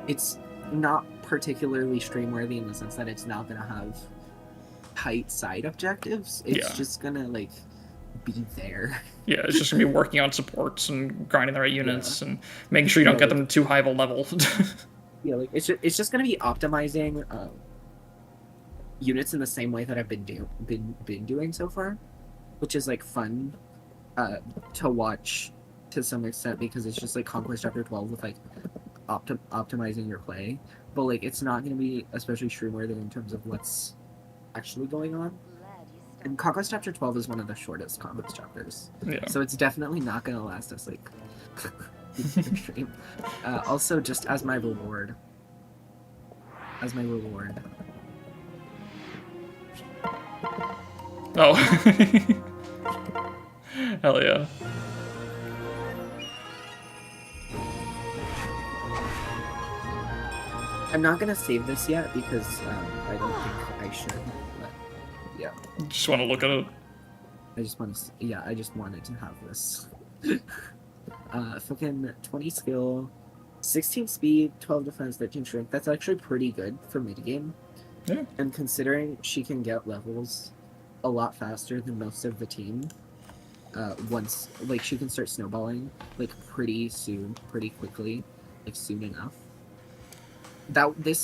it's not particularly stream-worthy in the sense that it's not going to have tight side objectives. It's just going to, like, be there. Yeah, it's just going to be working on supports and grinding the right units and making sure you don't get them too high of a level. Yeah, like, it's just going to be optimizing units in the same way that I've been doing so far, which is, like, fun to watch to some extent, because it's just like Conquest Chapter 12 with like optimizing your play, but like it's not going to be especially stream-worthy in terms of what's actually going on. And Conquest Chapter 12 is one of the shortest Conquest chapters, so it's definitely not going to last us like stream. Also, just as my reward. Oh. Hell yeah. I'm not gonna save this yet because I don't think I should. But yeah. Just want to look at it. I just wanted to have this. Fucking 20 skill, 16 speed, 12 defense, 13 strength. That's actually pretty good for mid-game. Yeah. And considering she can get levels a lot faster than most of the team, once, like, she can start snowballing, like, pretty soon, pretty quickly, like, soon enough.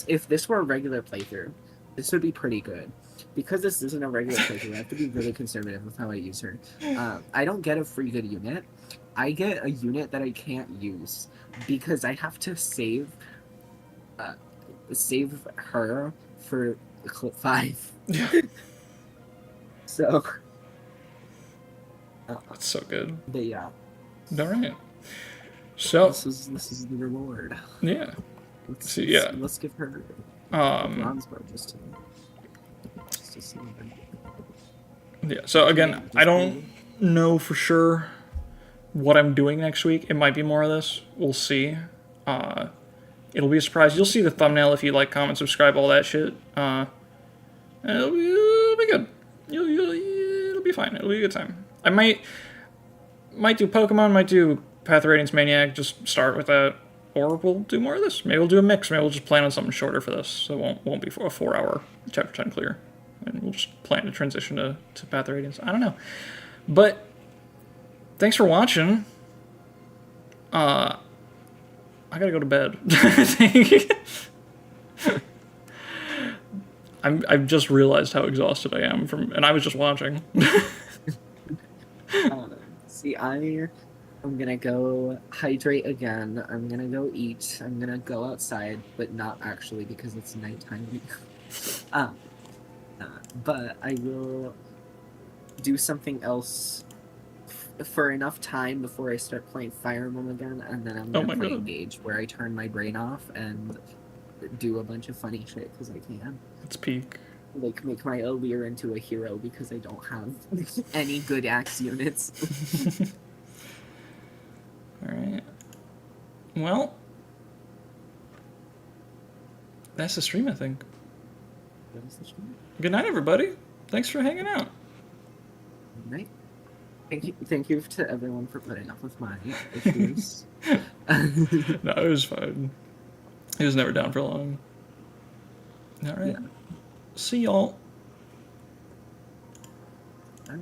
If this were a regular playthrough, this would be pretty good. Because this isn't a regular playthrough, I have to be really conservative with how I use her. I don't get a free good unit. I get a unit that I can't use because I have to save her for clip 5. Yeah. So That's so good. but yeah. All right. So this is the reward. Yeah. Let's give her a bronze bar just to see. Yeah. So again, I don't know for sure what I'm doing next week. It might be more of this. We'll see. It'll be a surprise. You'll see the thumbnail if you like, comment, subscribe, all that shit. It'll be good. It'll be fine. It'll be a good time. I might do Pokemon, might do Path Radiance Maniac, just start with that. Or we'll do more of this. Maybe we'll do a mix. Maybe we'll just plan on something shorter for this. So it won't be for a 4-hour Chapter 10 clear. And we'll just plan to transition to Path Radiance. I don't know. But thanks for watching. I gotta go to bed. I've just realized how exhausted I am and I was just watching. See, I'm gonna go hydrate again. I'm gonna go eat. I'm gonna go outside, but not actually because it's nighttime. But I will do something else for enough time before I start playing Fire Emblem again, and then I'm gonna play Engage, where I turn my brain off and do a bunch of funny shit because I can. It's peak. Like, make my Elixir into a hero because I don't have any good axe units. Alright. Well, that's the stream, I think. That is the stream. Good night, everybody. Thanks for hanging out. Good night. Thank you to everyone for putting up with my issues. No, it was fine. He was never down for long. Alright. Yeah. See y'all. Bye.